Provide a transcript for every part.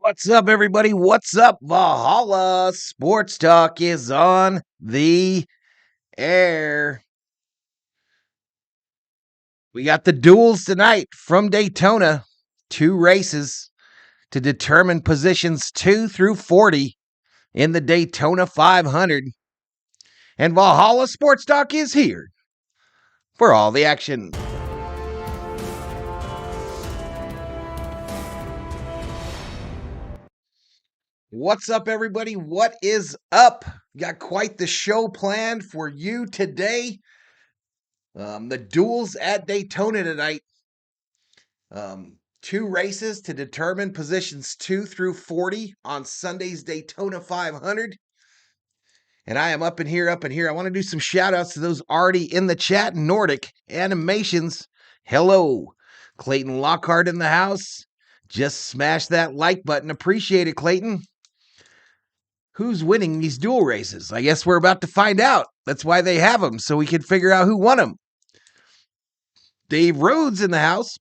What's up, everybody? What's up? Valhalla Sports Talk is on the air. We got the duels tonight from Daytona. 2 races to determine positions 2 through 40 in the Daytona 500. And Valhalla Sports Talk is here for all the action. What's up, everybody? What is up? Got quite the show planned for you today. The duels at Daytona tonight. 2 races to determine positions 2 through 40 on Sunday's Daytona 500. And I am up in here. I want to do some shout outs to those already in the chat. Nordic Animations. Hello. Clayton Lockhart in the house. Just smash that like button. Appreciate it, Clayton. Who's winning these duel races? I guess we're about to find out. That's why they have them, so we can figure out who won them. Dave Rhodes in the house.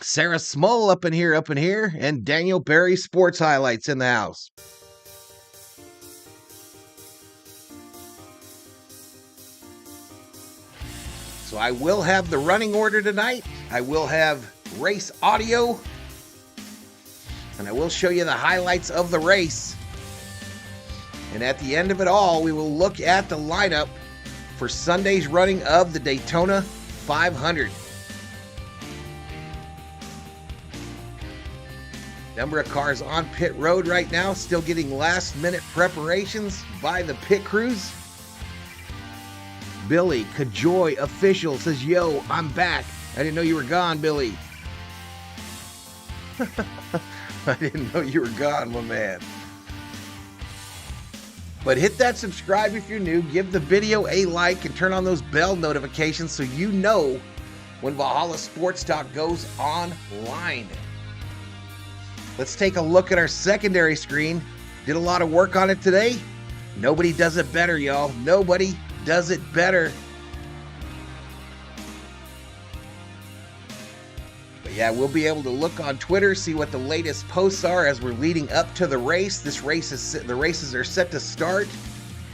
Sarah Small up in here, and Daniel Berry Sports Highlights in the house. So I will have the running order tonight. I will have race audio. And I will show you the highlights of the race. And at the end of it all, we will look at the lineup for Sunday's running of the Daytona 500. Number of cars on pit road right now, still getting last-minute preparations by the pit crews. Billy Kajoy Official says, "Yo, I'm back. I didn't know you were gone, Billy." I didn't know you were gone, my man. But hit that subscribe if you're new. Give the video a like and turn on those bell notifications so you know when Valhalla Sports Talk goes online. Let's take a look at our secondary screen. Did a lot of work on it today. Nobody does it better, y'all. Nobody does it better. But yeah, we'll be able to look on Twitter, see what the latest posts are as we're leading up to the race. The races are set to start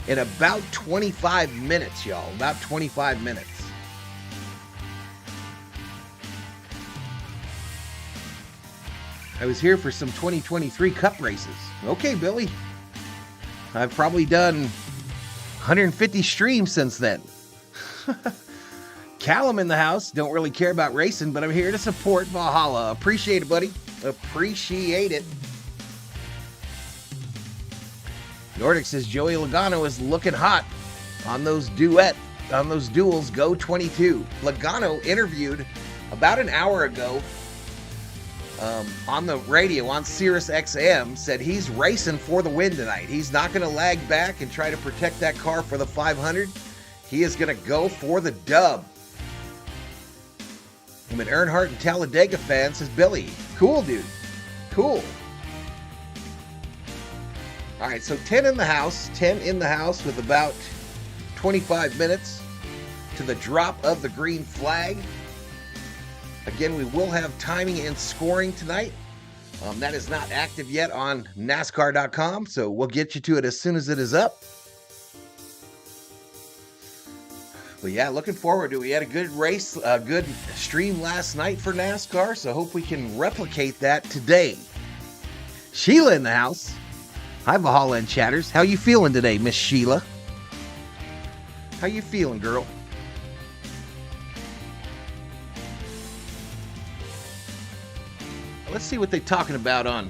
in about 25 minutes, y'all. About 25 minutes. I was here for some 2023 Cup races. Okay, Billy. I've probably done 150 streams since then. Callum in the house. Don't really care about racing, but I'm here to support Valhalla. Appreciate it, buddy. Appreciate it. Nordic says Joey Logano is looking hot on those duels. Go 22. Logano interviewed about an hour ago on the radio on Sirius XM, said he's racing for the win tonight. He's not going to lag back and try to protect that car for the 500. He is going to go for the dub. I'm an Earnhardt and Talladega fan, says Billy. Cool, dude. Cool. All right, so 10 in the house with about 25 minutes to the drop of the green flag. Again, we will have timing and scoring tonight. That is not active yet on NASCAR.com, so we'll get you to it as soon as it is up. But yeah, looking forward to it. We had a good race, a good stream last night for NASCAR, so hope we can replicate that today. Sheila in the house. Hi, Valhalla and Chatters. How you feeling today, Miss Sheila? How you feeling, girl? Let's see what they're talking about on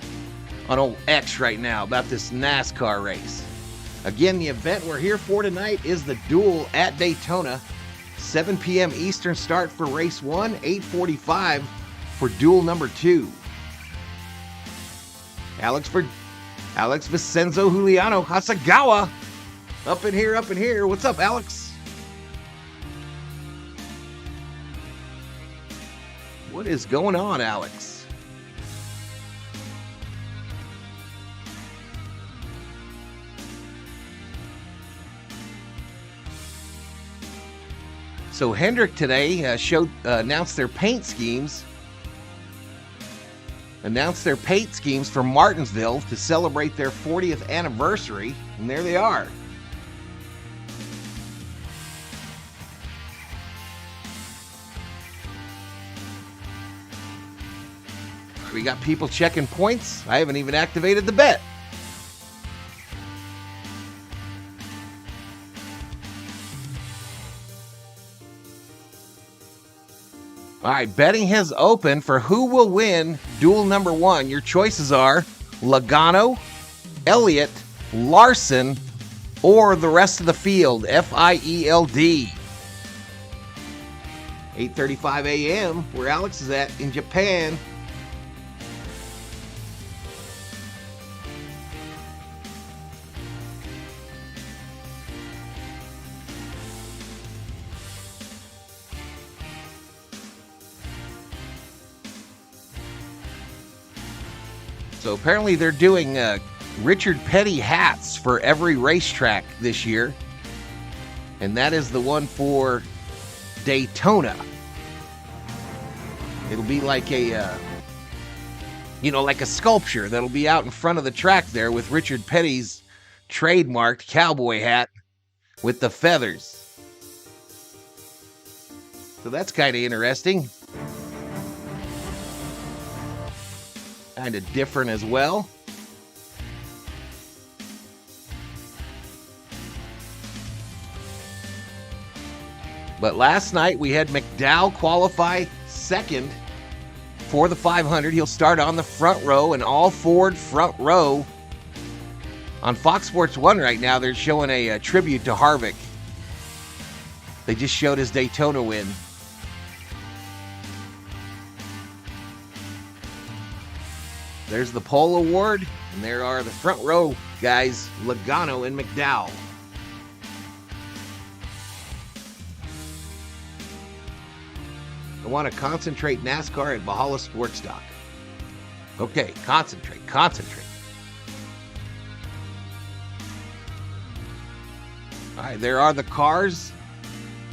old X right now about this NASCAR race. Again, the event we're here for tonight is the duel at Daytona. 7 p.m. Eastern start for race 1, 8:45 for duel number 2. Alex Vincenzo Juliano Hasagawa up in here. What's up, Alex? What is going on, Alex? So Hendrick today announced their paint schemes. announced their paint schemes for Martinsville to celebrate their 40th anniversary, and there they are. We got people checking points. I haven't even activated the bet. All right, betting has opened for who will win Duel number 1. Your choices are Logano, Elliott, Larson, or the rest of the field, Field. 8:35 a.m., where Alex is at in Japan. So apparently they're doing Richard Petty hats for every racetrack this year. And that is the one for Daytona. It'll be like a, like a sculpture that'll be out in front of the track there with Richard Petty's trademarked cowboy hat with the feathers. So that's kind of interesting. Kind of different as well. But last night we had McDowell qualify second for the 500. He'll start on the front row, an all-Ford front row. On Fox Sports 1 right now, they're showing a tribute to Harvick. They just showed his Daytona win. There's the pole award, and there are the front row guys, Logano and McDowell. I want to concentrate NASCAR at Valhalla Sports Talk. Okay, concentrate. All right, there are the cars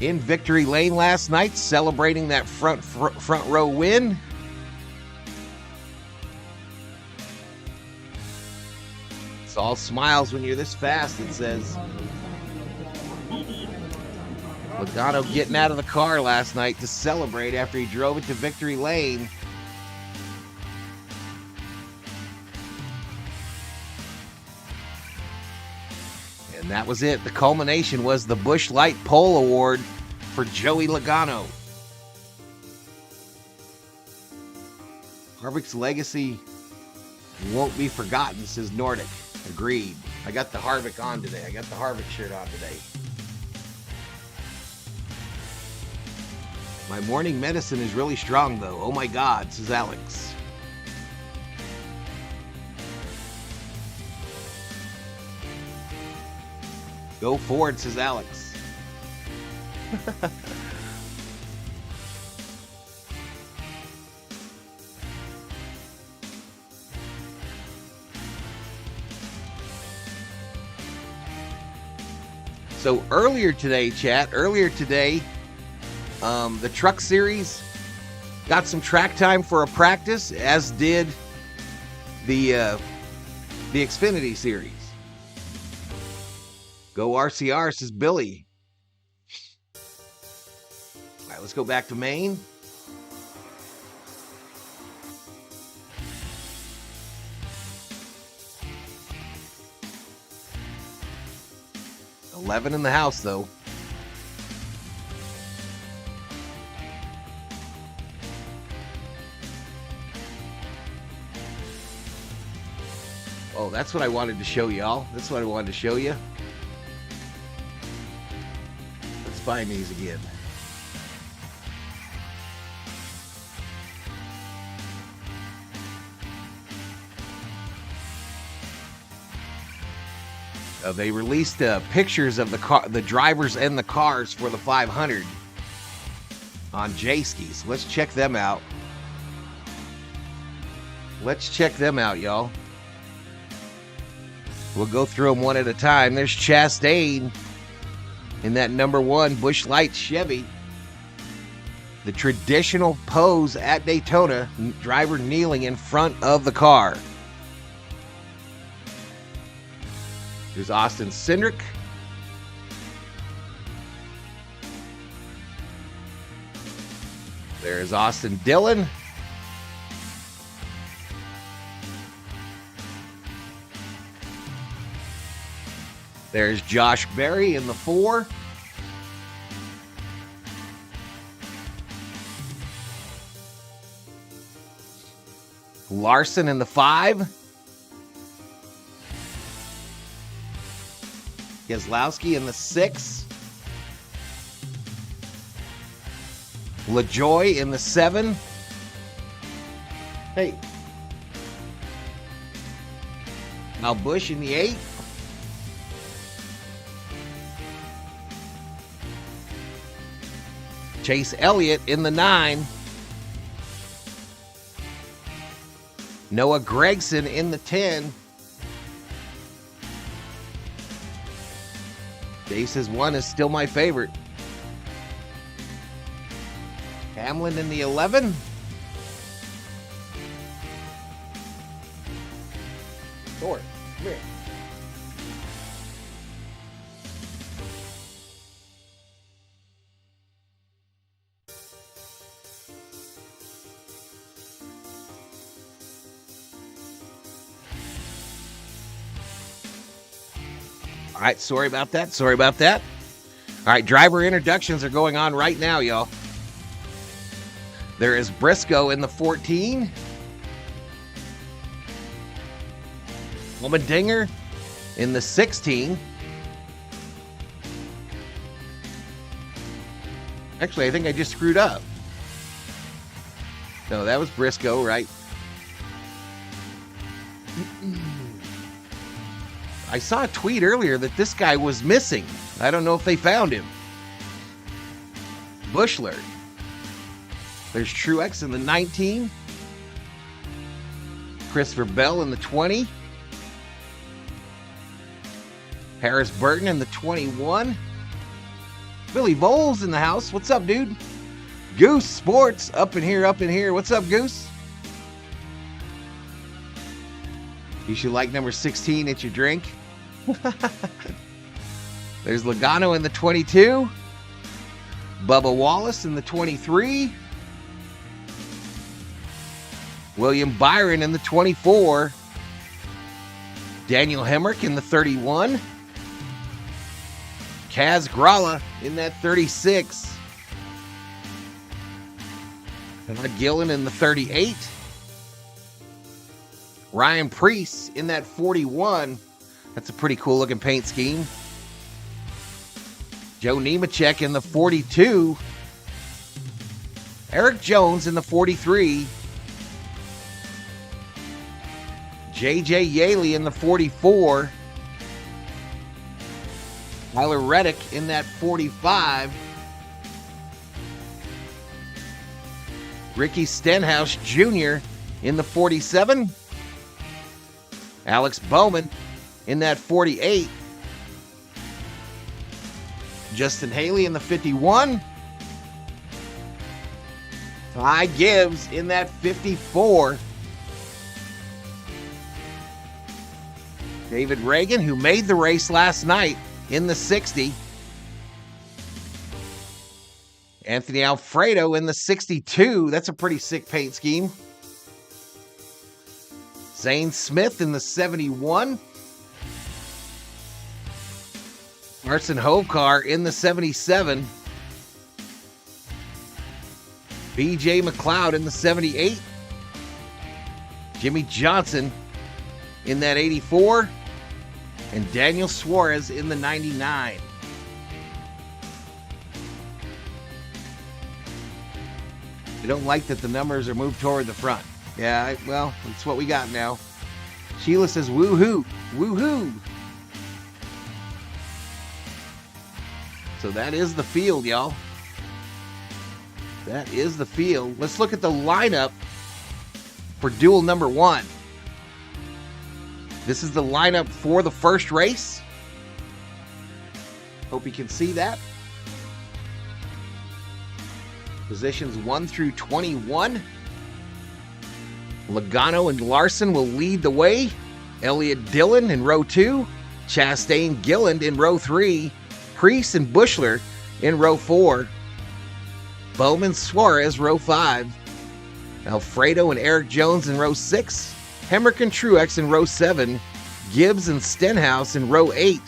in victory lane last night, celebrating that front row win. It's all smiles when you're this fast, it says. Logano getting out of the car last night to celebrate after he drove it to victory lane. And that was it. The culmination was the Busch Light Pole Award for Joey Logano. Harvick's legacy won't be forgotten, says Nordic. Agreed. I got the Harvick on today. I got the Harvick shirt on today. My morning medicine is really strong, though. Oh my God, says Alex. Go Ford, says Alex. So earlier today, the Truck Series got some track time for a practice, as did the Xfinity Series. Go RCR, says Billy. All right, let's go back to Maine. $11 in the house, though. Oh, that's what I wanted to show y'all. That's what I wanted to show you. Let's find these again. They released pictures of the drivers and the cars for the 500 on J-Skis. Let's check them out. Y'all. We'll go through them one at a time. There's Chastain in that number 1 Busch Light Chevy. The traditional pose at Daytona, driver kneeling in front of the car. There's Austin Cindric. There's Austin Dillon. There's Josh Berry in the 4. Larson in the 5. Keselowski in the 6. LaJoie in the 7. Hey. Now Busch in the 8. Chase Elliott in the 9. Noah Gragson in the 10. Bases 1 is still my favorite. Hamlin in the 11. Thor, come here. All right, sorry about that. All right, driver introductions are going on right now, y'all. There is Briscoe in the 14. Allmendinger in the 16. Actually, I think I just screwed up. No, that was Briscoe, right? I saw a tweet earlier that this guy was missing. I don't know if they found him. Bushler. There's Truex in the 19. Christopher Bell in the 20. Harris Burton in the 21. Billy Voles in the house. What's up, dude? Goose Sports up in here. What's up, Goose? You should like number 16 at your drink. There's Logano in the 22. Bubba Wallace in the 23. William Byron in the 24. Daniel Hemrick in the 31. Kaz Gralla in that 36. Todd Gillen in the 38. Ryan Preece in that 41. That's a pretty cool looking paint scheme. Joe Nemechek in the 42. Eric Jones in the 43. J.J. Yaley in the 44. Tyler Reddick in that 45. Ricky Stenhouse Jr. in the 47. Alex Bowman in that 48. Justin Haley in the 51. Ty Gibbs in that 54. David Reagan, who made the race last night, in the 60. Anthony Alfredo in the 62. That's a pretty sick paint scheme. Zane Smith in the 71. Carson Hovcar in the 77. BJ McLeod in the 78. Jimmy Johnson in that 84. And Daniel Suarez in the 99. I don't like that the numbers are moved toward the front. Yeah, well, that's what we got now. Sheila says, woohoo, woohoo. So that is the field, y'all. That is the field. Let's look at the lineup for duel number 1. This is the lineup for the first race. Hope you can see that. Positions 1 through 21. Logano and Larson will lead the way. Elliott Dillon in row 2. Chastain Gilliland in row 3. Priest and Bushler in row 4. Bowman Suarez, row 5. Alfredo and Eric Jones in row 6. Hemrick and Truex in row 7. Gibbs and Stenhouse in row 8.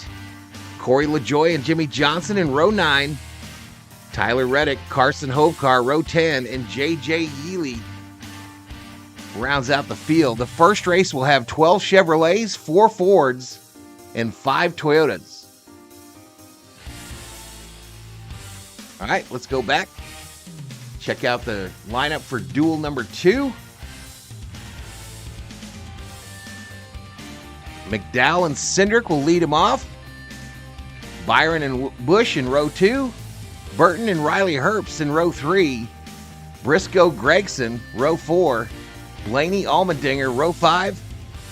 Corey LaJoie and Jimmy Johnson in row 9. Tyler Reddick, Carson Hovcar, row 10, and J.J. Yealy rounds out the field. The first race will have 12 Chevrolets, 4 Fords, and 5 Toyotas. All right, let's go back. Check out the lineup for duel number 2. McDowell and Cindric will lead him off. Byron and Busch in row 2. Burton and Riley Herbst in row 3. Briscoe Gregson, row 4. Blaney Allmendinger, row 5.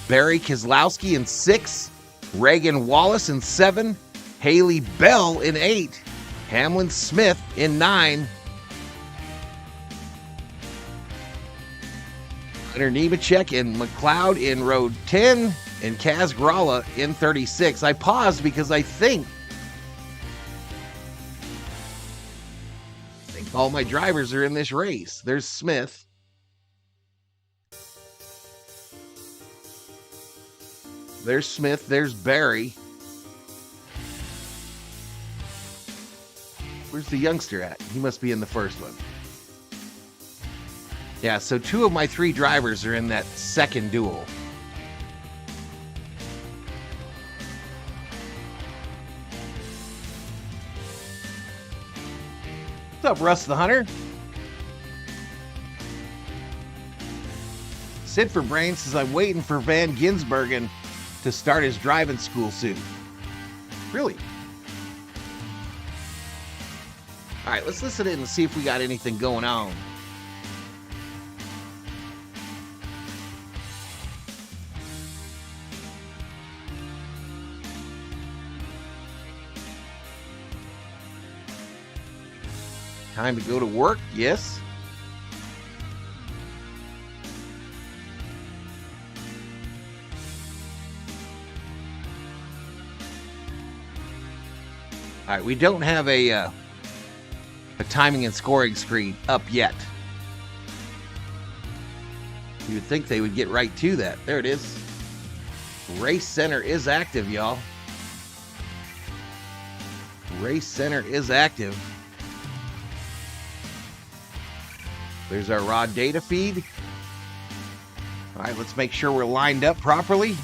Barry Keselowski in 6. Reagan Wallace in 7. Haley Bell in 8. Hamlin Smith in 9. Hunter Nemechek and McLeod in row 10. And Kaz Gralla in 36. I paused because I think all my drivers are in this race. There's Smith. There's Smith. There's Barry. Where's the youngster at? He must be in the first one. Yeah, so 2 of my 3 drivers are in that second duel. What's up, Russ the Hunter? Sid for Brain says, I'm waiting for Van Gisbergen to start his driving school soon. Really? All right, let's listen in and see if we got anything going on. Time to go to work, yes. All right, we don't have a timing and scoring screen up yet. You would think they would get right to that. There it is. Race Center is active, y'all. Race Center is active. There's our raw data feed. All right, let's make sure we're lined up properly.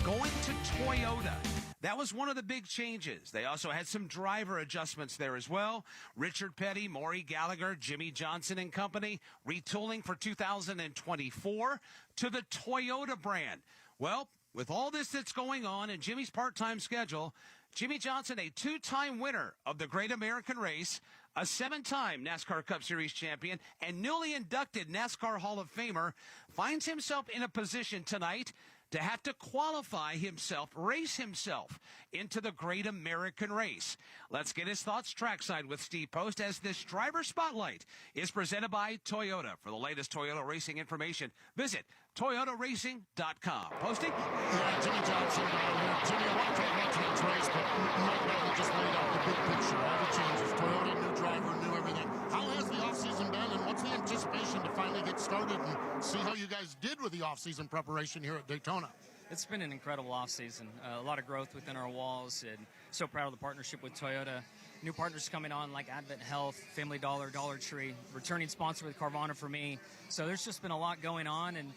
Going to Toyota. That was one of the big changes. They also had some driver adjustments there as well. Richard Petty, Maury Gallagher, Jimmy Johnson and company retooling for 2024 to the Toyota brand. Well, with all this that's going on in Jimmy's part-time schedule, Jimmy Johnson, a 2-time winner of the Great American Race, a 7-time NASCAR Cup Series champion, and newly inducted NASCAR Hall of Famer, finds himself in a position tonight to have to qualify himself, race himself into the Great American Race. Let's get his thoughts trackside with Steve Post as this driver spotlight is presented by Toyota. For the latest Toyota racing information, visit ToyotaRacing.com. Posting? Yeah, Jimmy Johnson down here. Jimmy, I want to talk about tonight's race, but Mike Bradley just laid out the big picture, all the changes. Toyota, new driver, new everything. How has the offseason been, and what's the anticipation to finally get started and see how you guys did with the offseason preparation here at Daytona? It's been an incredible offseason. A lot of growth within our walls, and so proud of the partnership with Toyota. New partners coming on like Advent Health, Family Dollar, Dollar Tree, returning sponsor with Carvana for me. So there's just been a lot going on, and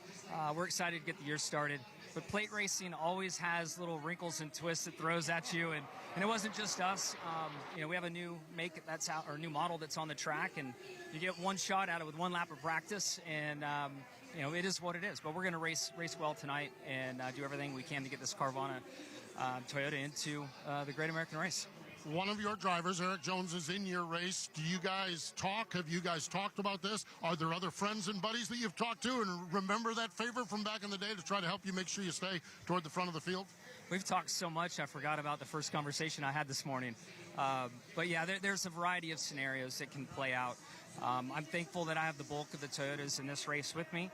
we're excited to get the year started. But plate racing always has little wrinkles and twists it throws at you, and it wasn't just us. We have a new make that's out, or new model that's on the track, and you get one shot at it with one lap of practice, and it is what it is. But we're going to race well tonight and do everything we can to get this Carvana Toyota into the Great American Race. One of your drivers, Eric Jones, is in your race. Do you guys talk? Have you guys talked about this? Are there other friends and buddies that you've talked to and remember that favor from back in the day to try to help you make sure you stay toward the front of the field? We've talked so much, I forgot about the first conversation I had this morning. But yeah, there's a variety of scenarios that can play out. I'm thankful that I have the bulk of the Toyotas in this race with me.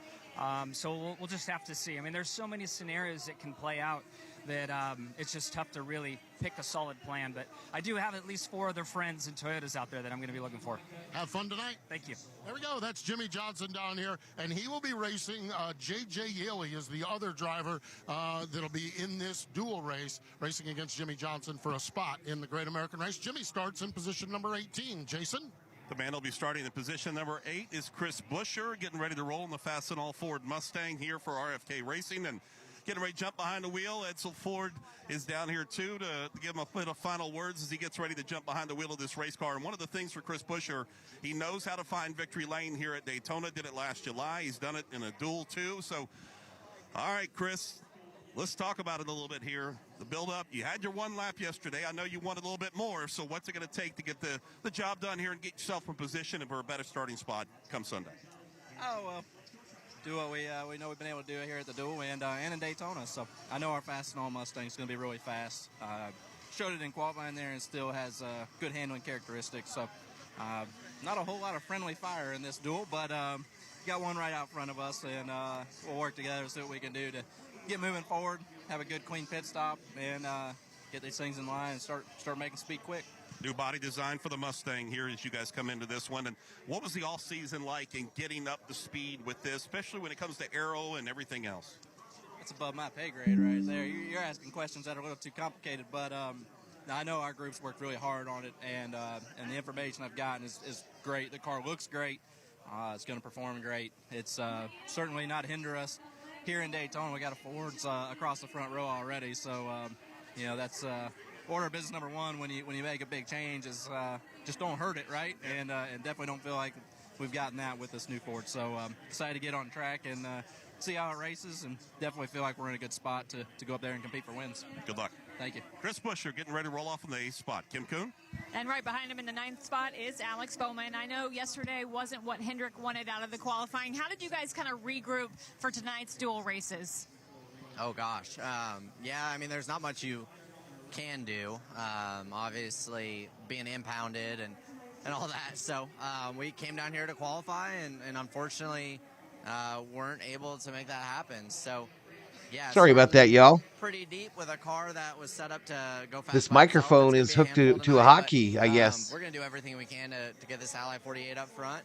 So we'll just have to see. I mean, there's so many scenarios that can play out that it's just tough to really pick a solid plan. But I do have at least 4 other friends and Toyotas out there that I'm going to be looking for. Have fun tonight. Thank you. There we go. That's Jimmy Johnson down here, and he will be racing. J.J. Yaley is the other driver that'll be in this dual race, racing against Jimmy Johnson for a spot in the Great American Race. Jimmy starts in position number 18. Jason? The man will be starting in position number 8 is Chris Buescher, getting ready to roll in the Fastenal Ford Mustang here for RFK Racing, and getting ready to jump behind the wheel. Edsel Ford is down here, too, to give him a bit of final words as he gets ready to jump behind the wheel of this race car. And one of the things for Chris Buescher, he knows how to find victory lane here at Daytona. Did it last July. He's done it in a duel, too. So, all right, Chris, let's talk about it a little bit here. The build-up, you had your one lap yesterday. I know you wanted a little bit more. So what's it going to take to get the job done here and get yourself in position and for a better starting spot come Sunday? Oh, well, do what we know we've been able to do here at the Duel and in Daytona. So I know our Fastenal Mustang is going to be really fast. Showed it in qualifying there and still has good handling characteristics. So not a whole lot of friendly fire in this Duel, but got one right out front of us, and we'll work together to see what we can do to get moving forward, have a good clean pit stop, and get these things in line and start making speed quick. New body design for the Mustang here as you guys come into this one. And what was the all-season like in getting up to speed with this, especially when it comes to aero and everything else? That's above my pay grade right there. You're asking questions that are a little too complicated, but I know our group's worked really hard on it, and the information I've gotten is great. The car looks great. It's going to perform great. It's certainly not hinder us here in Daytona. We got a Fords across the front row already, so that's order of business number one when you make a big change is just don't hurt it, right? And definitely don't feel like we've gotten that with this new Ford. So excited to get on track and see how it races, and definitely feel like we're in a good spot to go up there and compete for wins. Good luck. Thank you. Chris Buescher getting ready to roll off in the 8th spot. Kim Kuhn? And right behind him in the 9th spot is Alex Bowman. I know yesterday wasn't what Hendrick wanted out of the qualifying. How did you guys kind of regroup for tonight's dual races? Oh, gosh. Yeah, I mean, there's not much you can do. Obviously, being impounded and all that. So we came down here to qualify, and unfortunately weren't able to make that happen. So, yeah. Sorry about that, y'all. Pretty deep with a car that was set up to go fast. This microphone is hooked to a hotkey, I guess. We're going to do everything we can to get this Ally 48 up front.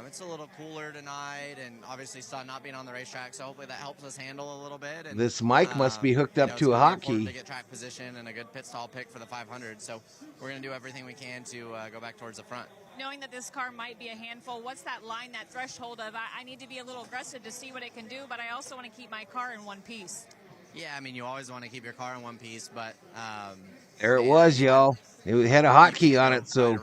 It's a little cooler tonight, and obviously sun not being on the racetrack, so hopefully that helps us handle a little bit. And, this mic must be hooked up to a hotkey. To get track position and a good pit stall pick for the 500, so we're going to do everything we can to go back towards the front. Knowing that this car might be a handful, what's that line, that threshold of I need to be a little aggressive to see what it can do, but I also want to keep my car in one piece? Yeah, I mean, you always want to keep your car in one piece, but there it was, y'all. It had a hotkey on it, so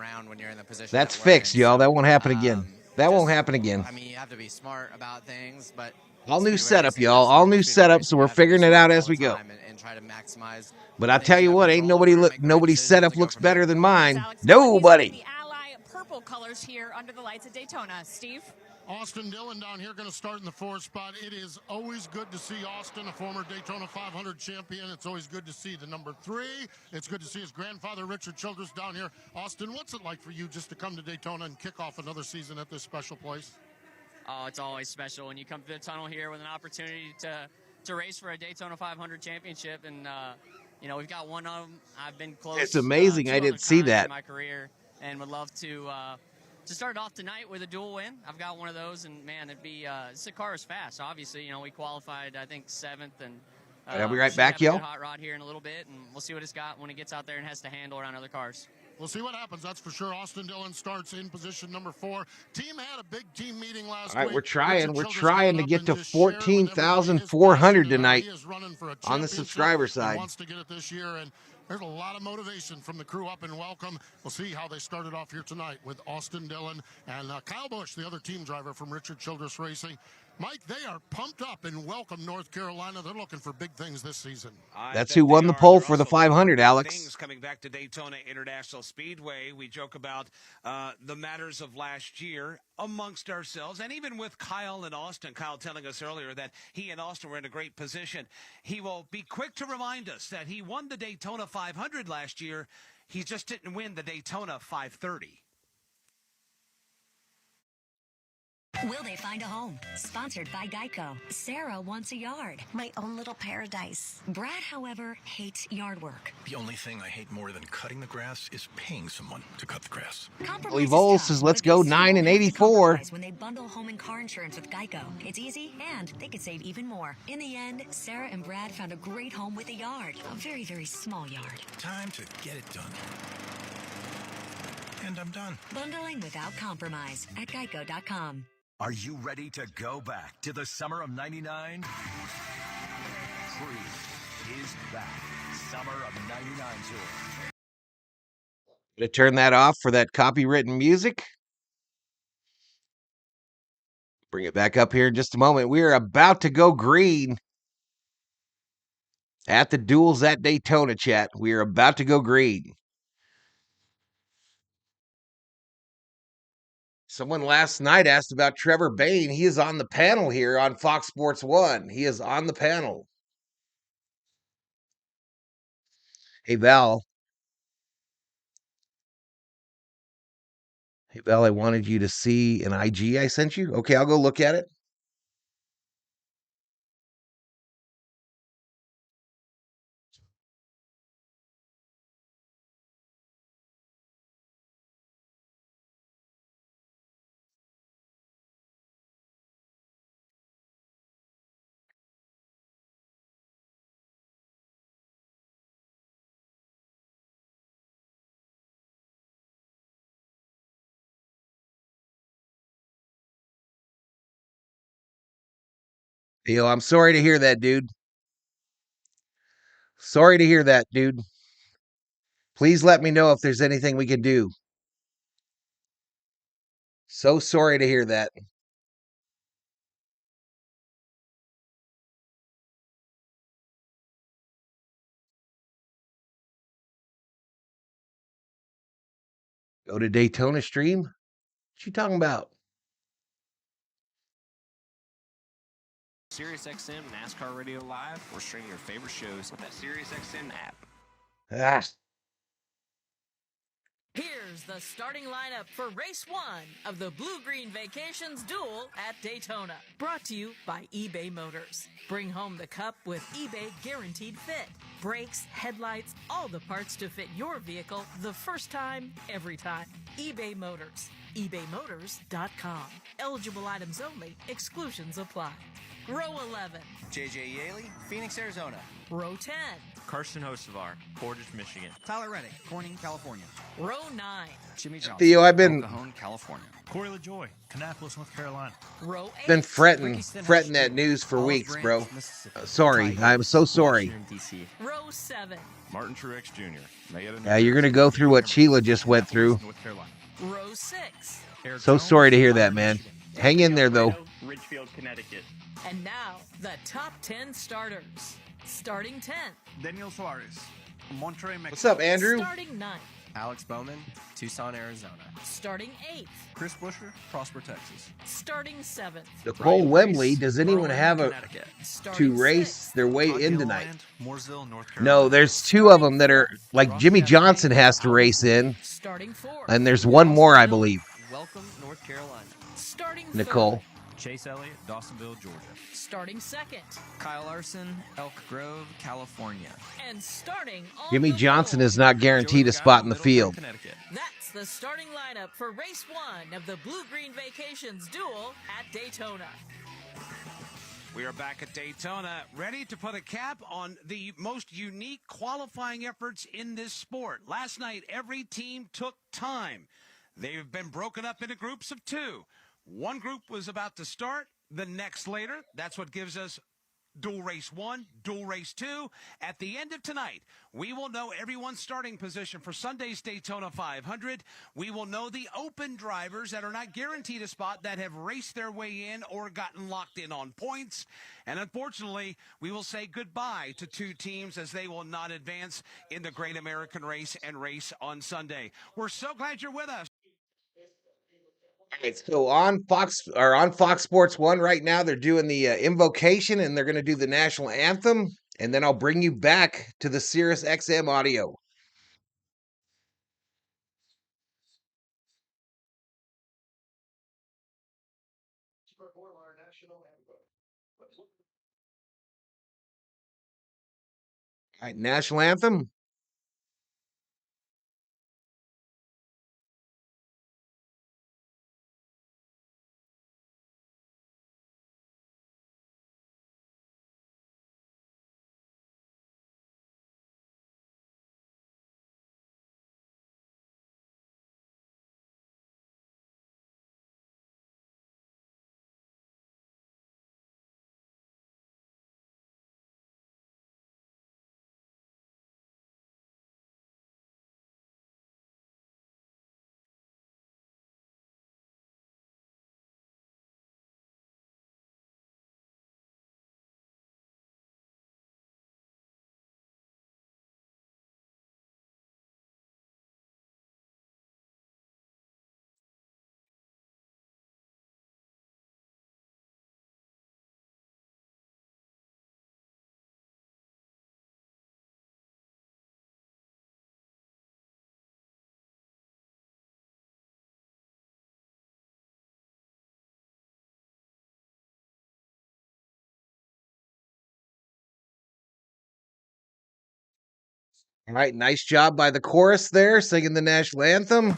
that's fixed, y'all. That won't happen again. That won't happen again. I mean, you have to be smart about things, but all new setup, y'all. All new setup, so we're figuring it out as we go. And try to maximize. But I tell you what, ain't nobody's setup looks better than mine. Nobody. The Ally purple colors here under the lights at Daytona. Steve? Austin Dillon down here going to start in the 4th spot. It is always good to see Austin, a former Daytona 500 champion. It's always good to see the number 3. It's good to see his grandfather, Richard Childress, down here. Austin, what's it like for you just to come to Daytona and kick off another season at this special place? Oh, it's always special when you come to the tunnel here with an opportunity to race for a Daytona 500 championship. And, we've got one of them. I've been close. It's amazing. 2 I other didn't see times that. in my career, and would love to start off tonight with a dual win. I've got one of those, and man, it'd be this car is fast. Obviously, we qualified I think 7th, and I'll be right should back, have a yo. good hot rod here in a little bit, and we'll see what it's got when it gets out there and has to handle around other cars. We'll see what happens, that's for sure. Austin Dillon starts in position number 4. Team had a big team meeting last All right, week. we're trying to get to to 14,400 tonight on the subscriber side. Wants to get it this year, and there's a lot of motivation from the crew up in Welcome. We'll see how they started off here tonight with Austin Dillon and Kyle Busch, the other team driver from Richard Childress Racing. Mike, they are pumped up in Welcome, North Carolina. They're looking for big things this season. That's who won the poll for the 500, Alex. Things coming back to Daytona International Speedway. We joke about the matters of last year amongst ourselves, and even with Kyle and Austin. Kyle telling us earlier that he and Austin were in a great position. He will be quick to remind us that he won the Daytona 500 last year. He just didn't win the Daytona 530. Will they find a home? Sponsored by Geico. Sarah wants a yard. My own little paradise. Brad, however, hates yard work. The only thing I hate more than cutting the grass is paying someone to cut the grass. Compromise Vol is tough, says, let's but they go still 9 and won't have to 84. compromise when they bundle home and car insurance with Geico. It's easy, and they could save even more. In the end, Sarah and Brad found a great home with a yard. A very, very small yard. Time to get it done. And I'm done. Bundling without compromise at geico.com. Are you ready to go back to the summer of '99? Creed is back. Summer of '99 tour. To turn that off for that copywritten music. Bring it back up here in just a moment. We are about to go green at the Duels at Daytona, chat. We are about to go green. Someone last night asked about Trevor Bayne. He is on the panel here on Fox Sports 1. He is on the panel. Hey, Val. Hey, Val, I wanted you to see an IG I sent you. Okay, I'll go look at it. Yo, I'm sorry to hear that, dude. Sorry to hear that, dude. Please let me know if there's anything we can do. So sorry to hear that. Go to Daytona stream? What you talking about? SiriusXM NASCAR Radio Live, or stream your favorite shows with that SiriusXM app. Ah. Here's the starting lineup for Race 1 of the Bluegreen Vacations Duel at Daytona. Brought to you by eBay Motors. Bring home the cup with eBay Guaranteed Fit. Brakes, headlights, all the parts to fit your vehicle the first time, every time. eBay Motors. ebaymotors.com. Eligible items only. Exclusions apply. Row 11. JJ Yaley, Phoenix, Arizona. Row 10. Karsten Hocevar, Portage, Michigan. Tyler Reddick, Corning, California. Row 9. Jimmy Johnson, Theo, I've been Cajon, California. Corey LaJoy, Kannapolis, North Carolina. Row 8. Been fretting that news for weeks, bro. Sorry, I'm so sorry. Row 7. Martin Truex Jr. Yeah, you're gonna go through what Sheila just went through. Row 6. So sorry to hear that, man. Hang in there, though. Ridgefield, Connecticut. And now, the top 10 starters. Starting 10th. Daniel Suarez, Monterrey, Mexico. What's up, Andrew? Starting 9th. Alex Bowman, Tucson, Arizona. Starting 8th. Chris Buescher, Prosper, Texas. Starting 7th. Nicole Wembley, does anyone have to race their way in tonight? Mooresville, North No, there's two of them that are like Jimmy Johnson has to race in, Starting 4th. and there's one more, I believe. Welcome, North Carolina. Starting 3rd. Nicole. Chase Elliott, Dawsonville, Georgia. Starting 2nd. Kyle Larson, Elk Grove, California. And starting on Jimmy the Johnson pole. is not guaranteed a spot in the field. That's the starting lineup for race 1 of the Blue-Green Vacations Duel at Daytona. We are back at Daytona, ready to put a cap on the most unique qualifying efforts in this sport. Last night, every team took time. They've been broken up into groups of 2. One group was about to start, the next later. That's what gives us Duel Race 1, Duel Race 2. At the end of tonight, we will know everyone's starting position for Sunday's Daytona 500. We will know the open drivers that are not guaranteed a spot that have raced their way in or gotten locked in on points. And unfortunately, we will say goodbye to 2 teams as they will not advance in the Great American Race and race on Sunday. We're so glad you're with us. All right, so on Fox Sports 1 right now, they're doing the invocation, and they're going to do the national anthem, and then I'll bring you back to the Sirius XM audio. All right, national anthem. All right, nice job by the chorus there, singing the national anthem.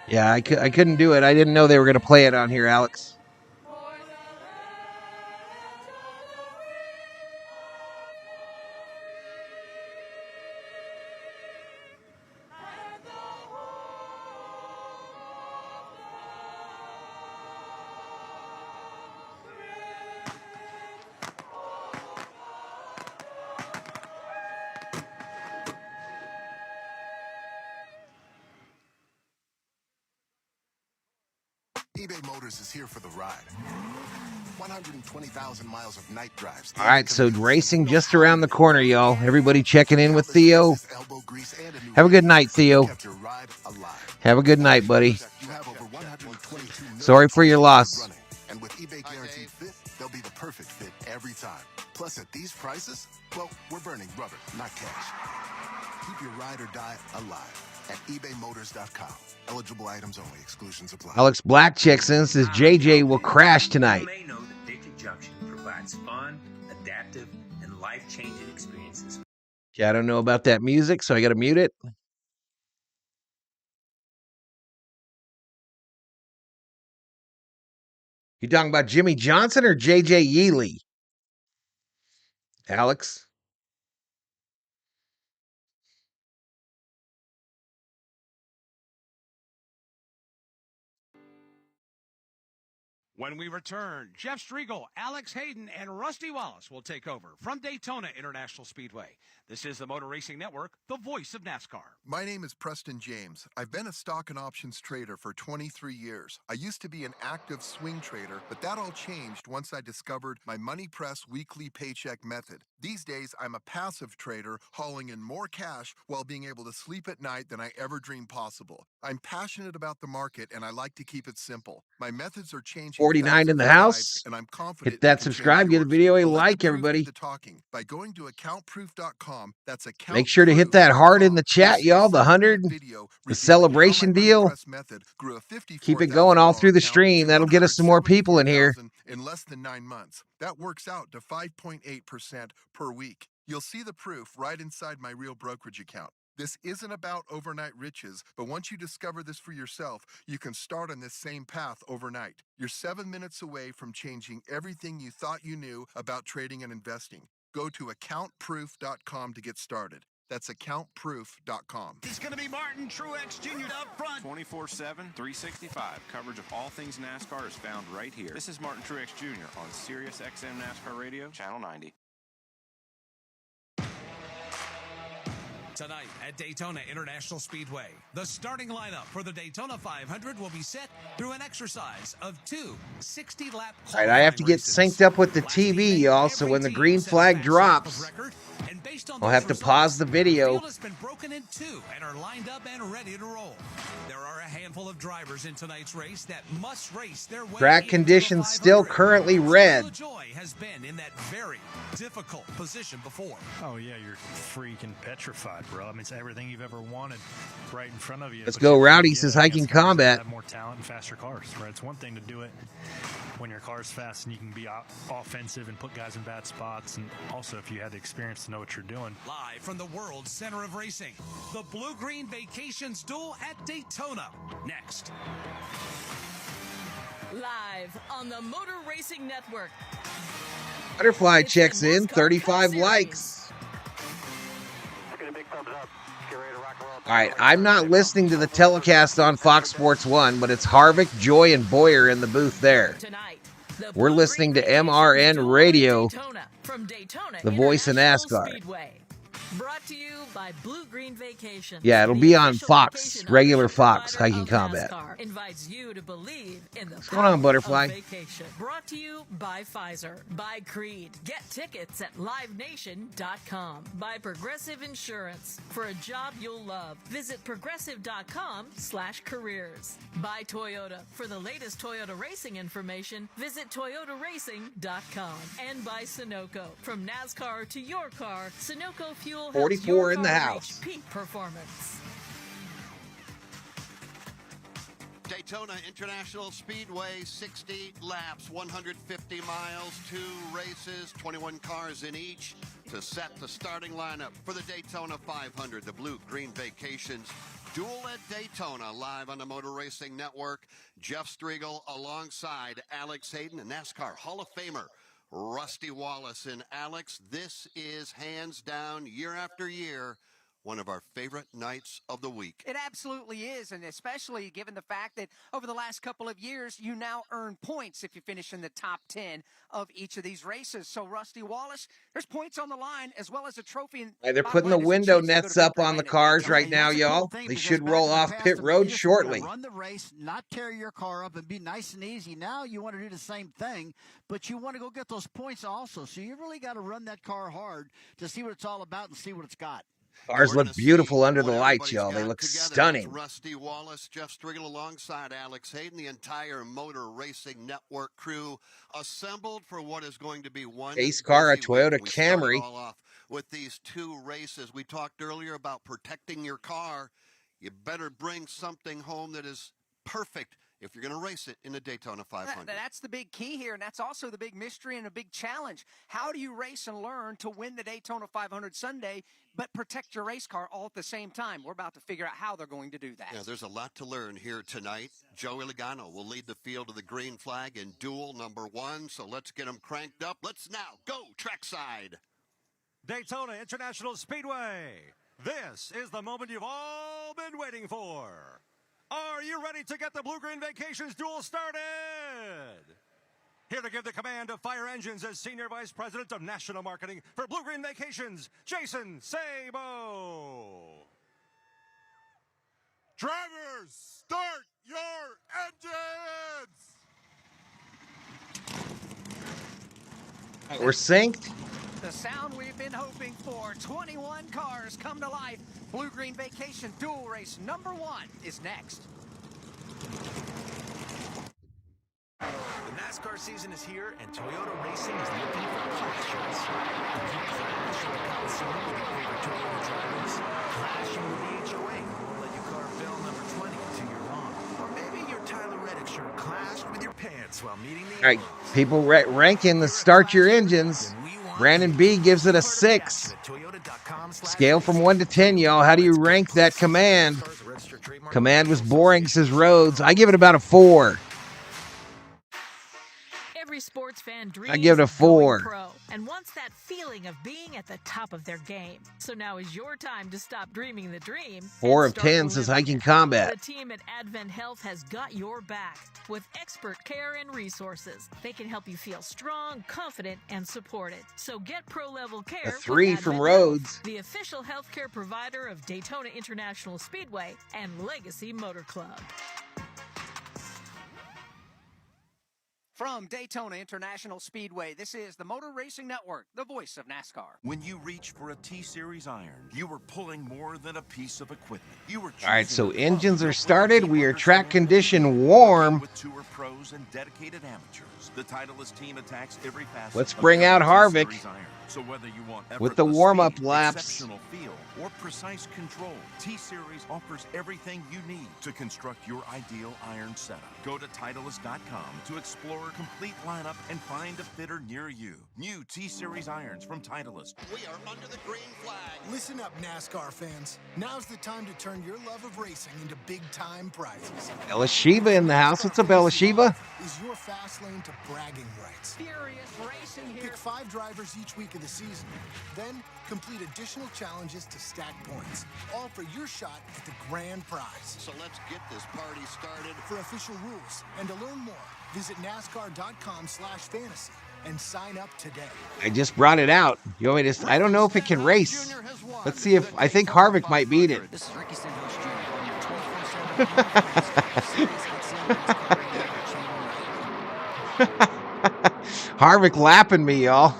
Yeah, I couldn't do it. I didn't know they were going to play it on here, Alex. eBay Motors is here for the ride. 120,000 miles of night drives. All right, so racing just around the corner, y'all. Everybody checking in with Theo. Have a good night, Theo. Have a good night, buddy. Sorry for your loss. And with eBay Guaranteed Fit, they'll be the perfect fit every time. Plus, at these prices, well, we're burning rubber, not cash. Keep your ride or die alive at ebaymotors.com. Eligible items only. Exclusions apply. Alex Blackchickson says JJ will crash tonight. You may know that Victory Junction provides fun, adaptive, and life-changing experiences. Yeah, I don't know about that music, so I got to mute it. You talking about Jimmy Johnson or JJ Yealy? Alex? When we return, Jeff Striegel, Alex Hayden, and Rusty Wallace will take over from Daytona International Speedway. This is the Motor Racing Network, the voice of NASCAR. My name is Preston James. I've been a stock and options trader for 23 years. I used to be an active swing trader, but that all changed once I discovered my Money Press weekly paycheck method. These days, I'm a passive trader hauling in more cash while being able to sleep at night than I ever dreamed possible. I'm passionate about the market and I like to keep it simple. My methods are changing. 49 in the house. And I'm confident Hit that subscribe, give the video a like, everybody. By going to accountproof.com, that's Make sure to hit that heart in the chat, y'all. The 100, the celebration deal. Keep it going all through the stream. That'll get us some more people in here. In less than 9 months. That works out to 5.8% per week. You'll see the proof right inside my real brokerage account. This isn't about overnight riches, but once you discover this for yourself, you can start on this same path overnight. You're 7 minutes away from changing everything you thought you knew about trading and investing. Go to accountproof.com to get started. That's accountproof.com. It's going to be Martin Truex Jr. up front. 24/7, 365. Coverage of all things NASCAR is found right here. This is Martin Truex Jr. on Sirius XM NASCAR Radio, Channel 90. Tonight at Daytona International Speedway, the starting lineup for the Daytona 500 will be set through an exercise of 2 60-lap. All right, I have to get synced up with the TV, y'all, so when the green flag drops, I'll have to pause the video. The field has been broken in 2 and are lined up and ready to roll. There are a handful of drivers in tonight's race that must race their way. Track conditions still currently red. Joy has been in that very difficult position before. Oh yeah, you're freaking petrified, bro. I mean, it's everything you've ever wanted right in front of you. Let's go. Rowdy says hiking combat. Have more talent and faster cars, right? It's one thing to do it when your car's fast and you can be offensive and put guys in bad spots, and also if you had the experience to know what you're doing. Live from the world's center of racing, the Blue-Green Vacations Duel at Daytona. Next. Live on the Motor Racing Network. Butterfly checks in, 35 likes. All right, I'm not listening to the telecast on Fox Sports 1, but it's Harvick, Joy, and Boyer in the booth there. We're listening to MRN Radio, the voice of NASCAR. Brought to you by Blue-Green Vacations. Yeah, it'll be on Fox, regular Fox, hiking combat. Invites you to believe in the What's going on, Butterfly? Vacation. Brought to you by Pfizer, by Creed. Get tickets at livenation.com. By Progressive Insurance. For a job you'll love, visit progressive.com/careers. By Toyota. For the latest Toyota racing information, visit toyotaracing.com. And by Sunoco. From NASCAR to your car, Sunoco Fuel 44 in the house. Peak performance. Daytona International Speedway, 60 laps, 150 miles, 2 races, 21 cars in each to set the starting lineup for the Daytona 500, the Blue-Green Vacations Duel at Daytona, live on the Motor Racing Network. Jeff Striegel alongside Alex Hayden, and NASCAR Hall of Famer Rusty Wallace. And Alex, this is hands down, year after year, one of our favorite nights of the week. It absolutely is, and especially given the fact that over the last couple of years, you now earn points if you finish in the top 10 of each of these races. So, Rusty Wallace, there's points on the line as well as a trophy. They're putting the window nets up on the cars right now, y'all. They should roll off pit road shortly. Run the race, not tear your car up, and be nice and easy. Now you want to do the same thing, but you want to go get those points also. So you really got to run that car hard to see what it's all about and see what it's got. Cars look beautiful under the lights, y'all. They look stunning. It's Rusty Wallace, Jeff Striegel alongside Alex Hayden, the entire Motor Racing Network crew assembled for what is going to be one Ace car, a Toyota we Camry. All off with these 2 races. We talked earlier about protecting your car. You better bring something home that is perfect if you're going to race it in the Daytona 500. That's the big key here, and that's also the big mystery and a big challenge. How do you race and learn to win the Daytona 500 Sunday, but protect your race car all at the same time? We're about to figure out how they're going to do that. Yeah, there's a lot to learn here tonight. Joey Logano will lead the field of the green flag in Duel number 1, so let's get them cranked up. Let's now go trackside. Daytona International Speedway. This is the moment you've all been waiting for. Are you ready to get the Blue-Green Vacations Duel started? Here to give the command of fire engines as Senior Vice President of National Marketing for Bluegreen Vacations, Jason Sabo. Drivers, start your engines! We're synced. The sound we've been hoping for. 21 cars come to life. Bluegreen Vacation Duel Race number 1 is next. The NASCAR season is here, and Toyota Racing is looking for clashers. If you clash at the Coliseum with your favorite Toyota drivers, clashing with the HOA won't let your car fill number 20 until you're wrong. Or maybe your Tyler Reddick shirt clashed with your pants while meeting the... All right, people ranking the start your engines. Brandon B gives it a 6. Scale from 1 to 10, y'all. How do you rank that command? Command was boring, says Rhodes. I give it about a 4. Every sports fan dreams I give it a 4. pro and wants that feeling of being at the top of their game. So now is your time to stop dreaming the dream. 4 of 10 says Hiking Combat. The team at Advent Health has got your back with expert care and resources. They can help you feel strong, confident, and supported. So get pro-level care. A 3 with from Advent Rhodes. Health, the official healthcare provider of Daytona International Speedway and Legacy Motor Club. From Daytona International Speedway, this is the Motor Racing Network, the voice of NASCAR. When you reach for a T-Series iron, you were pulling more than a piece of equipment. You were All right, so engines are started. We are track condition warm. With tour pros and dedicated amateurs, the Titleist team attacks every facet. Let's bring out Harvick. So whether you want with the warm-up speed, laps, exceptional feel, or precise control, T-Series offers everything you need to construct your ideal iron setup. Go to Titleist.com to explore a complete lineup and find a fitter near you. New T-Series irons from Titleist. We are under the green flag. Listen up, NASCAR fans. Now's the time to turn your love of racing into big-time prizes. Elishiva in the house. What's up, Elishiva? Is your fast lane to bragging rights. Furious racing here. Pick 5 drivers each week of the season. Then complete additional challenges to stack points, all for your shot at the grand prize. So let's get this party started. For official rules and to learn more, visit NASCAR.com/fantasy and sign up today. I just brought it out. You want me to? I don't know if it can race. Let's see if I think Harvick might beat it. This is Ricky Stenhouse Jr. on your 24/7 Harvick lapping me, y'all.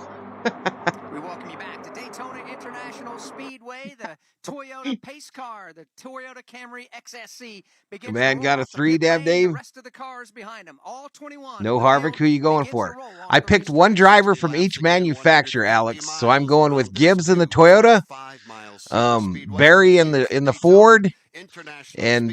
We welcome you back to Daytona International Speedway, the Toyota pace car, the Toyota Camry XSC. Man got a 3, Dave. The rest of the cars behind him, all 21. No Harvick, who you going for? I picked one driver from each manufacturer, Alex. So I'm going with Gibbs in the Toyota, Barry in the Ford, and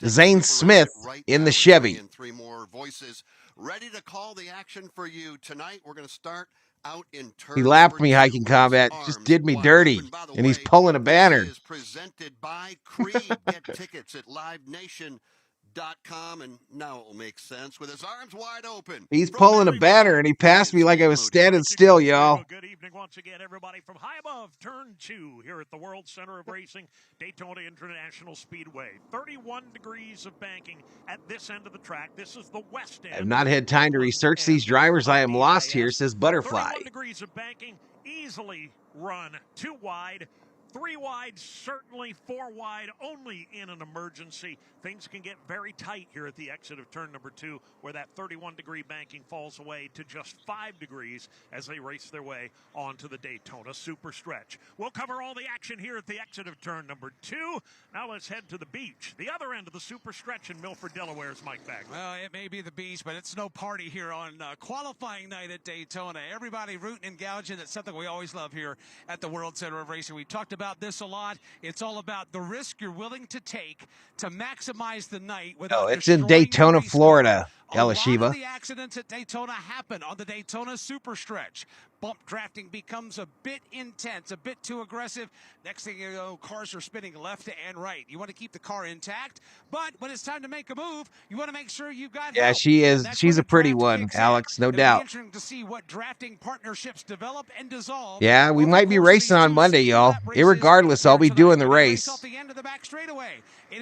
Zane Smith in the Chevy. 3 more voices ready to call the action for you tonight. We're going to start out in turn. He lapped me, Hiking Combat. Just did me dirty, and he's pulling a banner. Is presented by Creed. Get tickets at livenation.com, and now it will make sense with his arms wide open. He's pulling a banner, and he passed me like I was standing still, y'all. Good evening once again, everybody, from high above Turn 2 here at the World Center of Racing, Daytona International Speedway. 31 degrees of banking at this end of the track. This is the west end. I have not had time to research these drivers. I am lost here, says Butterfly. 31 degrees of banking, easily run 2 wide. 3 wide, certainly 4 wide, only in an emergency. Things can get very tight here at the exit of turn number 2, where that 31-degree banking falls away to just 5 degrees as they race their way onto the Daytona Super Stretch. We'll cover all the action here at the exit of turn number 2. Now let's head to the beach. The other end of the Super Stretch in Milford, Delaware is Mike Bagley. Well, it may be the beach, but it's no party here on qualifying night at Daytona. Everybody rooting and gouging. That's something we always love here at the World Center of Racing. We talked about this a lot. It's all about the risk you're willing to take to maximize the night without it's in Daytona, Florida, Elishiva. A lot of the accidents at Daytona happen on the Daytona Super Stretch. Bump drafting becomes a bit intense, a bit too aggressive. Next thing you know, cars are spinning left and right. You want to keep the car intact, but when it's time to make a move, you want to make sure you've got help. She is. She's a pretty one, Alex, no doubt. It'll be interesting to see what drafting partnerships develop and dissolve. Yeah, we might be racing on Monday, y'all. Irregardless, I'll be doing the race.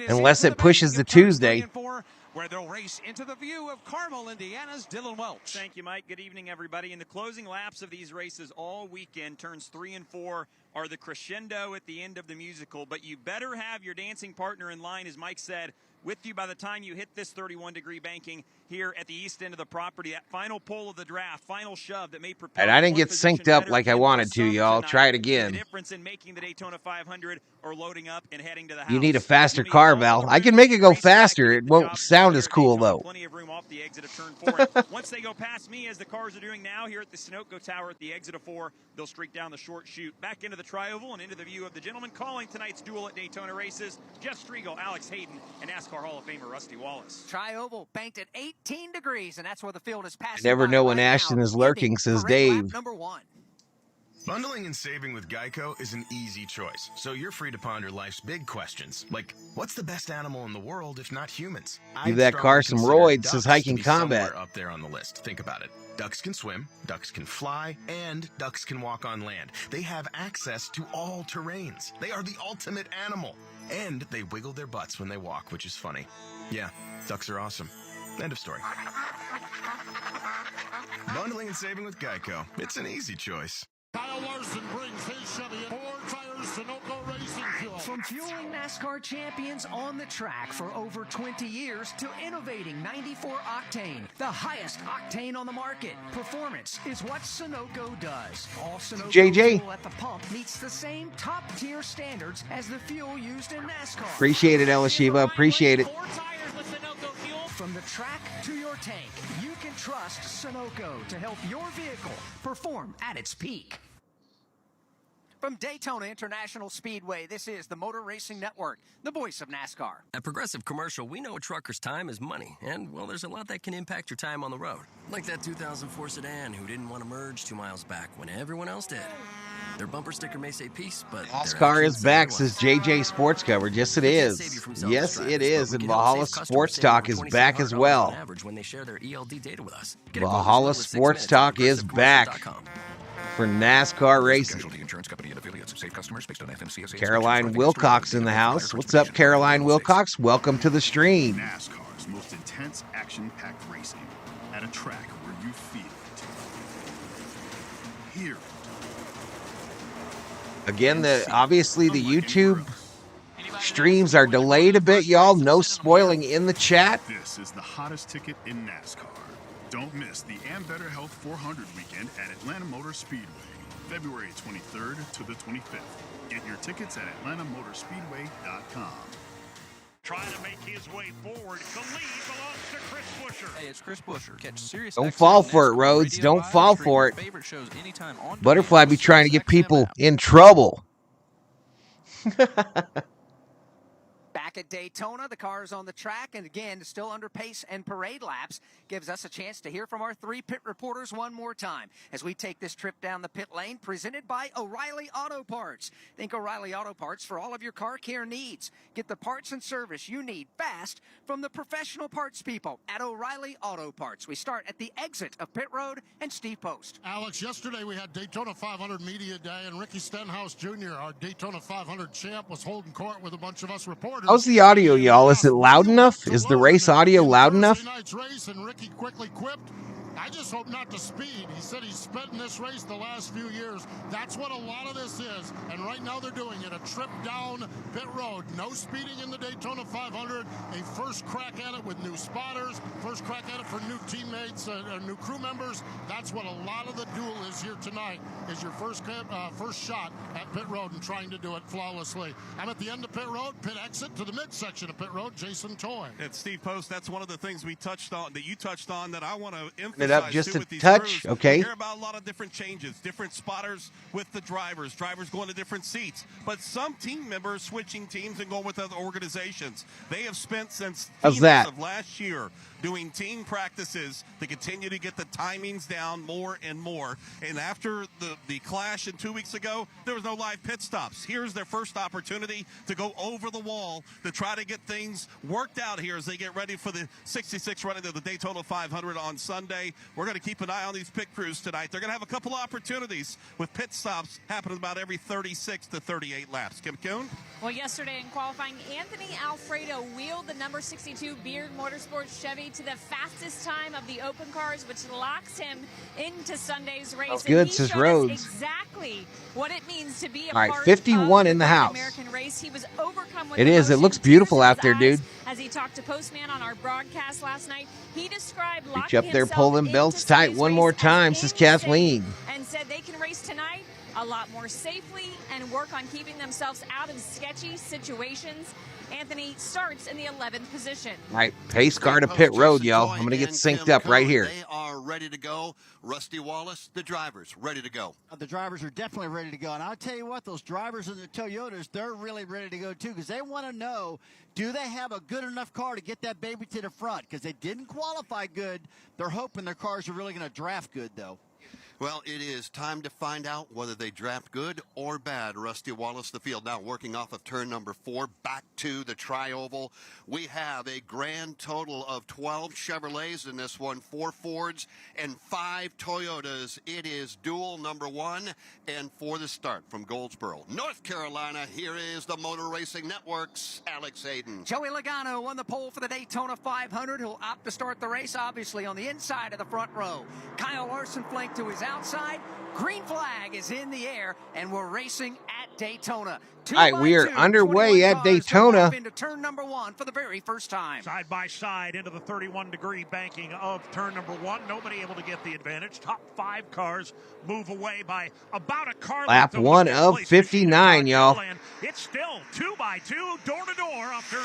Unless it pushes to Tuesday. where they'll race into the view of Carmel, Indiana's Dylan Welch. Thank you, Mike. Good evening, everybody. In the closing laps of these races all weekend, turns 3 and 4 are the crescendo at the end of the musical, but you better have your dancing partner in line, as Mike said, with you by the time you hit this 31-degree banking here at the east end of the property. That final pull of the draft, final shove that may prepare. And I didn't get synced up like I wanted to, y'all. Try it again. The difference in making the Daytona 500 or loading up and heading to the house. You need a faster car, Val. I can make it go faster. It won't sound as cool, though. Plenty of room off the exit of turn 4. Once they go past me, as the cars are doing now here at the Sunoco Tower at the exit of 4, they'll streak down the short chute, back into the tri-oval and into the view of the gentleman calling tonight's duel at Daytona races, Jeff Striegel, Alex Hayden, and NASCAR Hall of Famer Rusty Wallace. Tri-oval banked at 18 degrees, and that's where the field is passing. Never know when Ashton is lurking, says Dave. Number 1. Bundling and saving with Geico is an easy choice, so you're free to ponder life's big questions, like what's the best animal in the world if not humans? Give that car some roids, says Hiking Combat. Up there on the list. Think about it. Ducks can swim, ducks can fly, and ducks can walk on land. They have access to all terrains. They are the ultimate animal. And they wiggle their butts when they walk, which is funny. Yeah, ducks are awesome. End of story. Bundling and saving with Geico. It's an easy choice. Kyle Larson brings his Chevy Ford Tires Sunoco Racing Fuel. From fueling NASCAR champions on the track for over 20 years to innovating 94 octane, the highest octane on the market. Performance is what Sunoco does. All Sunoco fuel at the pump meets the same top-tier standards as the fuel used in NASCAR. Appreciate it, Elishiva. Appreciate it. From the track to your tank, you can trust Sunoco to help your vehicle perform at its peak. From Daytona International Speedway, this is the Motor Racing Network, the voice of NASCAR. At Progressive Commercial, we know a trucker's time is money, and, well, there's a lot that can impact your time on the road. Like that 2004 sedan who didn't want to merge 2 miles back when everyone else did. Their bumper sticker may say peace, but NASCAR is back, says JJ Sports Coverage. Yes, it is. Yes, it is. And Valhalla Sports Talk is back as well. Valhalla Sports Talk is back for NASCAR racing. Caroline Wilcox in the house. What's up, Caroline Wilcox? Welcome to the stream. NASCAR's most intense, action-packed racing at a track where you feel it. Hear it. Again, obviously the YouTube streams are delayed a bit, y'all. No spoiling in the chat. This is the hottest ticket in NASCAR. Don't miss the And Better Health 400 weekend at Atlanta Motor Speedway, February 23rd to the 25th. Get your tickets at atlantamotorspeedway.com. Trying to make his way forward. The lead belongs to Chris Buescher. Hey, it's Chris Buescher. Catch Sirius. Don't fall for it, Rhodes. Don't fall for it. Butterfly be trying to get people in trouble. Back at Daytona, the cars on the track, and again, still under pace and parade laps, gives us a chance to hear from our 3 pit reporters one more time as we take this trip down the pit lane, presented by O'Reilly Auto Parts. Think O'Reilly Auto Parts for all of your car care needs. Get the parts and service you need fast from the professional parts people at O'Reilly Auto Parts. We start at the exit of Pit Road and Steve Post. Alex, yesterday we had Daytona 500 Media Day, and Ricky Stenhouse Jr., our Daytona 500 champ, was holding court with a bunch of us reporters. How's the audio, y'all? Is it loud enough? Is the race audio loud enough? Night's race, and Ricky quickly quipped, I just hope not to speed. He said he's spent in this race the last few years. That's what a lot of this is. And right now they're doing it. A trip down pit road. No speeding in the Daytona 500. A first crack at it with new spotters. First crack at it for new teammates, new crew members. That's what a lot of the duel is here tonight, is your first shot at pit road and trying to do it flawlessly. I'm at the end of pit road, pit exit to the midsection of pit road, Jason Toy. And Steve Post, that's one of the things we touched on, that you touched on, that I want to emphasize. It up just a touch, okay. We hear about a lot of different changes, different spotters with the drivers going to different seats. But some team members switching teams and going with other organizations. They have spent since of last year doing team practices to continue to get the timings down more and more. And after the clash 2 weeks ago, there was no live pit stops. Here's their first opportunity to go over the wall to try to get things worked out here as they get ready for the 66 running of the Daytona 500 on Sunday. we're going to keep an eye on these pit crews tonight. They're going to have a couple opportunities with pit stops happening about every 36 to 38 laps. Kim Coon? Well, yesterday in qualifying, Anthony Alfredo wheeled the number 62 Beard Motorsports Chevy to the fastest time of the open cars, which locks him into Sunday's race. Oh, good, says Rhodes. Exactly what it means to be a All right, part 51 of in the house. American race. He was overcome with It is. It looks beautiful out there, dude. As he talked to Postman on our broadcast last night, he described Reach up there, pull them belts tight one more time, says Kathleen. And said they can race tonight a lot more safely and work on keeping themselves out of sketchy situations. Anthony starts in the 11th position. All right, pace car to pit road, y'all. I'm going to get synced up right here. They are ready to go. Rusty Wallace, the drivers, ready to go. The drivers are definitely ready to go. And I'll tell you what, those drivers in the Toyotas, they're really ready to go, too, because they want to know, do they have a good enough car to get that baby to the front? Because they didn't qualify good. They're hoping their cars are really going to draft good, though. Well, it is time to find out whether they draft good or bad. Rusty Wallace, the field now working off of turn number 4, back to the tri-oval. We have a grand total of 12 Chevrolets in this one, 4 Fords and 5 Toyotas. It is Duel number 1, and for the start from Goldsboro, North Carolina, here is the Motor Racing Network's Alex Hayden. Joey Logano won the pole for the Daytona 500. He'll opt to start the race, obviously, on the inside of the front row. Kyle Larson flanked to his outside. Green flag is in the air, and we're racing at Daytona. All right, we are underway at Daytona. Into turn number 1 for the very first time. Side by side into the 31-degree banking of turn number 1. Nobody able to get the advantage. Top 5 cars move away by about a car. Lap 1 of 59, y'all. It's still 2x2, door-to-door up turn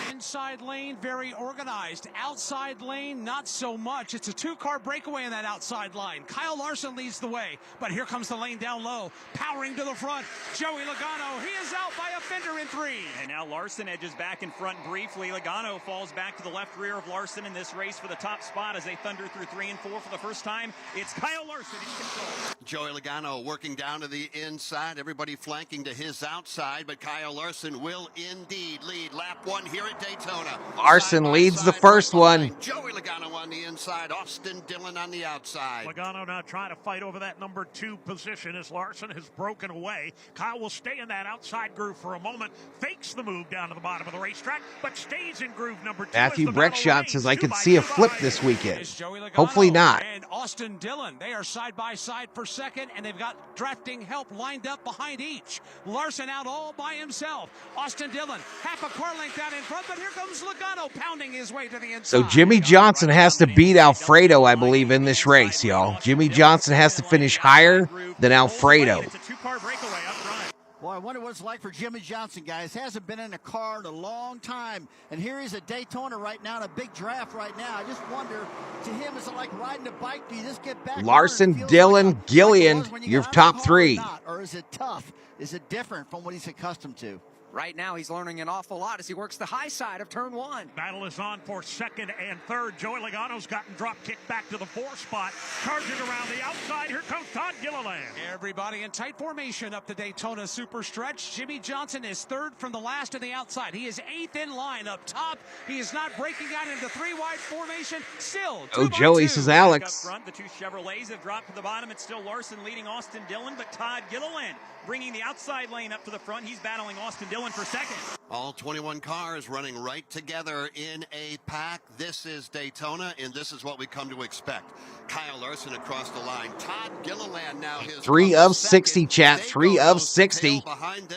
2. Inside lane, very organized. Outside lane, not so much. It's a 2-car breakaway in that outside line. Kyle Larson leads the way, but here comes the lane down low. Powering to the front, Joey Logano. He is out by a fender in 3. And now Larson edges back in front briefly. Logano falls back to the left rear of Larson in this race for the top spot as they thunder through 3 and 4 for the first time. It's Kyle Larson in control. Joey Logano working down to the inside. Everybody flanking to his outside, but Kyle Larson will indeed lead lap 1 here at Daytona. Larson leads the first one. Joey Logano on the inside. Austin Dillon on the outside. Logano now trying to fight over that number 2 position as Larson has broken away. Kyle will stay in that outside groove for a moment, fakes the move down to the bottom of the racetrack, but stays in groove number 2. Matthew Breckshot says I could see a flip this weekend. Hopefully not. And Austin Dillon, they are side by side for second, and they've got drafting help lined up behind each. Larson out all by himself. Austin Dillon, half a car length out in front, but here comes Logano pounding his way to the inside. So Jimmy Johnson has to beat Alfredo, I believe, in this race, y'all. Jimmy Johnson has to finish higher than Alfredo. It's a 2-car breakaway up front. Well, I wonder what it's like for Jimmy Johnson, guys. Hasn't been in a car in a long time. And here he's at Daytona right now in a big draft right now. I just wonder, to him, is it like riding a bike? Do you just get back? Larson, Dillon, Gillian, your top 3. Or is it tough? Is it different from what he's accustomed to? Right now, he's learning an awful lot as he works the high side of turn 1. Battle is on for second and third. Joey Logano's gotten drop kicked back to the 4 spot. Charging around the outside. Here comes Todd Gilliland. Everybody in tight formation up the Daytona super stretch. Jimmy Johnson is 3rd from the last to the outside. He is 8th in line up top. He is not breaking out into 3-wide formation. Still, Oh, Joey, says Alex. Up front, the 2 Chevrolets have dropped to the bottom. It's still Larson leading Austin Dillon, but Todd Gilliland bringing the outside lane up to the front. He's battling Austin Dillon for second. All 21 cars running right together in a pack. This is Daytona, and this is what we come to expect. Kyle Larson across the line. Todd Gilliland now his 3 of 60, chat. 3 of 60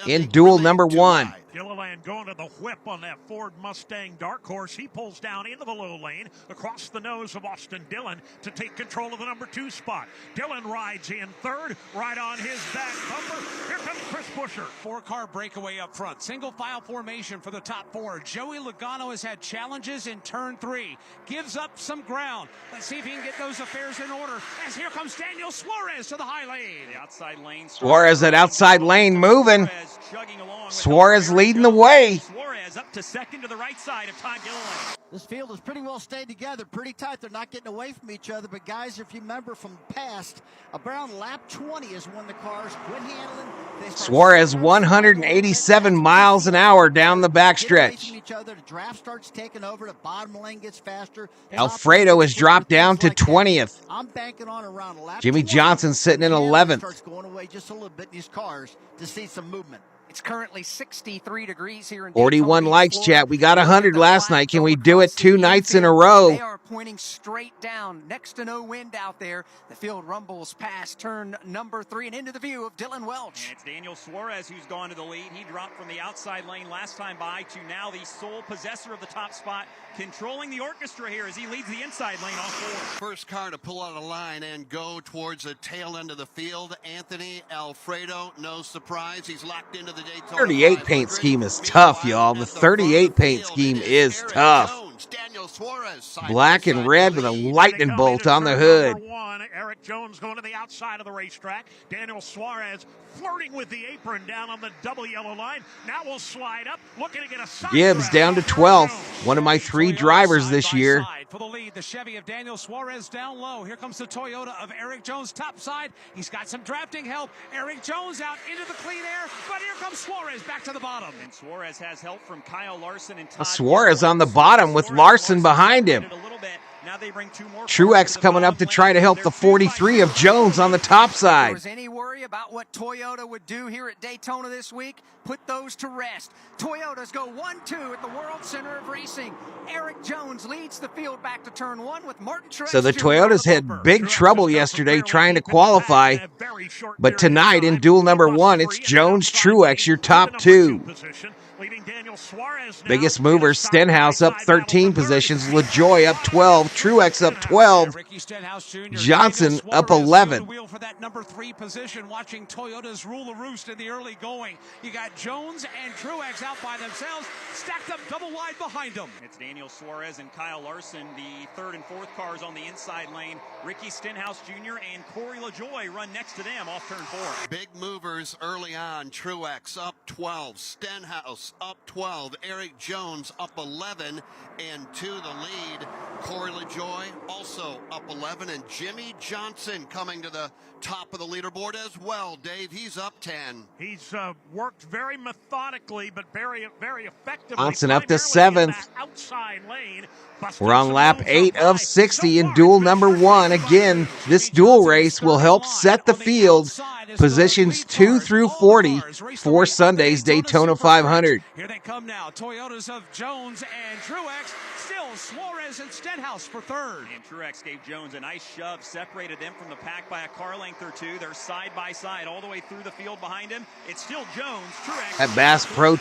in duel number 1. Gilliland going to the whip on that Ford Mustang Dark Horse. He pulls down into the low lane across the nose of Austin Dillon to take control of the number 2 spot. Dillon rides in 3rd, right on his back bumper. Here comes Chris Buescher. 4-car breakaway up front. Single file formation for the top 4. Joey Logano has had challenges in turn 3. Gives up some ground. Let's see if he can get those affairs in order. As here comes Daniel Suarez to the high lane. The outside lane. Suarez at outside lane moving. Suarez leading the way. Suarez up to second to the right side of Todd Gilliland. This field has pretty well stayed together, pretty tight. They're not getting away from each other. But, guys, if you remember from past, around lap 20 is when the cars quit handling. Suarez 187 miles an hour down the backstretch. Each other, the draft starts taking over. The bottom lane gets faster. Alfredo has dropped down to 20th. I'm banking on around lap Jimmy 20. Johnson sitting in 11th. Starts going away just a little bit in these cars to see some movement. It's currently 63 degrees here in 41 Daytona, likes, Florida. chat. We got 100 last night. Can we do it 2 nights in a row? They are pointing straight down. Next to no wind out there. The field rumbles past turn number 3 and into the view of Dylan Welch. And it's Daniel Suarez who's gone to the lead. He dropped from the outside lane last time by to now the sole possessor of the top spot, controlling the orchestra here as he leads the inside lane off forward. First car to pull out of line and go towards the tail end of the field. Anthony Alfredo, no surprise. He's locked into the Daytona 38 paint scheme is tough, y'all. The 38 paint scheme is tough. Black and red with a lightning bolt on the hood. Eric Jones going to the outside of the racetrack. Daniel Suarez flirting with the apron down on the double yellow line. Now we'll slide up, looking to get a side Gibbs down to 12th. One of my 3 drivers this year. For the lead, the Chevy of Daniel Suarez down low. Here comes the Toyota of Eric Jones top side. He's got some drafting help. Eric Jones out into the clean air, but here comes Suarez back to the bottom. And Suarez has help from Kyle Larson and Todd. Suarez on the bottom with Larson behind him. Now they bring 2 more. Truex coming up to try to help the 43 of Jones on the top If side. there was any worry about what Toyota would do here at Daytona this week, put those to rest. Toyotas go 1-2 at the World Center of Racing. Eric Jones leads the field back to turn 1 with Martin Truex. So the Jr. Toyotas had big trouble yesterday trying to qualify. But tonight in duel number 1, it's Jones, Truex, your top 2. Biggest movers, Stenhouse up 13 positions, LaJoy up 12, Truex up 12, Johnson up 11. Wheel for that number 3 position, watching Toyota's rule the roost in the early going. You got Jones and Truex out by themselves, stacked up double wide behind them. It's Daniel Suarez and Kyle Larson, the 3rd and 4th cars on the inside lane. Ricky Stenhouse Jr. and Corey LaJoy run next to them off turn 4. Big movers early on. Truex up 12, Stenhouse up 12, Eric Jones up 11, and to the lead, Corey LaJoy also up 11, and Jimmy Johnson coming to the top of the leaderboard as well. Dave, he's up 10. He's worked very methodically, but very, very effectively. Johnson up to 7th. Outside lane. We're on lap 8 of 60 in duel number 1. Again, this duel race will help set the field. Positions 2 through 40 for Sunday's Daytona 500. Here they come now. Toyotas of Jones and Truex. Still Suarez and Stenhouse for 3rd. And Truex gave Jones a nice shove, separated them from the pack by a car length or 2. They're side by side all the way through the field behind him. It's still Jones, Truex. That Bass Pro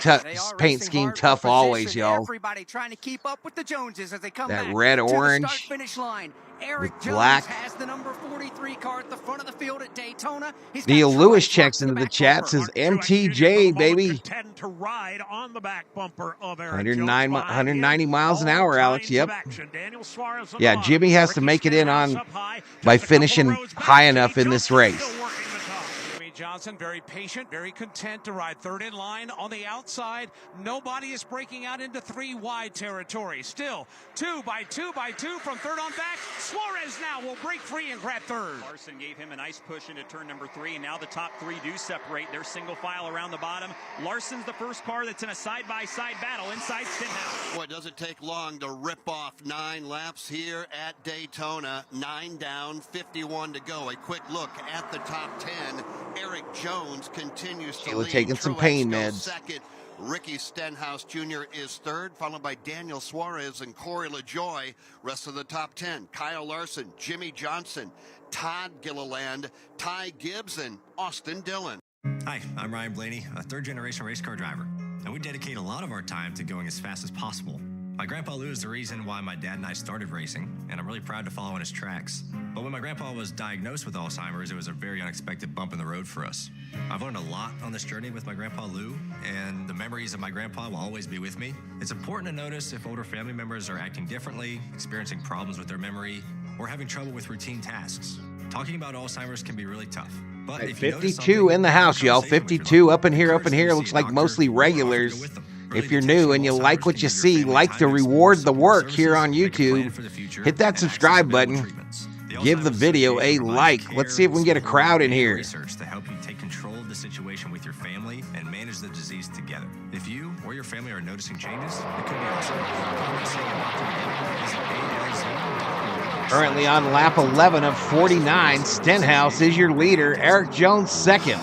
paint scheme tough always, y'all. Everybody trying to keep up with the Joneses as they come that back red to orange the start-finish line. Eric with Jones black. has the number 43 car at the front of the field at Daytona. Neil Lewis checks into the chat, says MTJ, baby. To ride on the back bumper of Eric 190 miles an hour, Alex. Yep. Yeah, Jimmy has to make it in on by finishing high enough in this race. Johnson, very patient, very content to ride 3rd in line on the outside. Nobody is breaking out into 3 wide territory. Still 2 by 2 by 2 from 3rd on back. Suarez now will break free and grab 3rd. Larson gave him a nice push into turn number 3, and now the top 3 do separate. They're single file around the bottom. Larson's the first car that's in a side-by-side battle inside Stenhouse. Boy, it doesn't take long to rip off 9 laps here at Daytona. 9 down, 51 to go. A quick look at the top 10. Eric Jones continues to lead. Taking some pain meds. Second. Ricky Stenhouse Jr. is 3rd, followed by Daniel Suarez and Corey LaJoy. Rest of the top 10, Kyle Larson, Jimmy Johnson, Todd Gilliland, Ty Gibbs, and Austin Dillon. Hi, I'm Ryan Blaney, a 3rd-generation race car driver, and we dedicate a lot of our time to going as fast as possible. My grandpa Lou is the reason why my dad and I started racing, and I'm really proud to follow in his tracks. But when my grandpa was diagnosed with Alzheimer's, it was a very unexpected bump in the road for us. I've learned a lot on this journey with my grandpa Lou, and the memories of my grandpa will always be with me. It's important to notice if older family members are acting differently, experiencing problems with their memory, or having trouble with routine tasks. Talking about Alzheimer's can be really tough. But if 52 in the house, y'all. 52 up in here. Looks like mostly regulars. If you're new and you like what you see, like to reward the work here on YouTube, hit that subscribe button. Give the video a like. Let's see if we can get a crowd in here. Research to help you take control of the situation with your family and manage the disease together. If you or your family are noticing changes, it could be awesome. Currently on lap 11 of 49, Stenhouse is your leader. Eric Jones second.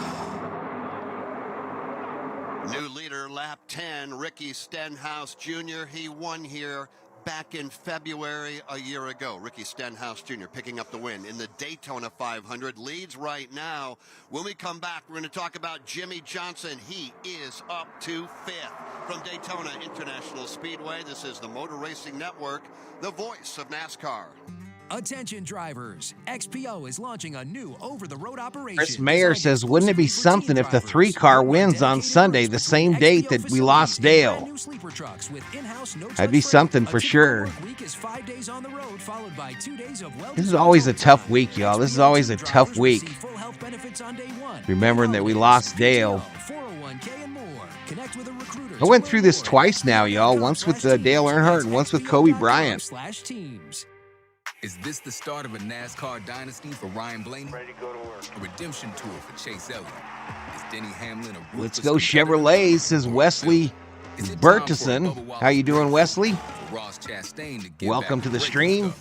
New leader, lap 10, Ricky Stenhouse Jr. He won here back in February a year ago. Ricky Stenhouse Jr. picking up the win in the Daytona 500. Leads right now. When we come back, we're going to talk about Jimmy Johnson. He is up to 5th from Daytona International Speedway. This is the Motor Racing Network, the voice of NASCAR. Attention drivers, XPO is launching a new over-the-road operation. Chris Mayer says, wouldn't it be something if the 3-car wins on Sunday, the same date that we lost Dale? That'd be something for sure. This is always a tough week, y'all. This is always a tough week. Remembering that we lost Dale. I went through this twice now, y'all. Once with Dale Earnhardt and once with Kobe Bryant. Is this the start of a NASCAR dynasty for Ryan Blaney? Ready to go to work. A redemption tour for Chase Elliott? Is Denny Hamlin a Let's go Chevrolet, says Wesley Burtison. How you doing, Wesley? Ross Chastain to get Welcome to the stream.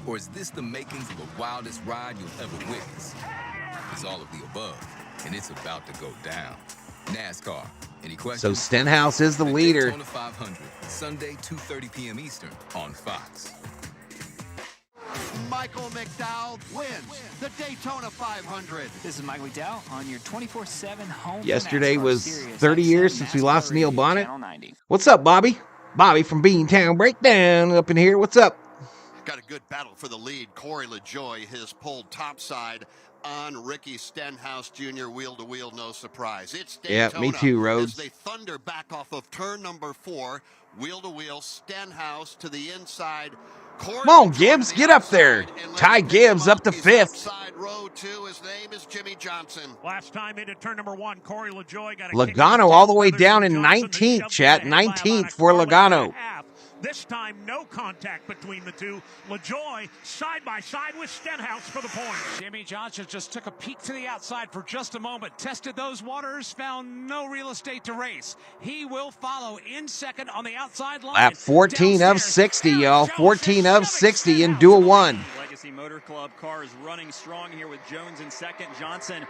Or is this the makings of the wildest ride you'll ever witness? It's all of the above, and it's about to go down. NASCAR. Any questions? So Stenhouse is the leader. Daytona 500, Sunday, 2:30 p.m. Eastern on Fox. Michael McDowell wins the Daytona 500. This is Michael McDowell on your 24/7 home. Yesterday was 30 years since we lost Neil Bonnet. What's up, Bobby? Bobby from Beantown Breakdown up in here. What's up? Got a good battle for the lead. Corey LaJoie has pulled topside on Ricky Stenhouse Jr. wheel to wheel, no surprise. It's Daytona. Yeah, me too, Rhodes. As they thunder back off of turn number 4, wheel to wheel, Stenhouse to the inside. Come on, Gibbs, get up there. Ty Gibbs up to 5th. Side row 2, his name is Jimmy Johnson. Last time into turn number 1, Corey LaJoie got a Logano all the way down in 19th, chat. 19th for Logano. This time, no contact between the two. LaJoie side by side with Stenhouse for the point. Jimmy Johnson just took a peek to the outside for just a moment, tested those waters, found no real estate to race. He will follow in second on the outside line. Lap 14 of 60, y'all. 14 of 60 in Duel 1. Legacy Motor Club car is running strong here with Jones in second. Johnson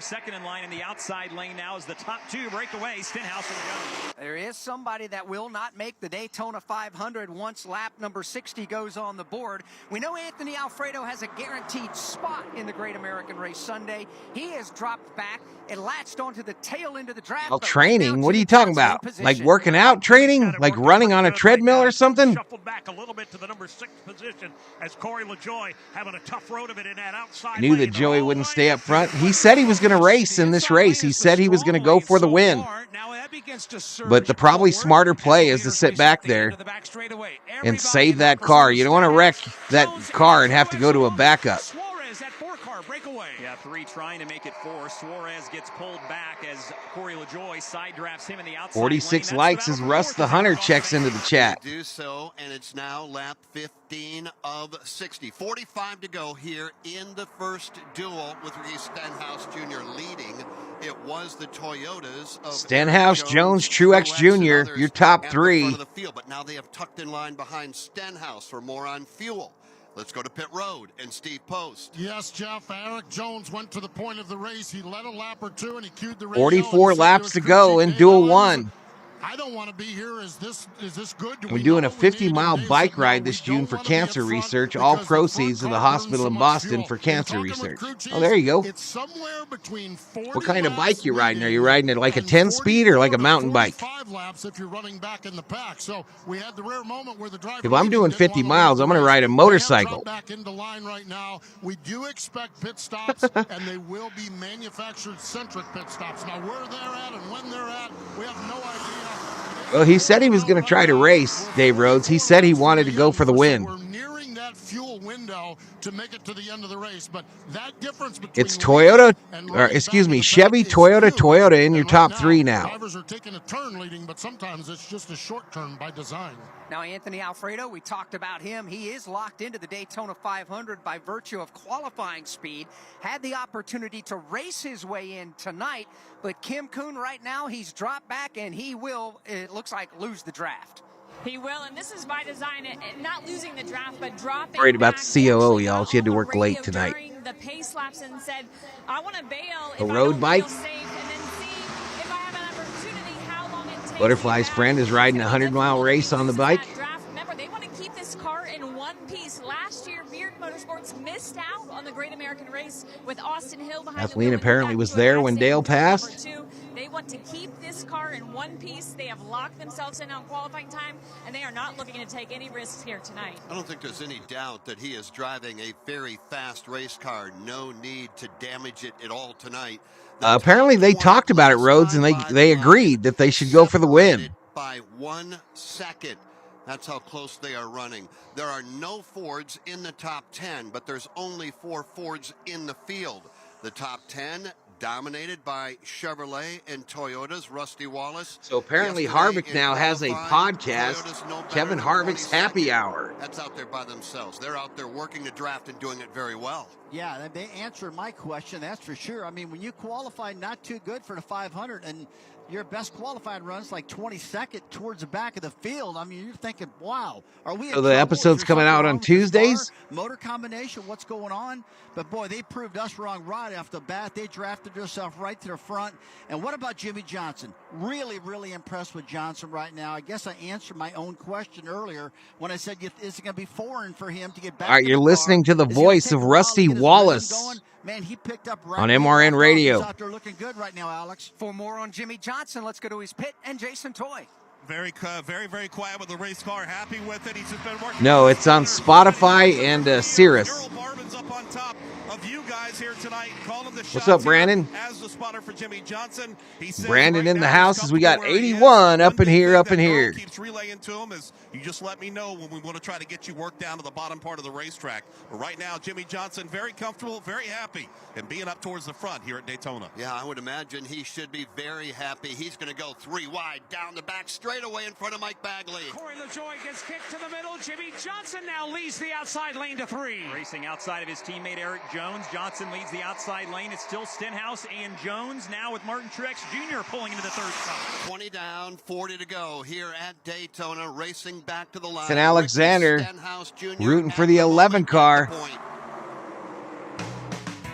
second in line in the outside lane now as the top 2 break away. Stenhouse and Jones. There is somebody that will not make the Daytona 500 once lap number 60 goes on the board. We know Anthony Alfredo has a guaranteed spot in the Great American Race Sunday. He has dropped back and latched onto the tail end of the draft. Well, training? What are you talking about? Like working out training? Like running on a treadmill or something? Shuffled back a little bit to the number 6 position as Corey LaJoie having a tough road of it in that outside. I knew that Joey wouldn't stay up front. He said he was going to race in this race. He said he was going to go for the win. But the probably smarter play is to sit back there and save that car. You don't want to wreck that car and have to go to a backup. Yeah, 3 trying to make it 4. Suarez gets pulled back as Corey LaJoie side drafts him in the outside 46 likes as Russ the Hunter checks into the chat. Do so, and it's now lap 15 of 60. 45 to go here in the first duel with Ricky Stenhouse Jr. leading. It was the Toyotas of Stenhouse, Jones, Truex Jr., your top 3. But now they have tucked in line behind Stenhouse for more on fuel. Let's go to pit road and Steve Post. Yes, Jeff. Eric Jones went to the point of the race. He led a lap or 2 and he cued the 44 laps to go in Duel 1. I don't want to be here. Is this good? We're doing a 50-mile bike ride this June for cancer research. All proceeds of the hospital in Boston for cancer research. Oh, there you go. It's somewhere between 40 what kind of bike you riding? Are you riding it like a 10-speed or like a mountain bike? 5 laps if you're running back in the pack. So we had the rare moment where the driver. If I'm doing 50 miles, I'm going to ride a motorcycle. Back into line right now. We do expect pit stops, and they will be manufacturer-centric pit stops. Now where they're at and when they're at, we have no idea. Well, he said he was going to try to race, Dave Rhodes. He said he wanted to go for the win. fuel window to make it to the end of the race. But that difference between It's Toyota, and or excuse me, Chevy, Toyota in your top three now. Drivers are taking a turn leading, but sometimes it's just a short turn by design. Now, Anthony Alfredo, we talked about him. He is locked into the Daytona 500 by virtue of qualifying speed. Had the opportunity to race his way in tonight, but Kim Kuhn right now, he's dropped back, and he will, it looks like, lose the draft. He will, and this is by design, not losing the draft, but dropping Worried about back. the COO, y'all. She had to work late tonight. During the pace laps and said, I want to bail A if I road don't bike. feel safe, and then see if I have an opportunity, how long it takes. Butterfly's friend is riding a 100-mile race on the bike. Remember, they want to keep this car in one piece. Last year, Beard Motorsports missed out on the Great American Race with Austin Hill behind the wheel. Kathleen apparently was there when Dale passed. They want to keep this car in one piece. They have locked themselves in on qualifying time, and they are not looking to take any risks here tonight. I don't think there's any doubt that he is driving a very fast race car. No need to damage it at all tonight. Apparently they talked about it, Rhodes, and they agreed that they should go for the win. By 1 second. That's how close they are running. There are no Fords in the top 10, but there's only 4 Fords in the field. The top 10 dominated by Chevrolet and Toyota's Rusty Wallace. So apparently Harvick now has a podcast, Kevin Harvick's Happy Hour. That's out there by themselves. They're out there working the draft and doing it very well. Yeah, they answered my question, that's for sure. I mean, when you qualify not too good for the 500 and your best qualified runs like 22nd towards the back of the field, I mean, you're thinking, wow, are we in So the trouble? episode's Is there coming something out wrong on with this Tuesdays? car? Motor combination, what's going on? But boy, they proved us wrong right off the bat. They drafted themselves right to the front. And what about Jimmy Johnson? Really, really impressed with Johnson right now. I guess I answered my own question earlier when I said, is it going to be foreign for him to get back? All right, you're listening to the voice of Rusty Wallace Man, he picked up on MRN Radio. He's out there looking good right now, Alex. For more on Jimmy Johnson, let's go to his pit and Jason Toy. Very quiet with the race car. Happy with it. He's just been working. No, it's on Spotify and Sirius. Up on top of you guys here tonight. Call him the What's up, Brandon? As the spotter for Jimmy Johnson. He says Brandon right in the now house as we got 81 up in here. Keeps relaying to him is you just let me know when we want to try to get you worked down to the bottom part of the racetrack. But right now, Jimmy Johnson very comfortable, very happy, and being up towards the front here at Daytona. Yeah, I would imagine he should be very happy. He's going to go 3 wide down the back straightaway in front of Mike Bagley. Corey LaJoie gets kicked to the middle. Jimmy Johnson now leads the outside lane to 3. Racing outside of his teammate Eric Jones. Johnson leads the outside lane. It's still Stenhouse and Jones now with Martin Truex Jr. pulling into the third spot. 20 down, 40 to go here at Daytona, racing back to the line. St. Alexander rooting for the 11 car.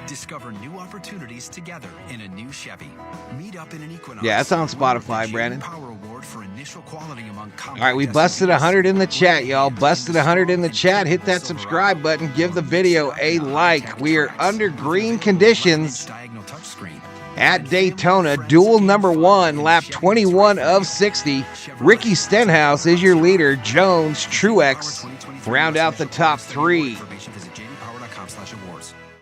Discover new opportunities together in a new Chevy. Meet up in an Equinox. Yeah, that's on Spotify, Brandon. Power Award for initial quality among All right, we busted 100 in the chat, y'all. Busted 100 in the chat. Hit that subscribe button. Give the video a like. We are under green conditions at Daytona. Duel number 1, lap 21 of 60. Ricky Stenhouse is your leader. Jones, Truex round out the top 3.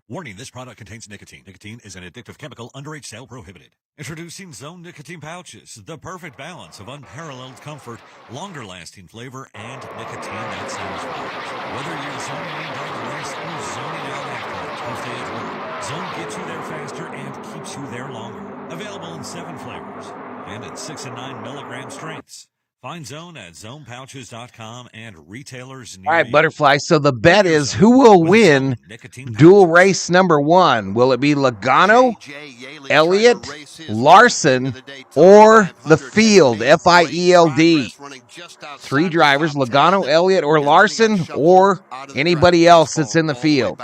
Warning, this product contains nicotine. Nicotine is an addictive chemical, underage sale prohibited. Introducing Zone Nicotine Pouches, the perfect balance of unparalleled comfort, longer-lasting flavor, and nicotine that satisfies. Whether you're zoning in during the race or zoning out after, or stay at work, Zone gets you there faster and keeps you there longer. Available in 7 flavors and in 6 and 9 milligram strengths. Find Zone at zonepouches.com and retailers near All right, you. Butterfly. So the bet is who will win dual race number 1? Will it be Logano, Elliott, Larson, or the field, FIELD? 3 drivers, Logano, Elliott, or Larson, or anybody else that's in the field.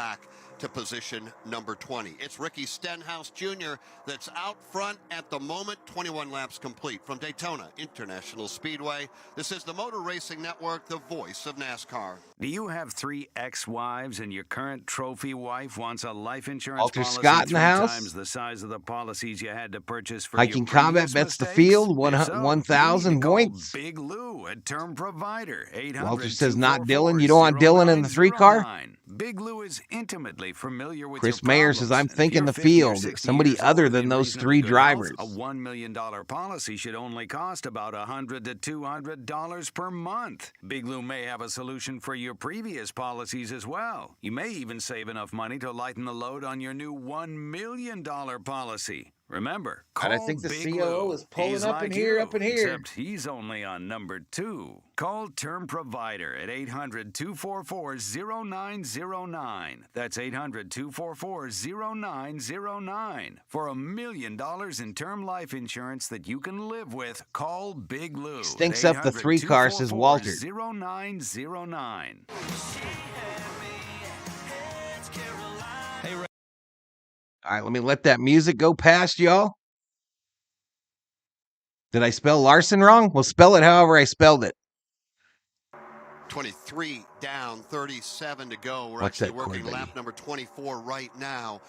To position number 20. It's Ricky Stenhouse Jr. that's out front at the moment. 21 laps complete from Daytona International Speedway. This is the Motor Racing Network, the voice of NASCAR. Do you have 3 ex-wives and your current trophy wife wants a life insurance Walter policy Scott in 3 the house. times the size of the policies you had to purchase for Hiking your Combat previous bets the mistakes? field, If so, 1,000 you need to call points. Big Lou, a term provider. 800 Walter says not Dylan. You don't want Dylan in the 3 car? Big Lou is intimately familiar with Chris your Mayer says, I'm problems. If thinking you're the 50 or field. 60 Somebody years other old than in those reasonably 3 good drivers. health, a $1 million policy should only cost about $100 to $200 per month. Big Lou may have a solution for your your previous policies as well. You may even save enough money to lighten the load on your new $1 million policy. Remember, call And I think the Big COO Lou. is pulling He's up like in here, you, up in here. Except he's only on number 2. Call Term Provider at 800-244-0909. That's 800-244-0909. For $1 million in term life insurance that you can live with, call Big Lou. Stinks up the 3 car, says Walter. 0909. All right, let me let that music go past y'all. Did I spell Larson wrong? Well, spell it however I spelled it. 23 down, 37 to go. We're What's actually that, working Corey, lap number 24 right now.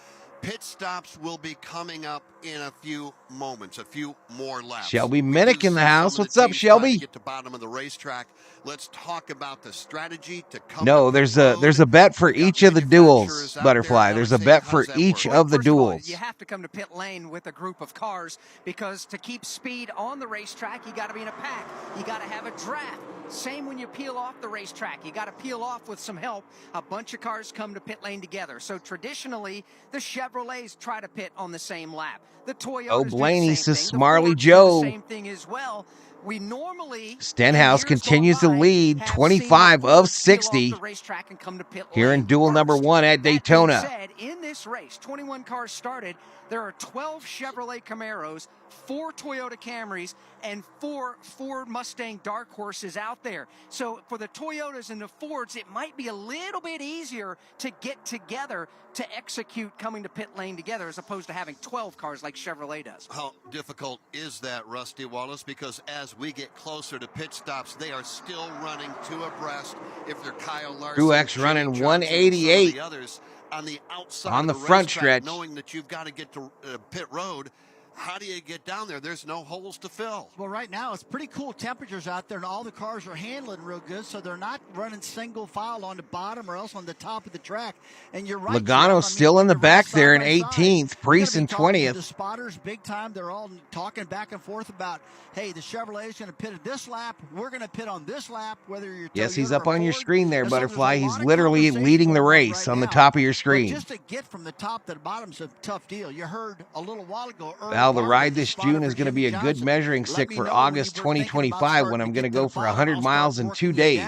Pit stops will be coming up in a few moments, a few more laps. Shelby Minnick in the house. What's up, Shelby? To get to bottom of the racetrack. Let's talk about the strategy to come. No, there's a bet for each of the duels, Butterfly. There's a bet for each of the duels. You have to come to pit lane with a group of cars because to keep speed on the racetrack, you got to be in a pack. You got to have a draft. Same when you peel off the racetrack. You got to peel off with some help. A bunch of cars come to pit lane together. So traditionally, the Chevrolets try to pit on the same lap. The Toyotas Oh, Blaney says Smarley do Joe. the same thing as well. We normally Stenhouse continues to lead 25 of 60 here in duel number 1 at Daytona. Said, in this race, 21 cars started. There are 12 Chevrolet Camaros, 4 Toyota Camrys, and 4 Ford Mustang Dark Horses out there. So for the Toyotas and the Fords, it might be a little bit easier to get together to execute coming to pit lane together as opposed to having 12 cars like Chevrolet does. How difficult is that, Rusty Wallace? Because as we get closer to pit stops, they are still running 2 abreast. If they're Kyle Larson, Truex running 188 the others on the outside on the of front racetrack, stretch. knowing that you've got to get to pit road. How do you get down there? There's no holes to fill. Well, right now it's pretty cool temperatures out there, and all the cars are handling real good, so they're not running single file on the bottom or else on the top of the track. And you're right. Logano's still in the back there in 18th, Priest in 20th. The spotters, big time, they're all talking back and forth about, hey, the Chevrolet's going to pit at this lap. We're going to pit on this lap, whether you're Yes, he's Toyota up or on your Ford. screen there, And so Butterfly. there's a He's lot of literally conversation leading the going on race right on the now. top of your But screen. just to get from the top to the bottom's a tough deal. You heard a little while ago. Val, the ride this June is going to be a good measuring stick for August 2025 when I'm going to go for 100 miles in 2 days.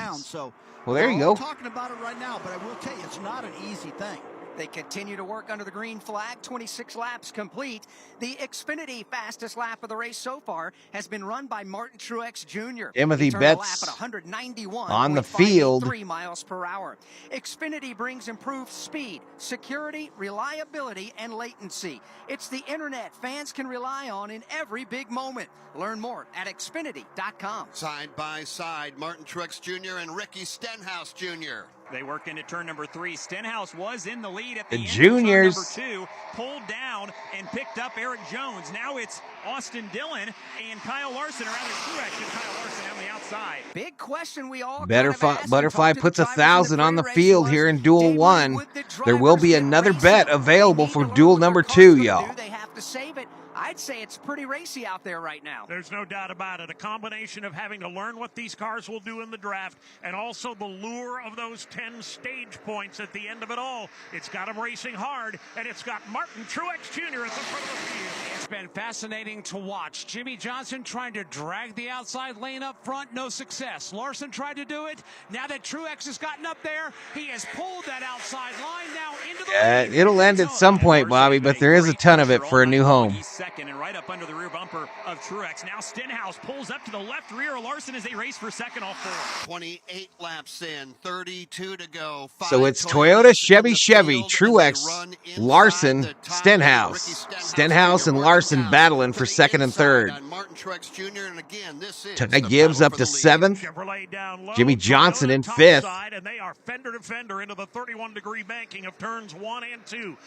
Well, there you go. We're talking about it right now, but I will tell you, it's not an easy thing. They continue to work under the green flag, 26 laps complete. The Xfinity fastest lap of the race so far has been run by Martin Truex Jr. Timothy He turned the Betts lap at 191 on the field. 3 miles per hour. Xfinity brings improved speed, security, reliability, and latency. It's the internet fans can rely on in every big moment. Learn more at Xfinity.com. Side by side, Martin Truex Jr. and Ricky Stenhouse Jr. They work into turn number 3. Stenhouse was in the lead at The the end juniors. of turn number 2, pulled down and picked up Eric Jones. Now it's Austin Dillon and Kyle Larson, or rather Truex and Kyle Larson on the outside. Big question we all Butterfly puts 1,000 on the field here in Duel 1. There will be another bet available for Duel number 2, y'all. They have to save it. I'd say it's pretty racy out there right now. There's no doubt about it. A combination of having to learn what these cars will do in the draft and also the lure of those 10 stage points at the end of it all. It's got them racing hard, and it's got Martin Truex Jr. at the front of the field. It's been fascinating to watch. Jimmy Johnson trying to drag the outside lane up front, no success. Larson tried to do it. Now that Truex has gotten up there, he has pulled that outside line now into the lead. It'll end at some point, Bobby, but there is a ton of it for a new home. Second and right up under the rear bumper of Truex. Now Stenhouse pulls up to the left rear of Larson as they race for second, all 4. 28 laps in, 32 to go. So it's Toyota, Chevy, Truex, Larson, Stenhouse, and Larson battling for second and third. Martin Truex Jr. and again, this is Ty Gibbs up to 7th. Jimmy Johnson in 5th. And they are fender to fender into the 31-degree banking of turns 1 and 2.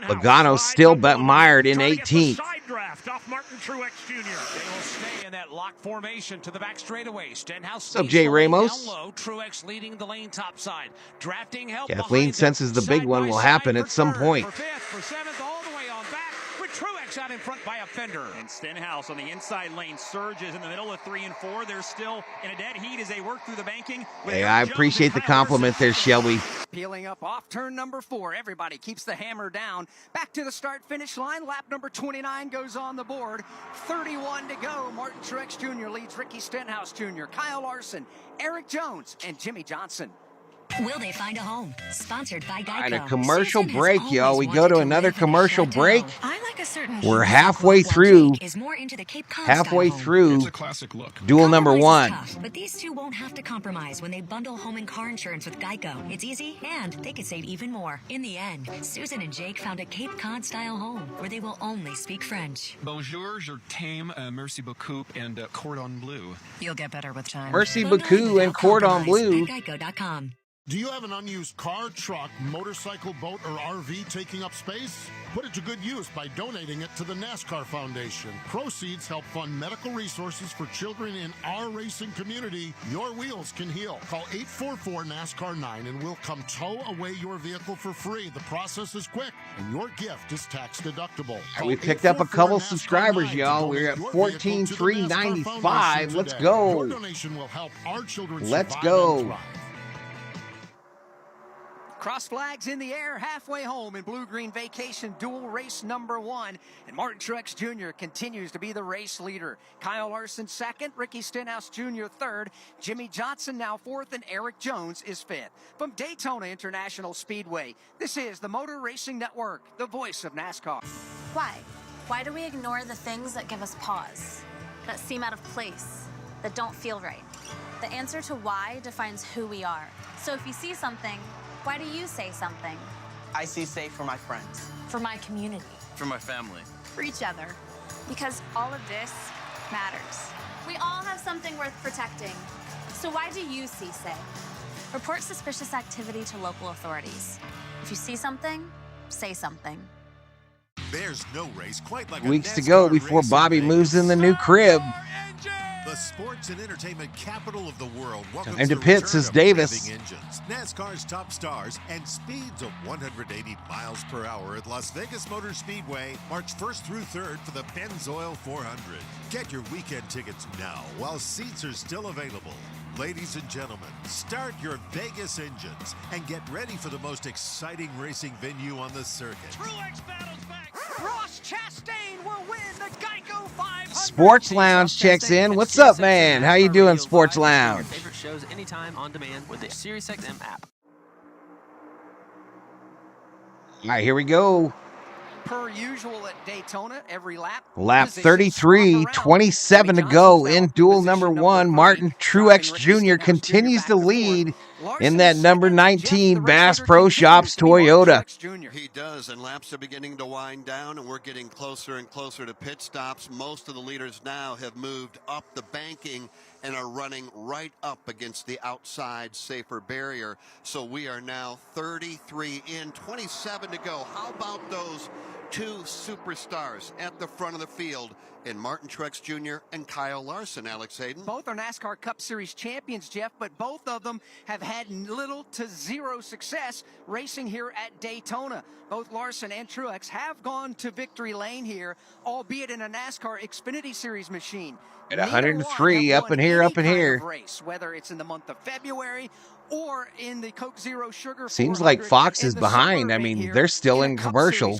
Logano still mired in 18th. Draft off Martin Truex Jr. They will stay in that lock formation to the back straightaway. Stenhouse. What's up, Jay Ramos? Down low. Truex leading the lane top side. Drafting help. Kathleen senses the big one will happen at some point. For 5th, for 7th, all the way on back with Truex out in front by a fender. And Stenhouse on the inside lane surges in the middle of 3 and 4. They're still in a dead heat as they work through the banking. Hey, I appreciate the compliment there, Shelby. Peeling up off turn number 4. Everybody keeps the hammer down. Back to the start-finish line. Lap number 29 goes on the board. 31 to go. Martin Truex Jr. leads Ricky Stenhouse Jr., Kyle Larson, Eric Jones, and Jimmy Johnson. Will they find a home? Sponsored by Geico. All right, a commercial break, y'all. We go to another commercial break. We're halfway through. Halfway through. It's a classic look. Duel number 1. Tough, but these two won't have to compromise when they bundle home and car insurance with Geico. It's easy, and they could save even more. In the end, Susan and Jake found a Cape Cod-style home where they will only speak French. Bonjour, je t'aime, merci beaucoup, and cordon bleu. You'll get better with time. Merci beaucoup and cordon bleu. Geico.com. Do you have an unused car, truck, motorcycle, boat, or RV taking up space? Put it to good use by donating it to the NASCAR Foundation. Proceeds help fund medical resources for children in our racing community. Your wheels can heal. Call 844-NASCAR-9 and we'll come tow away your vehicle for free. The process is quick and your gift is tax deductible. We picked up a couple subscribers, y'all. We're at 14,395. Let's go. Your donation will help our children Let's survive go. and thrive. Cross flags in the air, halfway home in Blue-Green Vacation Duel race number 1. And Martin Truex Jr. continues to be the race leader. Kyle Larson 2nd, Ricky Stenhouse Jr. 3rd, Jimmy Johnson now 4th, and Eric Jones is 5th. From Daytona International Speedway, this is the Motor Racing Network, the voice of NASCAR. Why? Why do we ignore the things that give us pause, that seem out of place, that don't feel right? The answer to why defines who we are. So if you see something, why do you say something? I see safe for my friends. For my community. For my family. For each other. Because all of this matters. We all have something worth protecting. So why do you see safe? Report suspicious activity to local authorities. If you see something, say something. There's no race quite like Weeks to go before Bobby moves in the new crib. The sports and entertainment capital of the world. Time to pit, says Davis. Engines, NASCAR's top stars, and speeds of 180 miles per hour at Las Vegas Motor Speedway, March 1st through 3rd for the Pennzoil 400. Get your weekend tickets now while seats are still available. Ladies and gentlemen, start your Vegas engines and get ready for the most exciting racing venue on the circuit. Truex battles back. Ross Chastain will win the Geico 500. Sports Lounge checks in. What's up, man? How you doing, Sports Lounge? Your favorite shows anytime on demand with the SiriusXM app. All right, here we go. Per usual at Daytona, every lap. Lap 33, 27 to go in duel number 1. Martin Truex Jr. continues to lead in that number 19 Bass Pro Shops Toyota. He does, and laps are beginning to wind down, and we're getting closer and closer to pit stops. Most of the leaders now have moved up the banking and are running right up against the outside safer barrier. So we are now 33 in, 27 to go. How about those two superstars at the front of the field in Martin Truex Jr. and Kyle Larson, Alex Hayden? Both are NASCAR Cup Series champions, Jeff, but both of them have had little to zero success racing here at Daytona. Both Larson and Truex have gone to victory lane here, albeit in a NASCAR Xfinity Series machine. At 103, up in here, up in here. Race, whether it's in the month of February or in the Coke Zero Sugar. Seems like Fox is behind. I mean, they're still in commercial.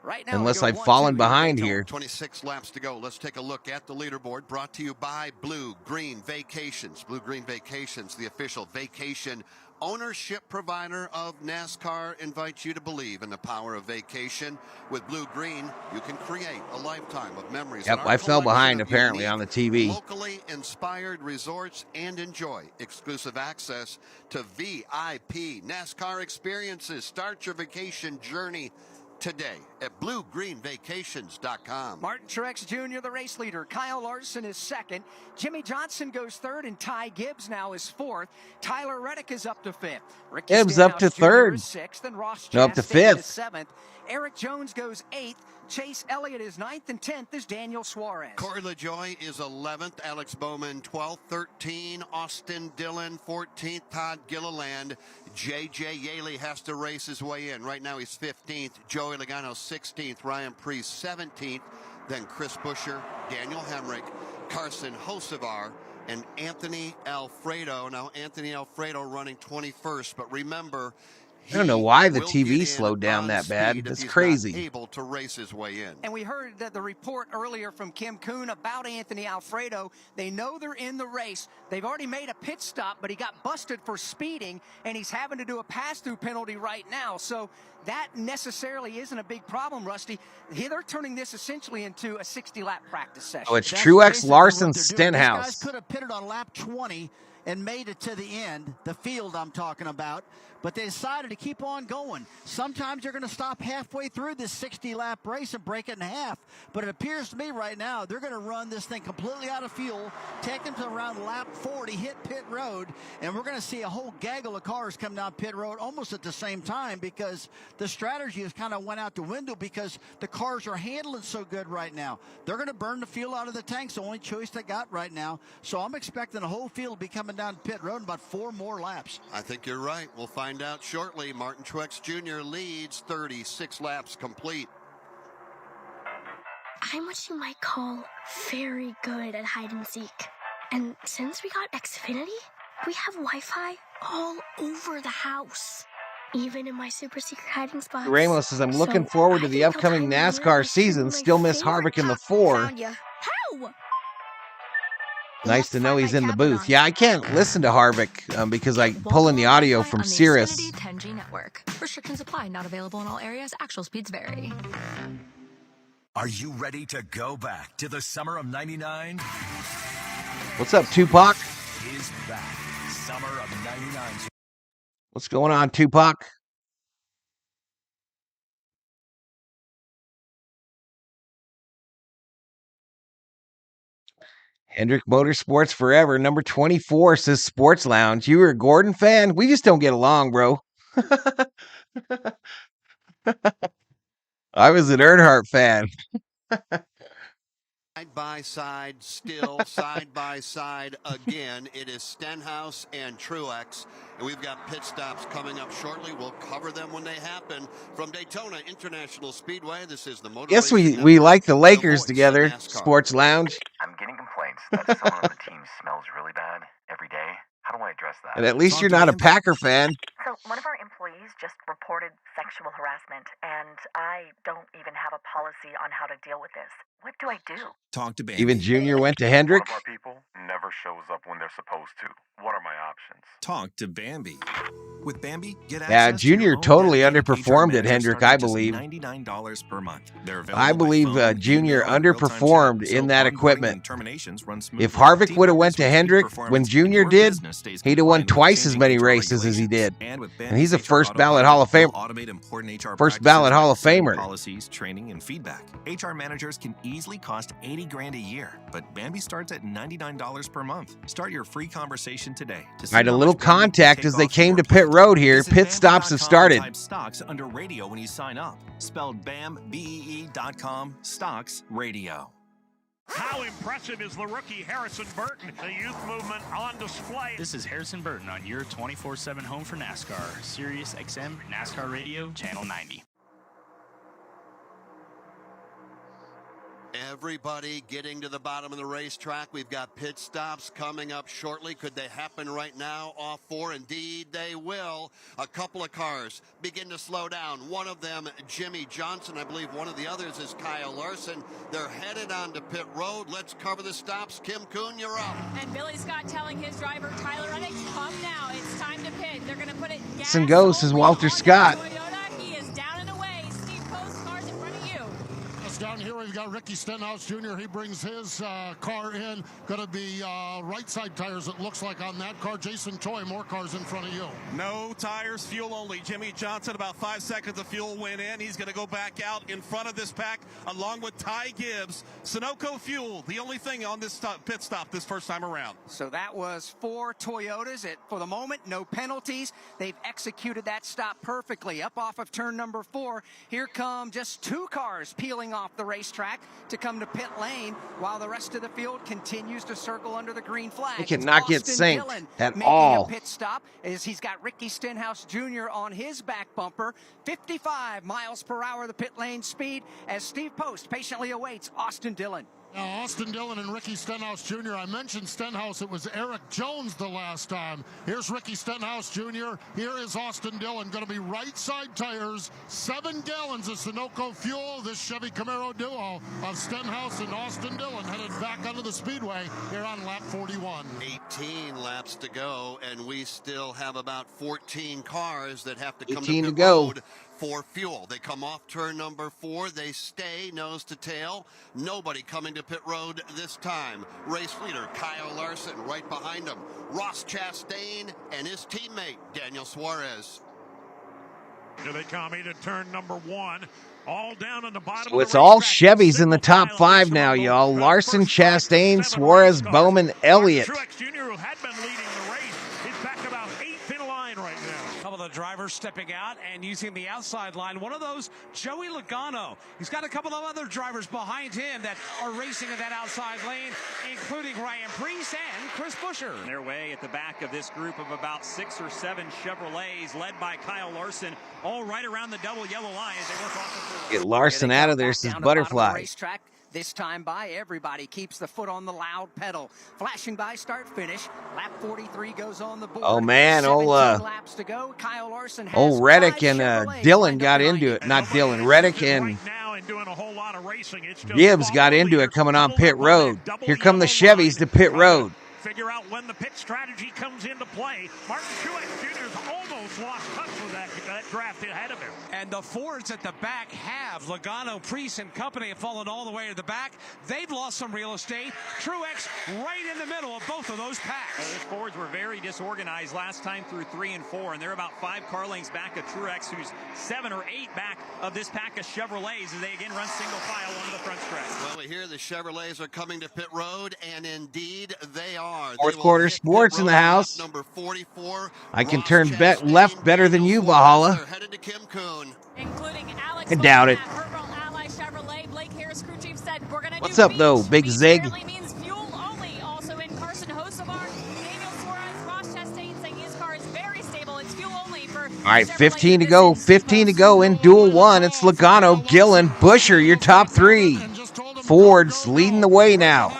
Right now, unless I've fallen behind here. 26 laps to go. Let's take a look at the leaderboard, brought to you by Blue-Green Vacations. Blue-Green Vacations, the official vacation ownership provider of NASCAR, invites you to believe in the power of vacation. With Blue-Green, you can create a lifetime of memories. Yep, I fell behind apparently on the TV. Locally inspired resorts and enjoy exclusive access to VIP NASCAR experiences. Start your vacation journey today at BlueGreenVacations.com. Martin Truex Jr., the race leader. Kyle Larson is 2nd. Jimmy Johnson goes 3rd, and Ty Gibbs now is 4th. Tyler Reddick is up to 5th. Gibbs up to 3rd. 6th, and Ross no, up to Chastain 5th. is 7th. Eric Jones goes 8th. Chase Elliott is 9th, and 10th is Daniel Suarez. Corey LaJoie is 11th. Alex Bowman 12th. 13, Austin Dillon. 14th, Todd Gilliland. J.J. Yaley has to race his way in. Right now he's 15th. Joey Logano 16th. Ryan Preece 17th. Then Chris Buescher, Daniel Hemrick, Carson Hocevar, and Anthony Alfredo. Now, Anthony Alfredo running 21st, but remember, I don't know why the TV slowed down that bad. That's crazy. Able to race his way in. And we heard the report earlier from Kim Kuhn about Anthony Alfredo. They know they're in the race. They've already made a pit stop, but he got busted for speeding, and he's having to do a pass-through penalty right now. So that necessarily isn't a big problem, Rusty. They're turning this essentially into a 60-lap practice session. Oh, it's Truex, Larson, Stenhouse. These guys could have pitted on lap 20 and made it to the end, the field I'm talking about, but they decided to keep on going. Sometimes you're going to stop halfway through this 60-lap race and break it in half, but it appears to me right now they're going to run this thing completely out of fuel, take them to around lap 40, hit pit road, and we're going to see a whole gaggle of cars come down pit road almost at the same time, because the strategy has kind of went out the window because the cars are handling so good right now. They're going to burn the fuel out of the tanks, the only choice they got right now. So I'm expecting the whole field to be coming down pit road in about 4 more laps. I think you're right. We'll find out shortly. Martin Truex Jr. leads, 36 laps complete. I'm what you might call very good at hide and seek. And since we got Xfinity, we have Wi-Fi all over the house, even in my super secret hiding spots. Ramos says, I'm looking forward to the upcoming NASCAR season. Still miss Harvick in the 4. How? Nice to know he's in the booth. Yeah, I can't listen to Harvick because I pull in the audio from Sirius. Xfinity 10G network. Restrictions apply. Not available in all areas. Actual speeds vary. Are you ready to go back to the summer of '99? What's up, Tupac? Is back. Summer of '99. What's going on, Tupac? Hendrick Motorsports Forever, number 24, says Sports Lounge. You were a Gordon fan? We just don't get along, bro. I was an Earnhardt fan. Side by side, still side by side again. It is Stenhouse and Truex, and we've got pit stops coming up shortly. We'll cover them when they happen. From Daytona International Speedway, this is the Motor Guess Racing we like the Lakers together. Sports Lounge. I'm getting complaints that someone on the team smells really bad every day. How do I address that? And at least you're not a Packer fan. So one of our employees just reported sexual harassment, and I don't even have a policy on how to deal with this. What do I do? Talk to Bambi. Even Junior went to Hendrick. One of our people never shows up when they're supposed to. What are my options? Talk to Bambi. With Bambi, get Yeah, Junior totally underperformed at Hendrick, I believe. $99 per month. I believe Junior underperformed in that equipment. If Harvick would have went to Hendrick when Junior did, he'd have won twice as many races as he did. And he's a first ballot Hall of Famer. First ballot Hall of Famer. Policies, training, and feedback. HR managers can easily cost $80,000 a year, but Bambi starts at $99 per month. Start your free conversation today. All right, a little contact as they came to pit road here. Pit stops have started. Type stocks under radio when you sign up. Spelled BAMBEE.com, stocks radio. How impressive is the rookie Harrison Burton? The youth movement on display. This is Harrison Burton on your 24/7 home for NASCAR. Sirius XM, NASCAR Radio, Channel 90. Everybody getting to the bottom of the racetrack. We've got pit stops coming up shortly. Could they happen right now? Off 4. Indeed, they will. A couple of cars begin to slow down. One of them, Jimmy Johnson. I believe one of the others is Kyle Larson. They're headed on to pit road. Let's cover the stops. Kim Kuhn, you're up. And Billy Scott telling his driver, Tyler Reddick, come now. It's time to pit. They're going to put it gas. And goes, says Walter Scott. Toyota. He is down and away. Steve Post, cars in front of you. It's down here we've got Ricky Stenhouse Jr. He brings his car in. Going to be right side tires, it looks like, on that car. Jason Toy, more cars in front of you. No tires, fuel only. Jimmy Johnson, about 5 seconds of fuel went in. He's going to go back out in front of this pack along with Ty Gibbs. Sunoco fuel, the only thing on this pit stop this first time around. So that was 4 Toyotas. For the moment, no penalties. They've executed that stop perfectly. Up off of turn number 4, here come just 2 cars peeling off the racetrack to come to pit lane while the rest of the field continues to circle under the green flag. He cannot get synced at making all. A pit stop as he's got Ricky Stenhouse Jr. on his back bumper. 55 miles per hour the pit lane speed as Steve Post patiently awaits Austin Dillon. Now, Austin Dillon and Ricky Stenhouse Jr. I mentioned Stenhouse. It was Eric Jones the last time. Here's Ricky Stenhouse Jr. Here is Austin Dillon. Going to be right side tires. 7 gallons of Sunoco fuel. This Chevy Camaro duo of Stenhouse and Austin Dillon headed back onto the speedway here on lap 41. 18 laps to go, and we still have about 14 cars that have to come 18 to to pit go. road for fuel. They come off turn number 4. They stay nose to tail. Nobody coming to pit road this time. Race leader Kyle Larson right behind him. Ross Chastain and his teammate Daniel Suarez. Here they come into turn number 1. All down in the bottom. So it's all Chevys in the top 5 now, y'all. Larson, Chastain, Suarez, Bowman, Elliott. Truex Jr., who had been leading the race, is back about 8th in line right now. A couple of the drivers stepping out and using the outside line. One of those, Joey Logano. He's got a couple of other drivers behind him that are racing in that outside lane, including Ryan Preece and Chris Buescher. Their way at the back of this group of about 6 or 7 Chevrolets, led by Kyle Larson, all right around the double yellow line as they work off the Get Larson out of there, says Butterfly. This time by everybody keeps the foot on the loud pedal. Flashing by start finish. Lap 43 goes on the board. Oh man, laps to go. Kyle Larson has Reddick and Dillon got into it. Not Dillon, Reddick and Gibbs got into it coming on pit road. Here come the Chevys to pit road. Figure out when the pit strategy comes into play. Martin Truex Jr.'s almost lost touch with that draft ahead of him. And the Fords at the back have. Logano, Preece, and company have fallen all the way to the back. They've lost some real estate. Truex right in the middle of both of those packs. Those Fords were very disorganized last time through 3 and 4, and they're about 5 car lengths back of Truex, who's 7 or 8 back of this pack of Chevrolets as they again run single file onto the front stretch. Well, we hear the Chevrolets are coming to pit road, and indeed they are. Fourth quarter sports in the house. Number 44. I can turn left better than you, Valhalla. Headed to Kim Kuhn. Including Alex I doubt it. Ally Chevrolet. Blake Harris, crew chief, said we're going to What's up, though, Big Zig? means fuel only. Also in Carson Hocevar, Daniel Suarez, Ross Chastain saying his car is very stable. It's fuel only for. All right, 15 to go. 15 to go in Duel 1. It's Logano, Gillen, Buescher, your top 3. Ford's leading the way now.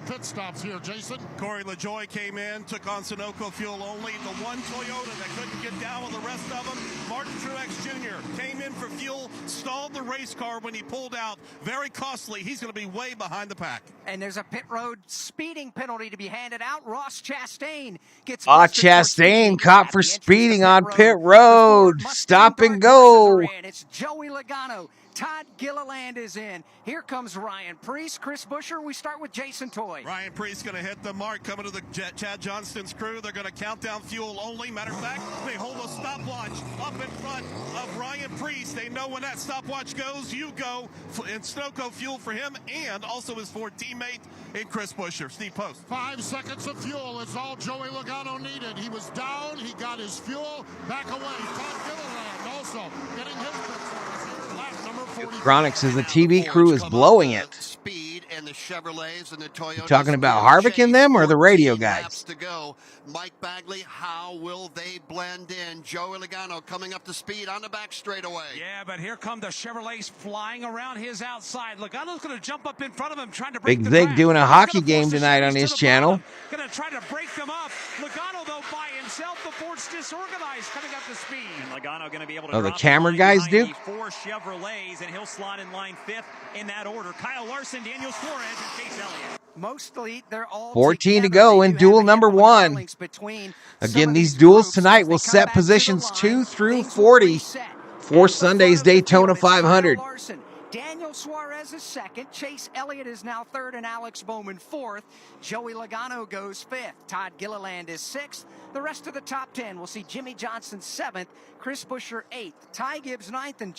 Pit stops here, Jason. Corey LaJoie came in, took on Sunoco fuel only. The one Toyota that couldn't get down with the rest of them, Martin Truex Jr. came in for fuel, stalled the race car when he pulled out. Very costly. He's going to be way behind the pack. And there's a pit road speeding penalty to be handed out. Ross Chastain gets. Chastain caught for speeding on pit road. Stop and go. It's Joey Logano. Todd Gilliland is in. Here comes Ryan Preece, Chris Buescher. We start with Jason Toy. Ryan Preece going to hit the mark, coming to the Chad Johnston's crew. They're going to count down fuel only. Matter of fact, they hold a stopwatch up in front of Ryan Preece. They know when that stopwatch goes, you go. And Sunoco fuel for him and also his Ford teammate in Chris Buescher. Steve Post. 5 seconds of fuel is all Joey Logano needed. He was down. He got his fuel back away. Todd Gilliland also getting his pit service here. Lap number 40. Chronic says the TV crew is blowing it. Speed and the Chevrolets and the Toyotas. You talking about Harvick in them or the radio guys? To go. Mike Bagley, how will they blend in? Joey Logano coming up to speed on the back straightaway. Yeah, but here come the Chevrolets flying around his outside. Logano's going to jump up in front of him, trying to break Big the Zig track. doing a hockey game tonight on his channel. Going to try to break them up. Logano, though, by himself, the Ford's disorganized, coming up to speed. And Logano going to be able to. The camera guys do. 4 Chevrolets, and he'll slot in line 5th in that order. Kyle Larson, Daniel Suarez, and Chase Elliott. Mostly, they're all 14 to together. go They in do duel have a number handful of 1. links between Again, some these of duels groups. tonight As will they come set back to the positions line, 2 through things will 40 reset. for At the Sunday's front of the Daytona field, it's Kyle 500. Larson. Daniel Suarez is second. Chase Elliott is now third, and Alex Bowman fourth. Joey Logano goes fifth. Todd Gilliland is sixth. The rest of the top 10 will see Jimmy Johnson seventh, Chris Buescher eighth, Ty Gibbs ninth, and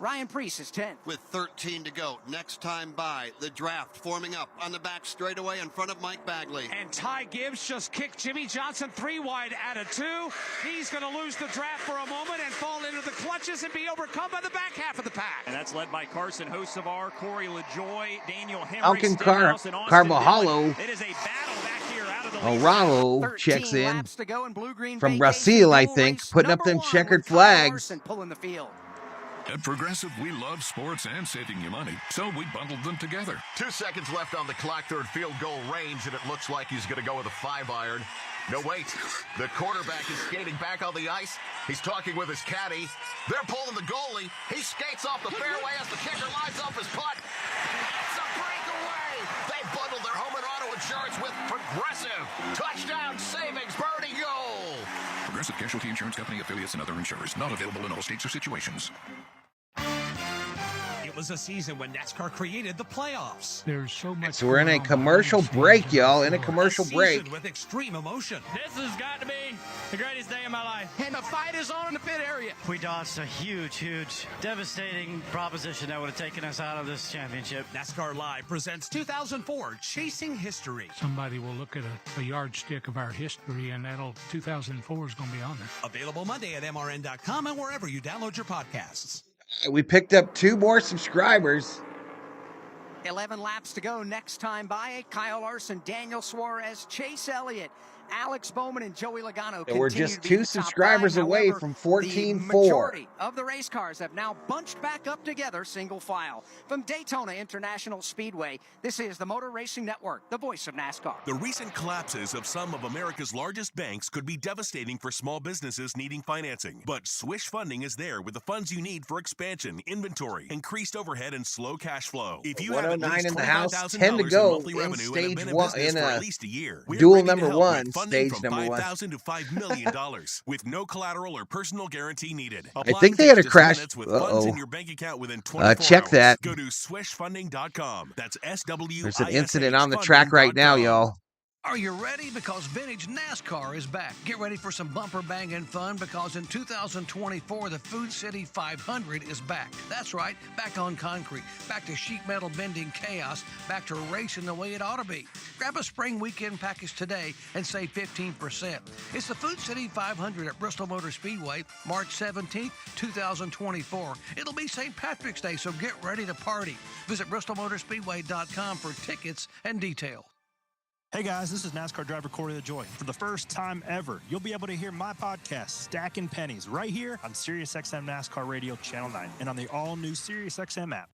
Ryan Preece is 10th. With 13 to go, next time by, the draft forming up on the back straightaway in front of Mike Bagley. And Ty Gibbs just kicked Jimmy Johnson 3 wide out of 2. He's going to lose the draft for a moment and fall into the clutches and be overcome by the back half of the pack. And that's led by Carson Hocevar, Corey LaJoy, Daniel Hemrick, Alkin Stenhouse, and Austin Carvajalo. Dillon. It is a battle back here out of the lead. Aralo checks in to go in Blue Green from Vacation Brazil, I Duel think, race putting up number them 1 checkered with Kyle flags. Larson pulling the field. At Progressive, we love sports and saving you money, so we bundled them together. 2 seconds left on the clock, third field goal range, and it looks like he's going to go with a 5-iron. No, wait. The quarterback is skating back on the ice. He's talking with his caddy. They're pulling the goalie. He skates off the fairway as the kicker lines up his putt. It's a breakaway. They bundled their home and auto insurance with Progressive. Touchdown savings, birdie goal. Progressive Casualty Insurance Company, affiliates, and other insurers. Not available in all states or situations. It was a season when NASCAR created the playoffs. There's so much. So we're in a commercial break, y'all. In a commercial break. With extreme emotion. This has got to be the greatest day of my life. And the fight is on in the pit area. We dodged a huge, devastating proposition that would have taken us out of this championship. NASCAR Live presents 2004 Chasing History. Somebody will look at a yardstick of our history, and 2004 is going to be on there. Available Monday at MRN.com and wherever you download your podcasts. We picked up 2 more subscribers. 11 laps to go. Next time by, Kyle Larson, Daniel Suarez, Chase Elliott, Alex Bowman, and Joey Logano. We're just 2 subscribers away from 14-4. The majority of the race cars have now bunched back up together, single file. From Daytona International Speedway, this is the Motor Racing Network, the voice of NASCAR. The recent collapses of some of America's largest banks could be devastating for small businesses needing financing. But Swish Funding is there with the funds you need for expansion, inventory, increased overhead, and slow cash flow. If you have at least in the house, $25,000 10 to in go monthly in revenue and have stage been in 1 business in for at least a year, we're duel ready to number help 1, with funding stage from number 1. $5,000 to $5 million with no collateral or personal guarantee needed. I think they had a crash. With funds in your bank account within 24 check hours. that. Go to swishfunding.com. That's SWISH. There's an incident on the track right now, y'all. Are you ready? Because vintage NASCAR is back. Get ready for some bumper banging fun because in 2024, the Food City 500 is back. That's right, back on concrete, back to sheet metal bending chaos, back to racing the way it ought to be. Grab a spring weekend package today and save 15%. It's the Food City 500 at Bristol Motor Speedway, March 17th, 2024. It'll be St. Patrick's Day, so get ready to party. Visit bristolmotorspeedway.com for tickets and details. Hey guys, this is NASCAR driver Corey LaJoy. For the first time ever, you'll be able to hear my podcast, Stacking Pennies, right here on SiriusXM NASCAR Radio Channel 9 and on the all-new SiriusXM app.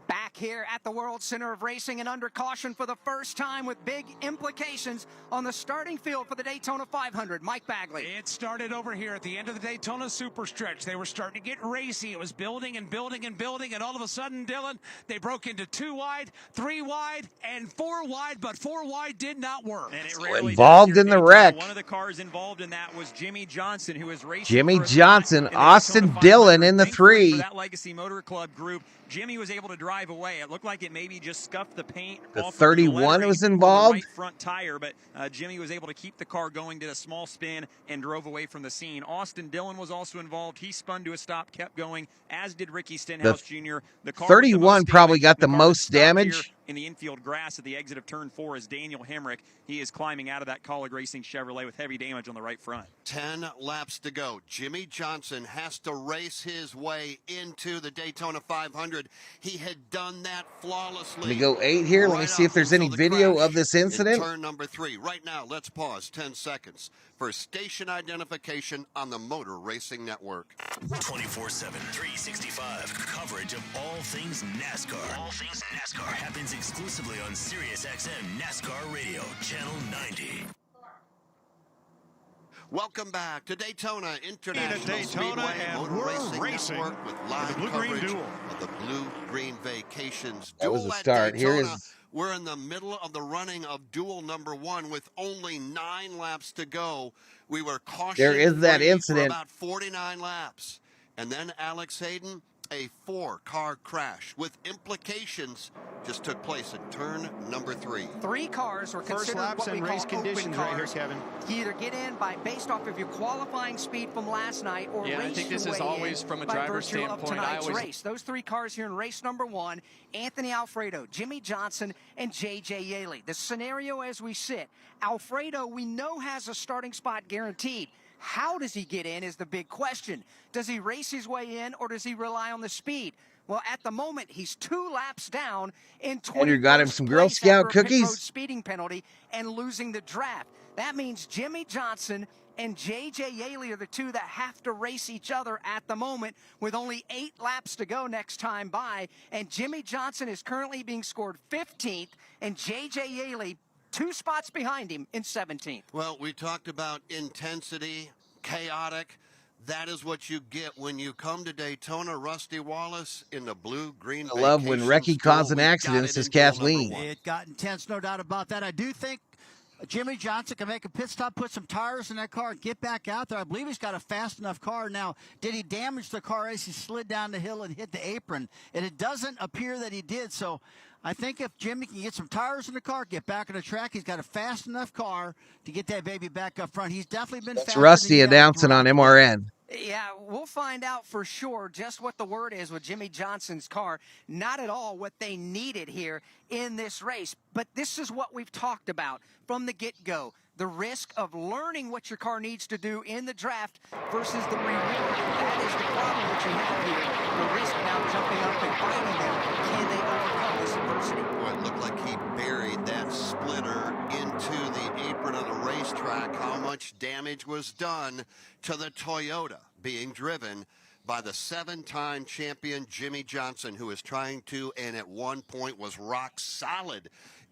Back here at the World Center of Racing and under caution for the first time with big implications on the starting field for the Daytona 500. Mike Bagley. It started over here at the end of the Daytona Super Stretch. They were starting to get racy. It was building and building and building, and all of a sudden, Dylan, they broke into 2 wide, 3 wide, and 4 wide, but 4 wide did not work. And it rarely involved in the wreck. One of the cars involved in that was Jimmy Johnson, who was racing. Jimmy Johnson, Austin Dillon in the 3. For that Legacy Motor Club group, Jimmy was able to drive away. It looked like it maybe just scuffed the paint The off 31 of the was on the involved. right front tire, but Jimmy was able to keep the car going, did a small spin, and drove away from the scene. Austin Dillon was also involved. He spun to a stop, kept going, as did Ricky Stenhouse Jr. The car 31 probably got the most damage. In the infield grass at the exit of turn 4 is Daniel Hemrick. He is climbing out of that Colleague Racing Chevrolet with heavy damage on the right front. 10 laps to go. Jimmy Johnson has to race his way into the Daytona 500. He had done that flawlessly. Let me go 8 here. Let me see if there's any video of this incident. Turn number 3. Right now, let's pause 10 seconds for station identification on the Motor Racing Network. 24/7, 365. Coverage of all things NASCAR. All things NASCAR happens exclusively on SiriusXM NASCAR Radio, Channel 90. Welcome back to Daytona International Daytona, Speedway and Motor we're Racing Network with live Bluegreen coverage Duel. of the Blue-Green Vacations That was Duel the at start. Here Daytona. is We're in the middle of the running of Duel number 1 with only 9 laps to go. We were there is that caution-free for incident. about 49 laps. And then Alex Hayden, a 4-car crash with implications just took place in turn number 3. 3 cars were First considered laps what we and call race open conditions right here, cars. Kevin. You either get in based off of your qualifying speed from last night, or Yeah, I race think this your is way always in from a by driver's virtue of standpoint. tonight's race. Those 3 cars here in race number 1: Anthony Alfredo, Jimmy Johnson, and J.J. Yaley. The scenario as we sit: Alfredo, we know, has a starting spot guaranteed. How does he get in is the big question. Does he race his way in, or does he rely on the speed? Well, at the moment, he's 2 laps down in 21st Andrew got him some Girl place Scout after a pit road cookies. speeding penalty and losing the draft. That means Jimmy Johnson and J.J. Yaley are the 2 that have to race each other at the moment, with only 8 laps to go next time by. And Jimmy Johnson is currently being scored 15th, and J.J. Yaley 2 spots behind him in 17th. Well, we talked about intensity, chaotic. That is what you get when you come to Daytona. Rusty Wallace in the Blue-Green I love when Recchi causing accidents, says Kathleen. It got intense, no doubt about that. I do think Jimmy Johnson can make a pit stop, put some tires in that car, and get back out there. I believe he's got a fast enough car. Now, did he damage the car as he slid down the hill and hit the apron? And it doesn't appear that he did. So I think if Jimmy can get some tires in the car, get back on the track, he's got a fast enough car to get that baby back up front. He's definitely been That's faster Rusty than announcing on MRN. Yeah, we'll find out for sure just what the word is with Jimmy Johnson's car. Not at all what they needed here in this race. But this is what we've talked about from the get-go. The risk of learning what your car needs to do in the draft versus the reward. That is the problem that you have here. The risk now jumping up and biting them. Can they overcome this adversity? Boy, it looked like he buried that splitter into the apron on the racetrack. How much damage was done to the Toyota being driven by the 7-time champion Jimmy Johnson, who is trying to, and at one point was rock solid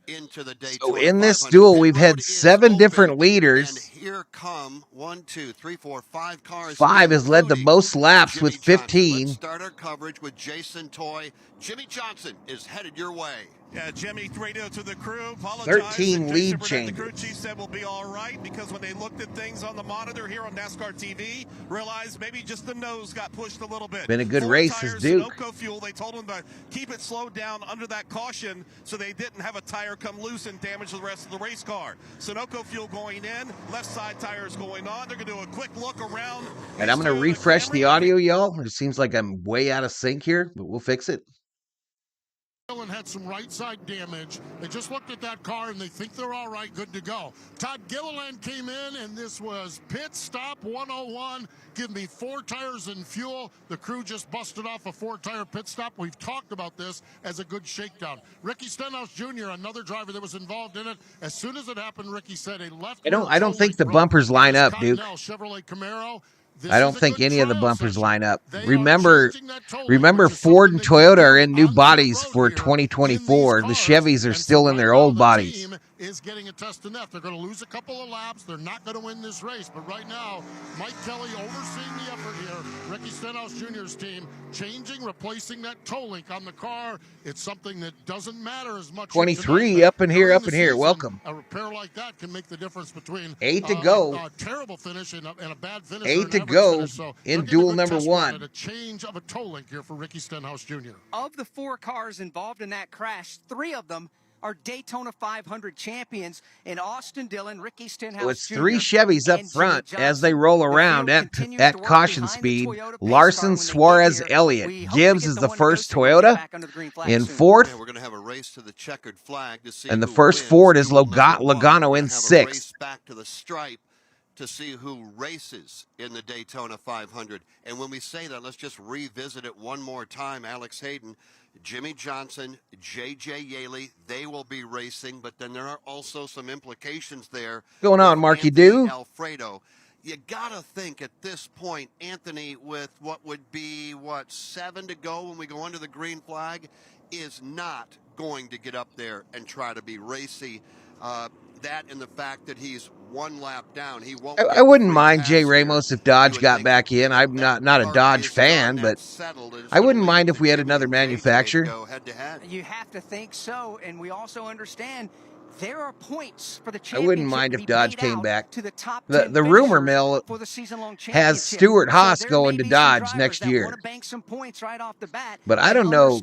into the Daytona. So in this duel, we've had 7 different And leaders. here come 1, 2, 3, 4, 5 cars. 5 has led the most laps Jimmy with Johnson. 15. Let's start our coverage with Jason Toy. Jimmy Johnson is headed your way. Yeah, Jimmy radioed to the crew, apologized. 13 and lead the changes. crew chief said we'll be all right, because when they looked at things on the monitor here on NASCAR TV, realized maybe just the nose got pushed a little bit. Been a good 4 race, tires, says Duke. Sunoco fuel. They told him to keep it slowed down under that caution so they didn't have a tire come loose and damage the rest of the race car. Sunoco fuel going in, left side tires going on. They're going to do a quick look around. And I'm going to refresh the audio, y'all. It seems like I'm way out of sync here, but we'll fix it. And had some right side damage. They just looked at that car and they think they're all right, good to go. Todd Gilliland came in, and this was pit stop 101. Give me 4 tires and fuel. The crew just busted off a 4-tire pit stop. We've talked about this as a good shakedown. Ricky Stenhouse Jr., another driver that was involved in it. As soon as it happened, Ricky said a left. I don't think the bumpers line up, Duke. Chevrolet Camaro. I don't think any of the bumpers line up. Remember Ford and Toyota are in new bodies for 2024. The Chevys are still in their old bodies. Is getting a test in that. They're going to lose a couple of laps. They're not going to win this race. But right now, Mike Kelly overseeing the effort here. Ricky Stenhouse Jr.'s team changing, replacing that toe link on the car. It's something that doesn't matter as much. 23 up in here, up in here. Welcome. A repair like that can make the difference between 8 to go. A terrible finish and a bad finish. 8 to go in duel number 1. A change of a toe link here for Ricky Stenhouse Jr. Of the 4 cars involved in that crash, 3 of them are Daytona 500 champions in Austin Dillon, Ricky Stenhouse So it's Jr. 3 Chevys up and front Jimmy as they Johnson. roll around at caution speed. Larson, Suarez, Elliott. Gibbs is the first Toyota in 4th. Yeah, we're going to have a race to the checkered flag to see And the who first wins. Ford is Duel number 1. Logano in We're gonna have a 6th. race back to the stripe to see who races in the Daytona 500. And when we say that, let's just revisit it one more time. Alex Hayden, Jimmy Johnson, J.J. Yaley, they will be racing, but then there are also some implications there. What's going on, Marky Anthony Do? Alfredo. You got to think at this point, Anthony, with what would be, 7 to go when we go under the green flag, is not going to get up there and try to be racy. That and the fact that he's one lap down. He won't. I wouldn't mind Jay Ramos if Dodge got back in. I'm not a Dodge fan, but I wouldn't mind if we had another manufacturer. You have to think so, and we also understand there are points for the I championship. wouldn't mind if Dodge came back. To the top the rumor mill for the season-long has Stuart Haas going to Dodge next year. Bank some points right off the bat, but I don't know.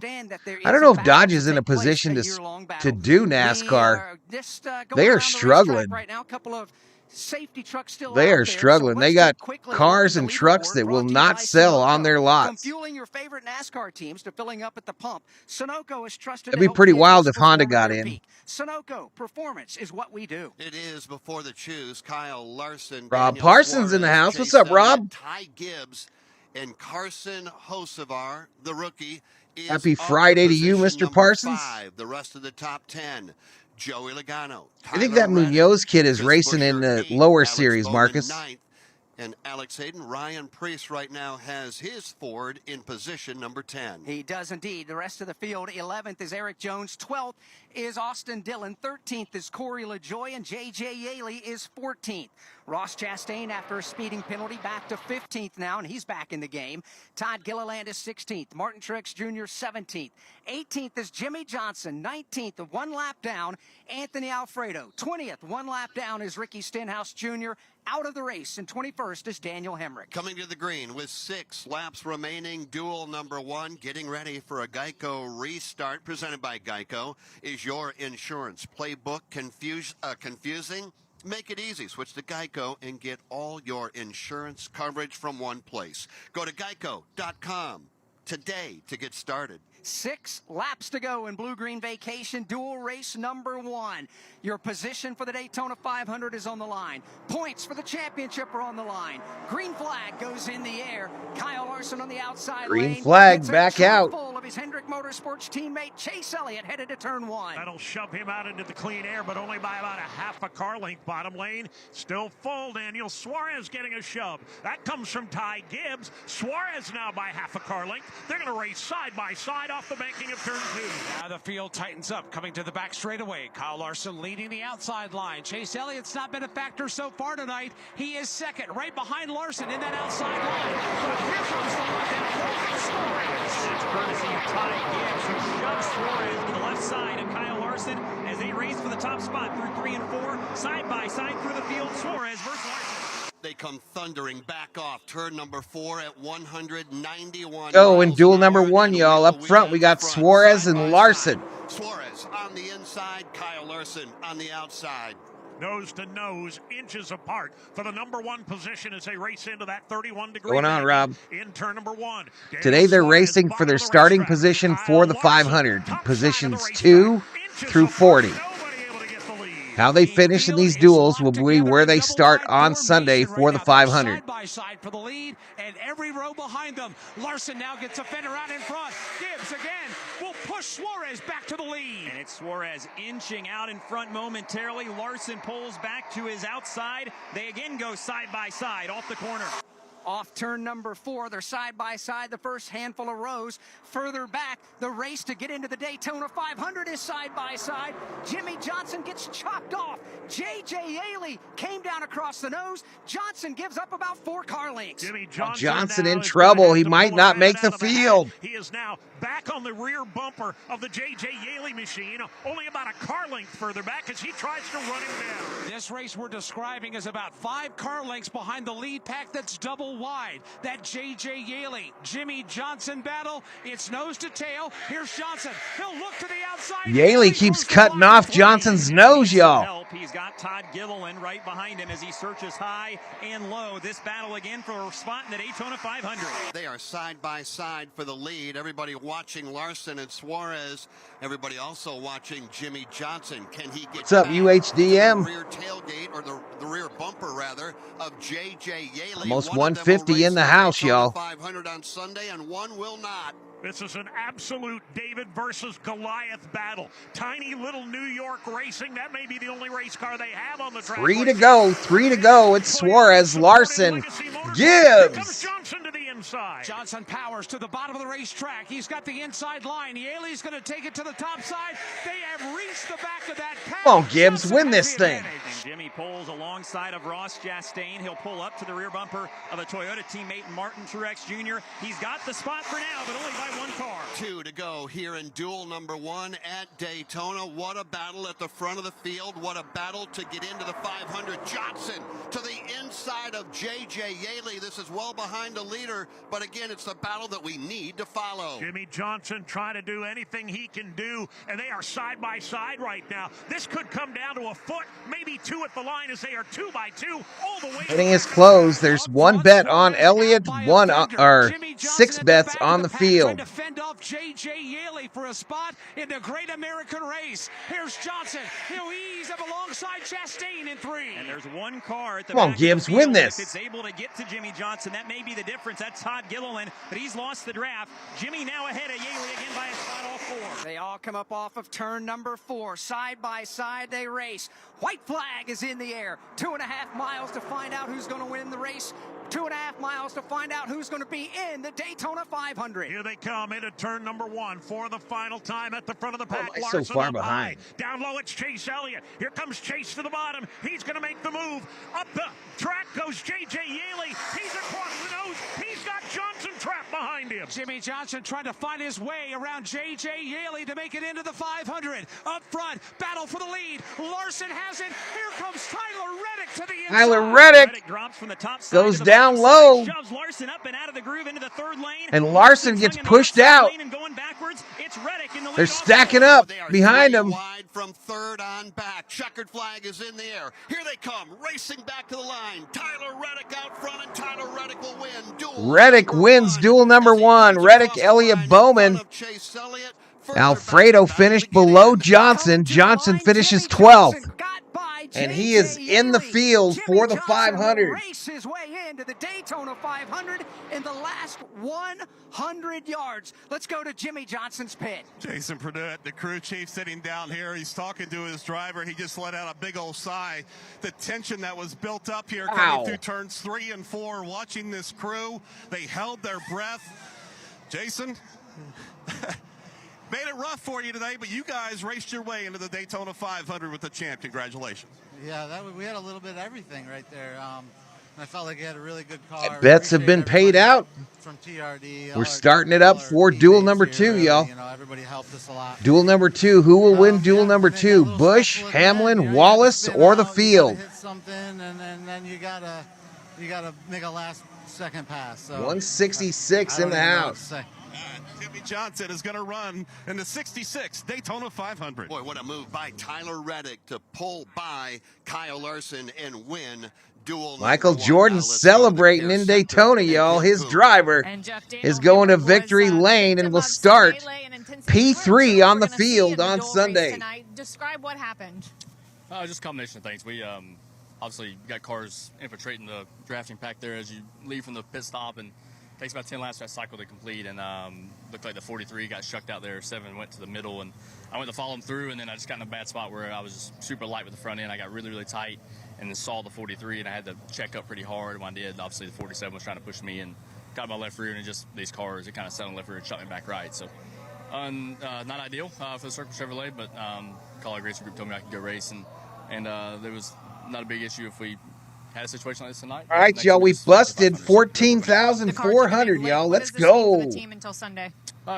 I don't know if Dodge is in a position to do NASCAR. They are struggling. Right now, a couple of safety trucks still they are out there, struggling. so they got cars and trucks that will not sell on their lots. From fueling your favorite NASCAR teams to filling up at the pump, Sunoco is trusted. It'd be pretty wild if Honda got in. Sunoco, performance is what we do. It is before the choose. Kyle Larson, Rob Daniel Parsons Suarez, in the house. Chase What's up, Rob? Elliott, Ty Gibbs, and Carson Hocevar, the rookie. Is Happy Friday to you, Mr. Parsons. 5. The rest of the top 10. Joey Logano. I think that Munoz kid is racing in the lower series, Marcus. 9th, and Alex Hayden. Ryan Preece right now has his Ford in position number 10. He does indeed. The rest of the field, 11th is Eric Jones. 12th is Austin Dillon. 13th is Corey LaJoie, and J.J. Yaley is 14th. Ross Chastain, after a speeding penalty, back to 15th now, and he's back in the game. Todd Gilliland is 16th. Martin Truex Jr. 17th. 18th is Jimmy Johnson. 19th, one lap down, Anthony Alfredo. 20th, one lap down, is Ricky Stenhouse Jr. Out of the race, and 21st is Daniel Hemrick. Coming to the green with 6 laps remaining, Duel number 1, getting ready for a Geico restart presented by Geico. Is your insurance playbook confusing? Make it easy. Switch to Geico and get all your insurance coverage from one place. Go to geico.com today to get started. 6 laps to go in Blue-Green Vacation Duel race number 1. Your position for the Daytona 500 is on the line. Points for the championship are on the line. Green flag goes in the air. Kyle Larson on the outside Green lane. flag It's back a out. full of his Hendrick Motorsports teammate Chase Elliott headed to turn 1. That'll shove him out into the clean air, but only by about a half a car length. Bottom lane still full. Daniel Suarez getting a shove. That comes from Ty Gibbs. Suarez now by half a car length. They're going to race side by side off the banking of turn 2. Now the field tightens up, coming to the back straightaway. Kyle Larson leading the outside line. Chase Elliott's not been a factor so far tonight. He is second, right behind Larson in that outside line. But here comes the left-hand Suarez. It's courtesy of Ty Gibbs, who shoves Suarez to the left side of Kyle Larson as they race for the top spot through 3 and 4, side by side through the field. Suarez versus Larson. They come thundering back off turn number 4 at 191. Oh, and duel number 1, y'all. Up front, we got Suarez and Larson. Suarez on the inside, Kyle Larson on the outside. Nose to nose, inches apart for the number 1 position as they race into that 31-degree. Going on, Rob? In turn number 1. Today they're racing for their starting position for the 500, positions 2 through 40. How they finish in these duels will be where they start on Sunday for the 500. Side by side for the lead, and every row behind them. Larson now gets a fender out in front. Gibbs again will push Suarez back to the lead. And it's Suarez inching out in front momentarily. Larson pulls back to his outside. They again go side by side off the corner. Off turn number 4, they're side by side the first handful of rows. Further back, the race to get into the Daytona 500 is side by side. Jimmy Johnson gets chopped off. J.J. Yaley came down across the nose. Johnson gives up about 4 car lengths. Jimmy Johnson in trouble. He might not make the field. He is now back on the rear bumper of the J.J. Yaley machine, only about a car length further back as he tries to run him down. This race we're describing is about 5 car lengths behind the lead pack that's double wide. That J.J. Yaley, Jimmy Johnson battle, it's nose to tail. Here's Johnson. He'll look to the outside. Yaley keeps cutting off Johnson's nose, y'all. He's got Todd Gilliland right behind him as he searches high and low. This battle again for a spot in the Daytona 500. They are side by side for the lead. Everybody watching Larson and Suarez. Everybody also watching Jimmy Johnson. Can he get What's up, UHDM? The rear tailgate, or the rear bumper rather, of J.J. Yaley? Almost 150 in the house, y'all. 500 on Sunday, and one will not. This is an absolute David versus Goliath battle. Tiny little New York racing. That may be the only race car they have on the track. 3 to go. It's Suarez, Larson, Gibbs. Johnson to the inside. Johnson powers to the bottom of the racetrack. He's got the inside line. Yaley's going to take it to the top side. They have reached the back of that pass. Come on, Gibbs, win this thing. And Jimmy pulls alongside of Ross Chastain. He'll pull up to the rear bumper of a Toyota teammate, Martin Truex Jr. He's got the spot for now, but only by one car. 2 to go here in duel number 1 at Daytona. What a battle at the front of the field. What a battle to get into the 500. Johnson to the inside of J.J. Yaley. This is well behind the leader, but again, it's the battle that we need to follow. Jimmy Johnson trying to do anything he can do, and they are side by side right now. This could come down to a foot, maybe 2 at the line, as they are 2 by 2 all the way. Betting is closed. There's 1 bet on Elliott, 6 bets on the field. Trying to fend off J.J. Yaley for a spot in the Great American Race. Here's Johnson. He'll ease up alongside Chastain in 3. And there's 1 car at the Come on, back Gibbs, of the field. win this. If it's able to get to Jimmy Johnson, that may be the difference. That's Todd Gilliland, but he's lost the draft. Jimmy now ahead of Yaley again by a spot, all 4. They all come up off of turn number 4. Side by side they race. White flag is in the air. 2.5 miles to find out who's going to win the race. 2.5 miles to find out who's going to be in the Daytona 500. Here they come into turn number 1 for the final time at the front of the pack. Oh, so far behind. Down low, it's Chase Elliott. Here comes Chase to the bottom. He's going to make the move. Up the track goes J.J. Yaley. He's across the nose. He's got Johnson trapped behind him. Jimmy Johnson trying to find his way around J.J. Yaley to make it into the 500. Up front, battle for the lead. Larson has it. Here comes Tyler Reddick to the inside. Tyler Reddick drops from the top side goes to the down bottom low. side, shoves Larson up and out of the groove into the 3rd lane. And Larson gets pushed out. And going backwards. It's Reddick in the They're lead stacking also. up behind him. Wide from 3rd on back. Checkered flag is in the air. Here they come, racing back to the line. Tyler Reddick out front, and Tyler Reddick will win. Duel Reddick wins duel number 1. Reddick, Elliott, Bowman. Alfredo finished below Johnson. Johnson finishes 12th. And he is in the field for the 500. Race his way into the Daytona 500 in the last 100 yards. Let's go to Jimmy Johnson's pit. Jason Pruitt, the crew chief, sitting down here. He's talking to his driver. He just let out a big old sigh. The tension that was built up here coming through turns 3 and 4, watching this crew. They held their breath. Jason, made it rough for you today, but you guys raced your way into the Daytona 500 with the champ. Congratulations. Yeah, we had a little bit of everything right there. I felt like we had a really good car. Bets have been paid out. From TRD. We're starting it up for duel number 2, y'all. You know, everybody helped us a lot. Duel number 2. Who will win duel number 2? Busch, Hamlin, Wallace, or the field? Hit something, and then you gotta make a last second pass. So 166 in the house. Jimmy Johnson is going to run in the 66 Daytona 500. Boy, what a move by Tyler Reddick to pull by Kyle Larson and win duel. Michael Jordan celebrating in Daytona, y'all. His driver is going to victory lane and will start P3 on the field on Sunday. Describe what happened. Just a combination of things. We obviously got cars infiltrating the drafting pack there as you leave from the pit stop, and it takes about 10 laps for that cycle to complete, and looked like the 43 got shucked out there. 7 went to the middle, and I went to follow him through, and then I just got in a bad spot where I was just super light with the front end. I got really, really tight, and then saw the 43, and I had to check up pretty hard. When I did, obviously the 47 was trying to push me, and got my left rear, and just these cars, it kind of sat on the left rear and shot me back right. So not ideal for the Circle Chevrolet, but Colorado Racing Group told me I could go race, and there was not a big issue if we had a situation like this tonight. All right, y'all, we busted 14,400, y'all. Let's go. For the team until Sunday.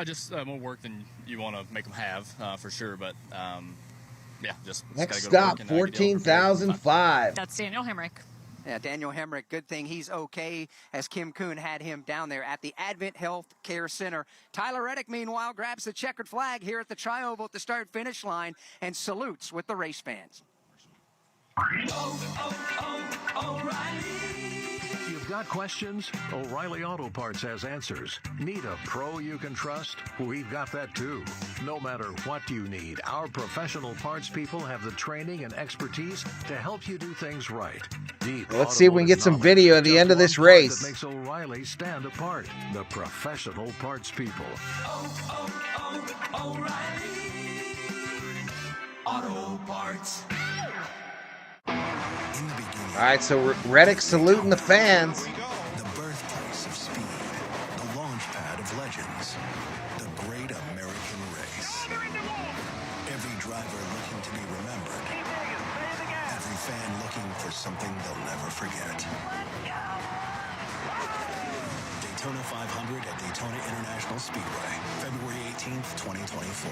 Just more work than you want to make them have, for sure. But yeah, just next stop, 14,005. That's Daniel Hemrick. Yeah, Daniel Hemrick, good thing he's okay, as Kim Kuhn had him down there at the Advent Health Care Center. Tyler Reddick, meanwhile, grabs the checkered flag here at the Tri-Oval at the start-finish line and salutes with the race fans. You've got questions? O'Reilly Auto Parts has answers. Need a pro you can trust? We've got that too. No matter what you need, our professional parts people have the training and expertise to help you do things right. Let's see if we can get some video at the end of this race. That makes O'Reilly stand apart. The professional parts people. O'Reilly Auto Parts. All right, so Reddick saluting the fans. The birthplace of speed. of legends, the Great American Race. Every driver looking to be remembered. Every fan looking for something they'll never forget. Daytona 500 at Daytona International Speedway, February 18th, 2024.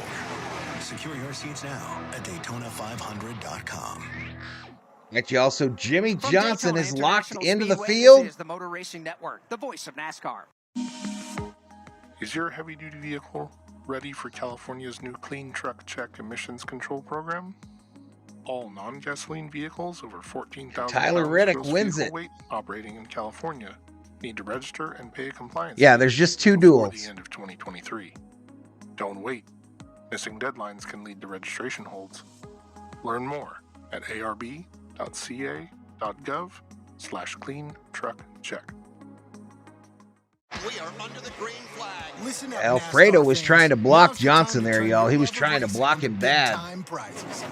Secure your seats now at Daytona500.com. Got you also. Jimmy From Johnson Daytona is locked International into the Speedway, field. This is the Motor Racing Network, the voice of NASCAR. Is your heavy-duty vehicle ready for California's new Clean Truck Check emissions control program? All non-gasoline vehicles over 14,000 Tyler pounds Reddick gross wins vehicle it. weight operating in California need to register and pay a compliance Yeah, fee there's just 2 before duels. the end of 2023. Don't wait. Missing deadlines can lead to registration holds. Learn more at arb.ca.gov/clean truck check. We are under the green flag. Listen up, Alfredo NASCAR was fans. trying to block Now's your time Johnson to there, turn y'all. your He was love of trying to racing block into him bad. big-time prizes.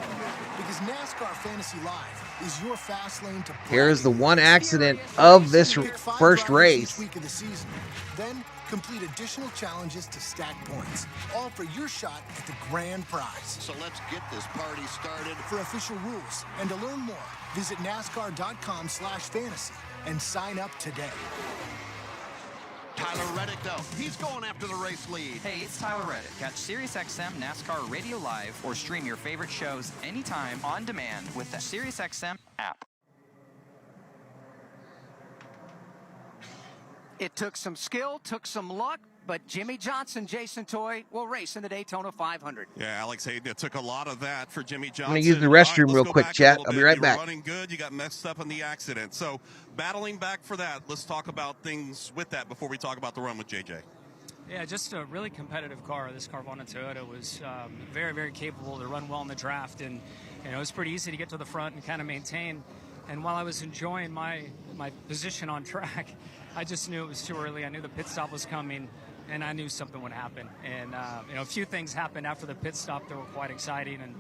Because NASCAR Fantasy Live is your fast lane to Here's the one accident of this Pick 5 first drivers race. each week of the season. Then complete additional challenges to stack points, all for your shot at the grand prize. So let's get this party started. For official rules and to learn more, visit NASCAR.com/fantasy and sign up today. Tyler Reddick, though, he's going after the race lead. Hey, it's Tyler Reddick. Catch SiriusXM NASCAR Radio Live or stream your favorite shows anytime on demand with the SiriusXM app. It took some skill, took some luck, but Jimmy Johnson, Jason Toy, will race in the Daytona 500. Yeah, Alex Hayden, it took a lot of that for Jimmy Johnson. I'm going to use the restroom real quick, chat. I'll be right back. You were running good. You got messed up in the accident. So battling back for that, let's talk about things with that before we talk about the run with JJ. Yeah, just a really competitive car. This Carvana Toyota was very, very capable to run well in the draft. And it was pretty easy to get to the front and kind of maintain. And while I was enjoying my position on track, I just knew it was too early. I knew the pit stop was coming, and I knew something would happen. And a few things happened after the pit stop that were quite exciting, and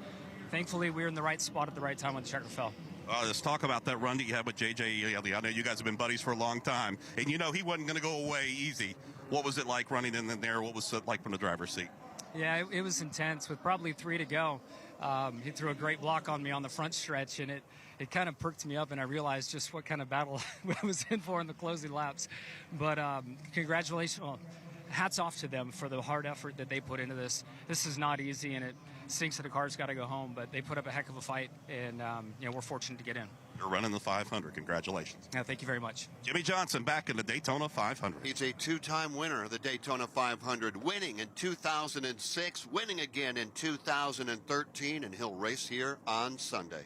thankfully we were in the right spot at the right time when the checker fell. Let's talk about that run that you had with JJ. I know you guys have been buddies for a long time, and you know he wasn't going to go away easy. What was it like running in there? What was it like from the driver's seat? Yeah, it was intense. With probably 3 to go, he threw a great block on me on the front stretch, and it kind of perked me up, and I realized just what kind of battle I was in for in the closing laps. But congratulations. Well, hats off to them for the hard effort that they put into this. This is not easy, and it stinks that the car's got to go home, but they put up a heck of a fight, and we're fortunate to get in. You're running the 500. Congratulations. Yeah, thank you very much. Jimmy Johnson back in the Daytona 500. He's a 2-time winner of the Daytona 500, winning in 2006, winning again in 2013, and he'll race here on Sunday.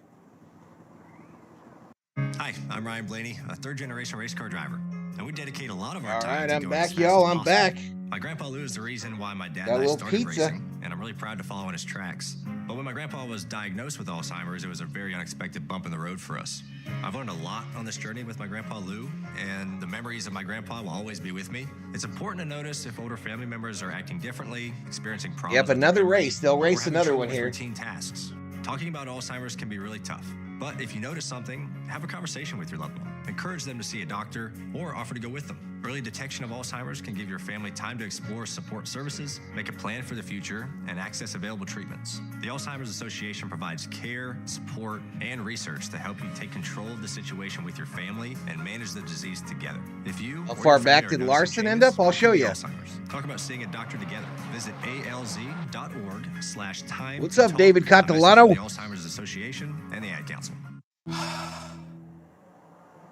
Hi, I'm Ryan Blaney, a third-generation race car driver, and we dedicate a lot of our All time right, to I'm going back, as fast y'all. as I'm possible. back. My grandpa Lou is the reason why my dad Got a and I little started pizza. racing, and I'm really proud to follow in his tracks. But when my grandpa was diagnosed with Alzheimer's, it was a very unexpected bump in the road for us. I've learned a lot on this journey with my grandpa Lou, and the memories of my grandpa will always be with me. It's important to notice if older family members are acting differently, experiencing problems. Yep, with another their memory, race. They'll or race having another trouble one with here. routine tasks. Talking about Alzheimer's can be really tough, but if you notice something, have a conversation with your loved one. Encourage them to see a doctor or offer to go with them. Early detection of Alzheimer's can give your family time to explore support services, make a plan for the future, and access available treatments. The Alzheimer's Association provides care, support, and research to help you take control of the situation with your family and manage the disease together. If you How or far your back family did are Larson noticing end changes, up? I'll show it could be you. Alzheimer's. Talk about seeing a doctor together. Visit alz.org/time. What's up, David Catalano? The Alzheimer's Association and the Ad Council.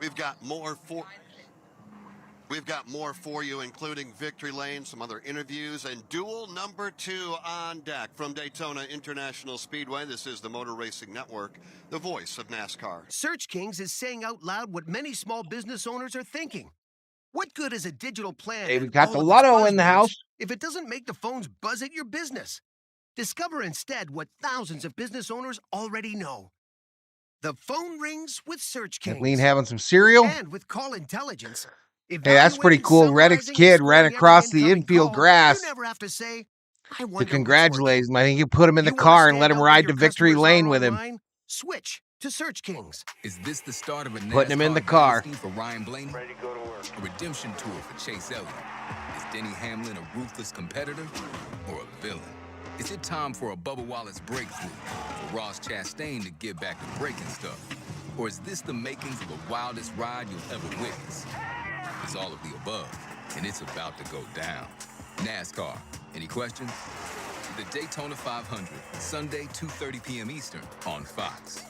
We've got more for you, including Victory Lane, some other interviews, and Duel number 2 on deck from Daytona International Speedway. This is the Motor Racing Network, the voice of NASCAR. Search Kings is saying out loud what many small business owners are thinking. What good is a digital plan David and all of its Catalano in the buzzwords house. if it doesn't make the phones buzz at your business? Discover instead what thousands of business owners already know. The phone rings with Search Kings. Kathleen having some cereal. And with Call Intelligence. Hey, that's pretty cool. Reddick's kid ran across the infield grass You never have to say, I to wonder congratulate him. I think you put him in the car and let him ride to victory lane with him. Switch to Search Kings. Is this the start of a Putting him in the NASCAR car. dynasty for Ryan Blaney? Ready to go to work. A redemption tour for Chase Elliott? Is Denny Hamlin a ruthless competitor or a villain? Is it time for a Bubba Wallace breakthrough, for Ross Chastain to get back to breaking stuff? Or is this the makings of the wildest ride you'll ever witness? It's all of the above, and it's about to go down. NASCAR. Any questions? The Daytona 500, Sunday, 2:30 p.m. Eastern on Fox.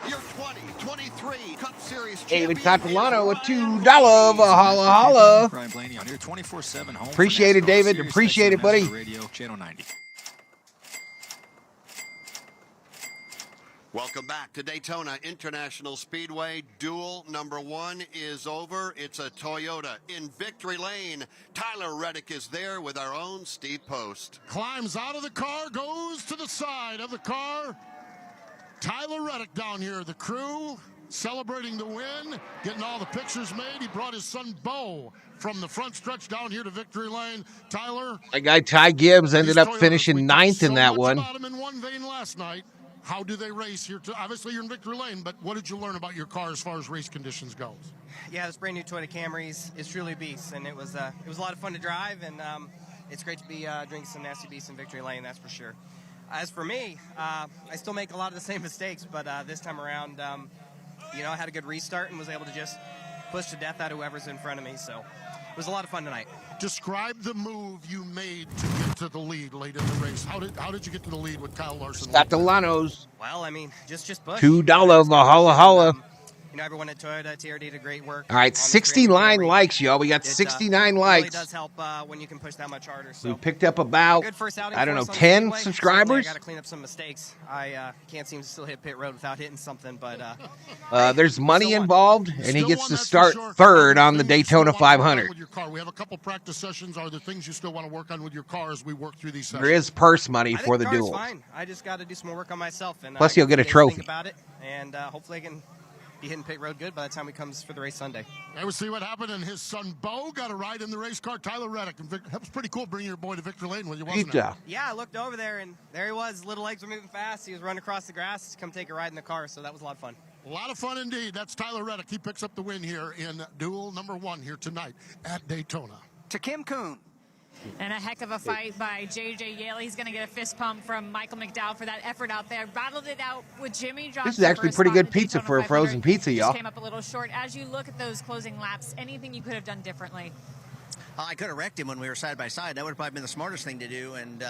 Your 2023 Cup Series David Catalano with $2. Holla, holla. Brian Blaney on here 24/7 home. Appreciate it, David. Sirius Appreciate it, XM buddy. Radio, Channel 90. Welcome back to Daytona International Speedway. Duel number 1 is over. It's a Toyota in victory lane. Tyler Reddick is there with our own Steve Post. Climbs out of the car, goes to the side of the car. Tyler Reddick down here, the crew celebrating the win, getting all the pictures made. He brought his son Bo from the front stretch down here to victory lane. Tyler, My guy Ty Gibbs ended up finishing 9th in that one. about him in one vein last night. How do they race here? Obviously, you're in victory lane, but what did you learn about your car as far as race conditions goes? Yeah, this brand new Toyota Camry is truly a beast, and it was a lot of fun to drive, and it's great to be drinking some nasty beasts in victory lane, that's for sure. As for me, I still make a lot of the same mistakes, but this time around, I had a good restart and was able to just push to death out whoever's in front of me. So it was a lot of fun tonight. Describe the move you made to get to the lead late in the race. How did you get to the lead with Kyle Larson? Catalanos. Well, I mean, just push. $2. Holla, holla. Everyone at Toyota TRD did great work. All right, 69 likes, y'all. We got 69 likes. It really does help when you can push that much harder. So We picked up about, good first outing I don't for know, us on 10 Speedway. subscribers. I got to clean up some mistakes. I can't seem to still hit pit road without hitting something, but There's money involved, and he gets to start third on the Daytona 500. With your car. We have a couple practice sessions. Are there things you still want to work on with your car as we work through these sessions? There is purse money I think for the car's duels. fine. I just got to do some more work on myself. And Plus, you'll get a trophy. Think about it, and hopefully I can be hitting pit road good by the time he comes for the race Sunday. I will see what happened, and his son Bo got a ride in the race car. Tyler Reddick. That was pretty cool bringing your boy to victory lane with you, wasn't it? Yeah, I looked over there, and there he was. Little legs were moving fast. He was running across the grass to come take a ride in the car, so that was a lot of fun. A lot of fun indeed. That's Tyler Reddick. He picks up the win here in duel number 1 here tonight at Daytona. To Kim Kuhn. And a heck of a fight by J.J. Yale. He's going to get a fist pump from Michael McDowell for that effort out there. Battled it out with Jimmy Johnson. This is actually pretty good pizza for a frozen pizza, y'all. Just came up a little short. As you look at those closing laps, anything you could have done differently? I could have wrecked him when we were side by side. That would have probably been the smartest thing to do, and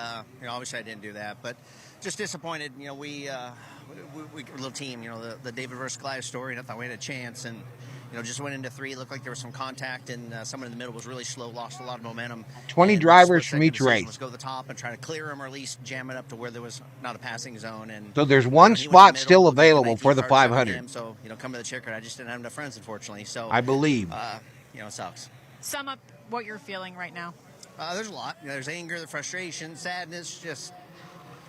obviously I didn't do that. But just disappointed. We a little team. The David versus Goliath story, and I thought we had a chance, and just went into 3. Looked like there was some contact, and someone in the middle was really slow, lost a lot of momentum. 20 drivers from each race. Let's go to the top and try to clear him, or at least jam it up to where there was not a passing zone. And So there's one spot still available for the 500. So come to the checker. I just didn't have enough friends, unfortunately. So I believe. It sucks. Sum up what you're feeling right now. There's a lot. There's anger, the frustration, sadness, just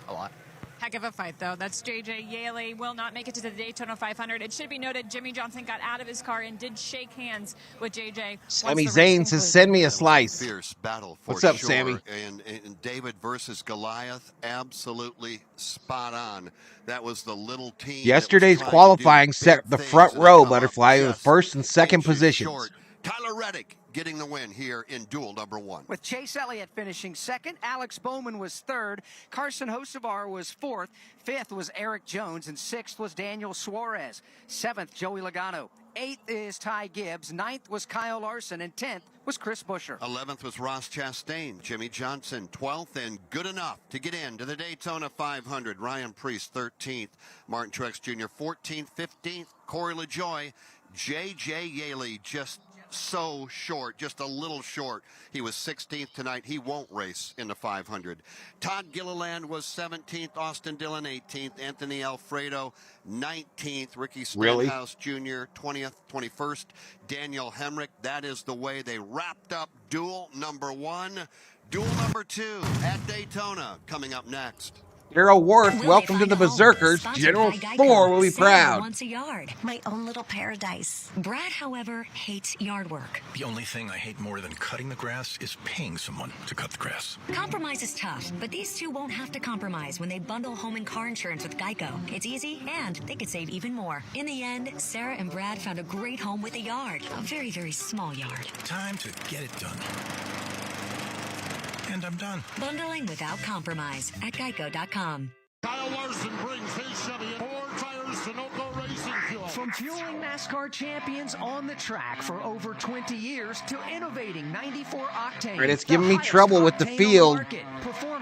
a lot. Heck of a fight, though. That's J.J. Yaley. Will not make it to the Daytona 500. It should be noted Jimmy Johnson got out of his car and did shake hands with J.J. Sammy Zane says, send me a slice. Fierce battle for What's up, sure. Sammy? And David versus Goliath, absolutely spot on. That was the little team. Yesterday's qualifying set the front row butterfly with first and second positions. Tyler Reddick getting the win here in duel number 1. With Chase Elliott finishing second, Alex Bowman was third, Carson Hocevar was fourth, fifth was Eric Jones, and sixth was Daniel Suarez, seventh Joey Logano, eighth is Ty Gibbs, ninth was Kyle Larson, and 10th was Chris Buescher. 11th was Ross Chastain, Jimmy Johnson 12th, and good enough to get into the Daytona 500. Ryan Preece 13th, Martin Truex Jr. 14th, 15th, Corey LaJoie, J.J. Yaley just so short, just a little short. He was 16th tonight. He won't race in the 500. Todd Gilliland was 17th, Austin Dillon 18th, Anthony Alfredo 19th, Ricky Stenhouse Jr. 20th, 21st, Daniel Hemrick. That is the way they wrapped up duel number 1. Duel number 2 at Daytona coming up next. Daryl Worth, welcome to the Berserkers. General Thor will be proud. Wants a yard, my own little paradise. Brad, however, hates yard work. The only thing I hate more than cutting the grass is paying someone to cut the grass. Compromise is tough, but these two won't have to compromise when they bundle home and car insurance with Geico. It's easy, and they could save even more. In the end, Sarah and Brad found a great home with a yard. A very, very small yard. Time to get it done. And I'm done. Bundling without compromise at geico.com. Kyle Larson brings his Chevy in 4 tires, Sunoco Racing Fuel. From fueling NASCAR champions on the track for over 20 years to innovating 94 octane. Right, it's giving me trouble with the field.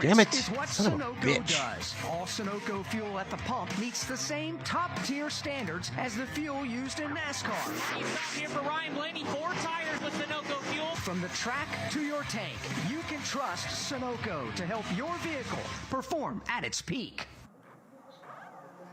Damn it, son of a bitch. Does. All Sunoco fuel at the pump meets the same top-tier standards as the fuel used in NASCAR. Back here for Ryan Blaney, 4 tires with Sunoco fuel. From the track to your tank, you can trust Sunoco to help your vehicle perform at its peak.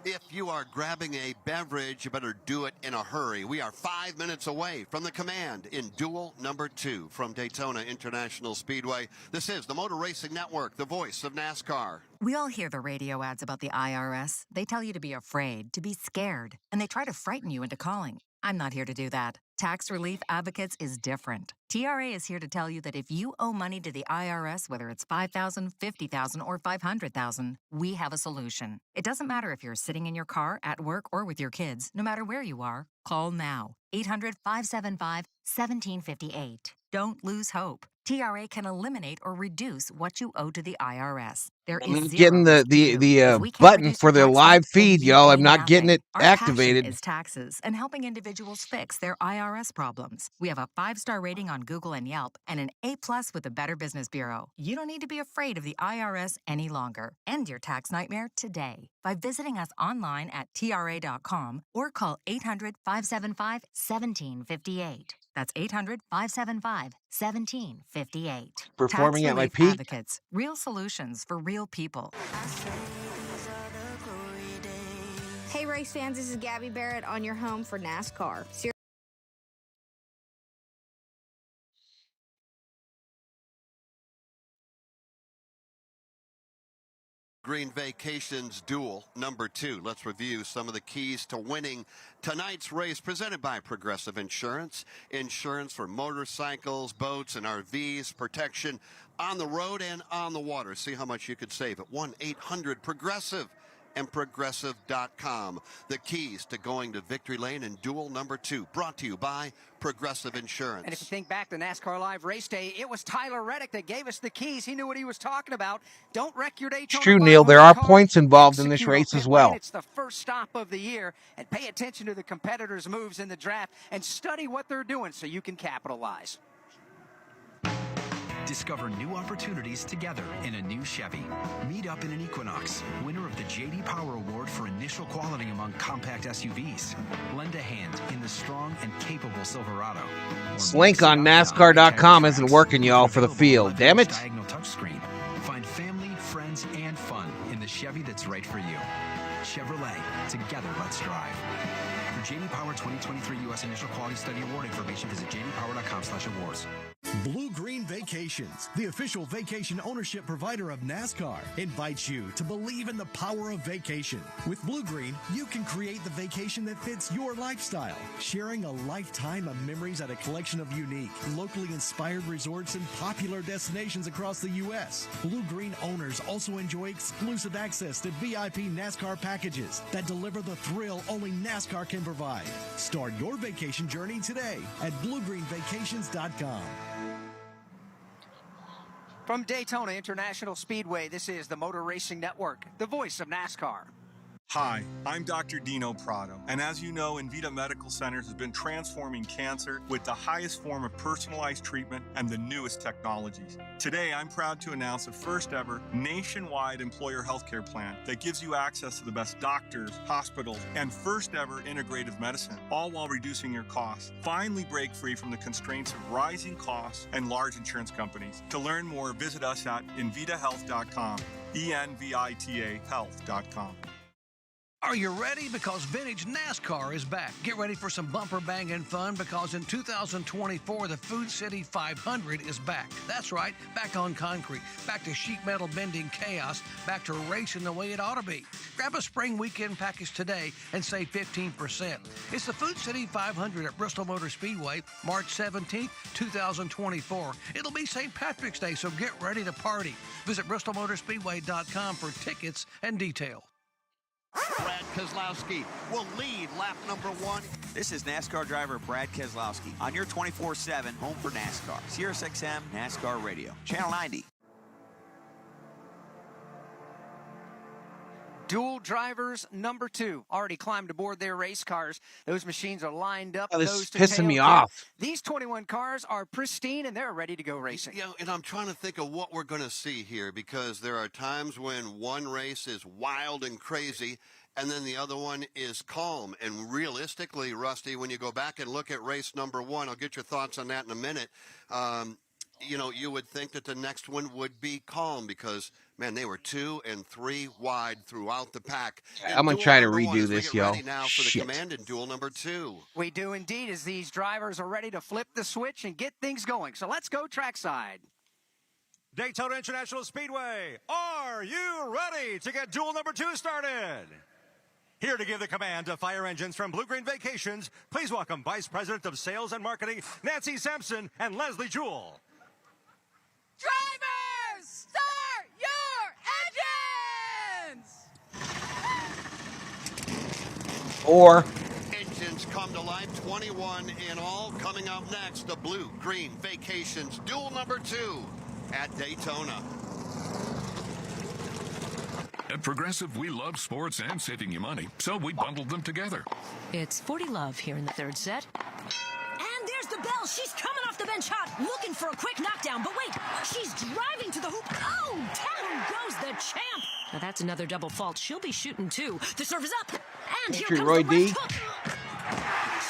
If you are grabbing a beverage, you better do it in a hurry. We are 5 minutes away from the command in Duel number 2 from Daytona International Speedway. This is the Motor Racing Network, the voice of NASCAR. We all hear the radio ads about the IRS. They tell you to be afraid, to be scared, and they try to frighten you into calling. I'm not here to do that. Tax Relief Advocates is different. TRA is here to tell you that if you owe money to the IRS, whether it's $5,000, $50,000, or $500,000, we have a solution. It doesn't matter if you're sitting in your car, at work, or with your kids. No matter where you are, call now. 800-575-1758. Don't lose hope. TRA can eliminate or reduce what you owe to the IRS. There is I'm not getting the button for the live feed, y'all. I'm not getting it activated. Is taxes and helping individuals fix their IRS problems. We have a 5-star rating on Google and Yelp and an A+ with the Better Business Bureau. You don't need to be afraid of the IRS any longer. End your tax nightmare today by visiting us online at TRA.com or call 800-575-1758. That's 800-575-1758. Performing Tax at my Relief peak. Advocates. Real solutions for real people. Hey race fans, this is Gabby Barrett on your home for NASCAR. Green Vacations Duel number 2. Let's review some of the keys to winning tonight's race, presented by Progressive Insurance. Insurance for motorcycles, boats, and RVs. Protection on the road and on the water. See how much you could save at 1-800-PROGRESSIVE and Progressive.com. The keys to going to victory lane in Duel number 2, brought to you by Progressive Insurance. And if you think back to NASCAR Live Race Day, it was Tyler Reddick that gave us the keys. He knew what he was talking about. Don't wreck your Daytona. It's true, Neil. There are points involved in this race as well. It's the first stop of the year, and pay attention to the competitors' moves in the draft and study what they're doing so you can capitalize. Discover new opportunities together in a new Chevy. Meet up in an Equinox, winner of the J.D. Power Award for initial quality among compact SUVs. Lend a hand in the strong and capable Silverado. This link on NASCAR.com isn't working, y'all, for the field. Damn it. Diagonal touchscreen. Find family, friends, and fun in the Chevy that's right for you. Chevrolet. Together, let's drive. For J.D. Power 2023 U.S. Initial Quality Study Award information, visit jdpower.com/awards. Bluegreen Vacations, the official vacation ownership provider of NASCAR, invites you to believe in the power of vacation. With Bluegreen, you can create the vacation that fits your lifestyle, sharing a lifetime of memories at a collection of unique, locally inspired resorts and popular destinations across the U.S. Bluegreen owners also enjoy exclusive access to VIP NASCAR packages that deliver the thrill only NASCAR can provide. Start your vacation journey today at BluegreenVacations.com. From Daytona International Speedway, this is the Motor Racing Network, the voice of NASCAR. Hi, I'm Dr. Dino Prado, and as you know, Invita Medical Centers has been transforming cancer with the highest form of personalized treatment and the newest technologies. Today, I'm proud to announce the first ever nationwide employer healthcare plan that gives you access to the best doctors, hospitals, and first ever integrative medicine, all while reducing your costs. Finally break free from the constraints of rising costs and large insurance companies. To learn more, visit us at invitahealth.com, ENVITA health.com. Are you ready? Because vintage NASCAR is back. Get ready for some bumper banging fun because in 2024, the Food City 500 is back. That's right, back on concrete, back to sheet metal bending chaos, back to racing the way it ought to be. Grab a spring weekend package today and save 15%. It's the Food City 500 at Bristol Motor Speedway, March 17th, 2024. It'll be St. Patrick's Day, so get ready to party. Visit bristolmotorspeedway.com for tickets and details. Brad Keselowski will lead lap number 1. This is NASCAR driver Brad Keselowski on your 24/7 home for NASCAR. SiriusXM NASCAR Radio, Channel 90. Duel drivers number 2 already climbed aboard their race cars. Those machines are lined up. Oh, this is pissing me off. These 21 cars are pristine and they're ready to go racing. Yeah, and I'm trying to think of what we're going to see here because there are times when one race is wild and crazy and then the other one is calm. And realistically, Rusty, when you go back and look at race number 1, I'll get your thoughts on that in a minute. You would think that the next one would be calm because, man, they were 2 and 3 wide throughout the pack. I'm going to try to redo this, y'all. Now for the command in duel number 2. We do indeed, as these drivers are ready to flip the switch and get things going. So let's go trackside. Daytona International Speedway, are you ready to get duel number 2 started? Here to give the command to fire engines from Bluegreen Vacations, please welcome Vice President of Sales and Marketing, Nancy Sampson and Leslie Jewell. Drivers, start your engines! Or Engines come to life, 21 in all. Coming up next, the Blue-Green Vacations duel number 2 at Daytona. At Progressive, we love sports and saving you money, so we bundled them together. It's 40 love here in the third set. And there's the bell. She's coming off the bench hot, looking for a quick knockdown. But wait, she's driving to the hoop. Oh, down goes the champ. Now that's another double fault. She'll be shooting too. The serve is up. And here Entry, comes Roy the D. left hook.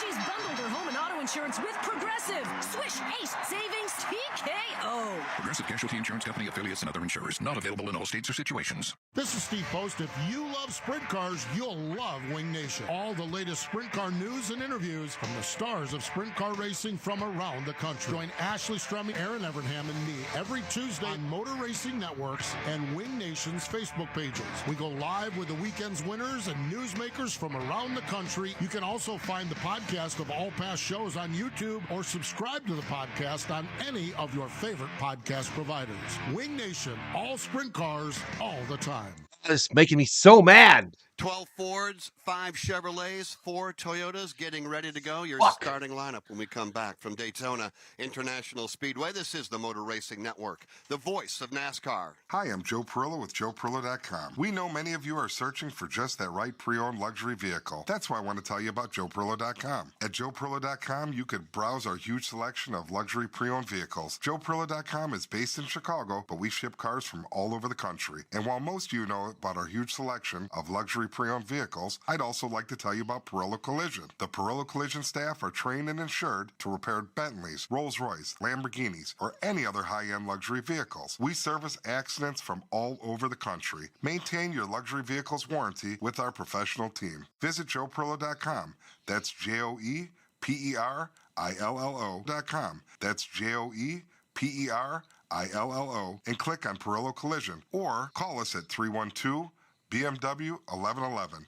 She's bundled her home and auto insurance with Progressive. Swish, ace, savings, TKO. Progressive Casualty Insurance Company, affiliates, and other insurers. Not available in all states or situations. This is Steve Post. If you love sprint cars, you'll love Wing Nation. All the latest sprint car news and interviews from the stars of sprint car racing from around the country. Join Ashley Strumming, Aaron Evernham, and me every Tuesday on Motor Racing Networks and Wing Nation's Facebook pages. We go live with the weekend's winners and newsmakers from around the country. You can also find the podcast of all past shows on YouTube or subscribe to the podcast on any of your favorite podcast providers. Wing Nation, all sprint cars, all the time. This is making me so mad. 12 Fords, 5 Chevrolets, 4 Toyotas getting ready to go. Your starting lineup when we come back from Daytona International Speedway. This is the Motor Racing Network, the voice of NASCAR. Hi, I'm Joe Perillo with JoePerillo.com. We know many of you are searching for just that right pre-owned luxury vehicle. That's why I want to tell you about JoePerillo.com. At JoePerillo.com, you could browse our huge selection of luxury pre-owned vehicles. JoePerillo.com is based in Chicago, but we ship cars from all over the country. And while most of you know about our huge selection of luxury pre-owned vehicles, I'd also like to tell you about Perillo Collision. The Perillo Collision staff are trained and insured to repair Bentleys, Rolls-Royce, Lamborghinis, or any other high-end luxury vehicles. We service accidents from all over the country. Maintain your luxury vehicle's warranty with our professional team. Visit JoePerillo.com. That's JoePerillo.com. That's JoePerillo, and click on Perillo Collision, or call us at 312 BMW 1111.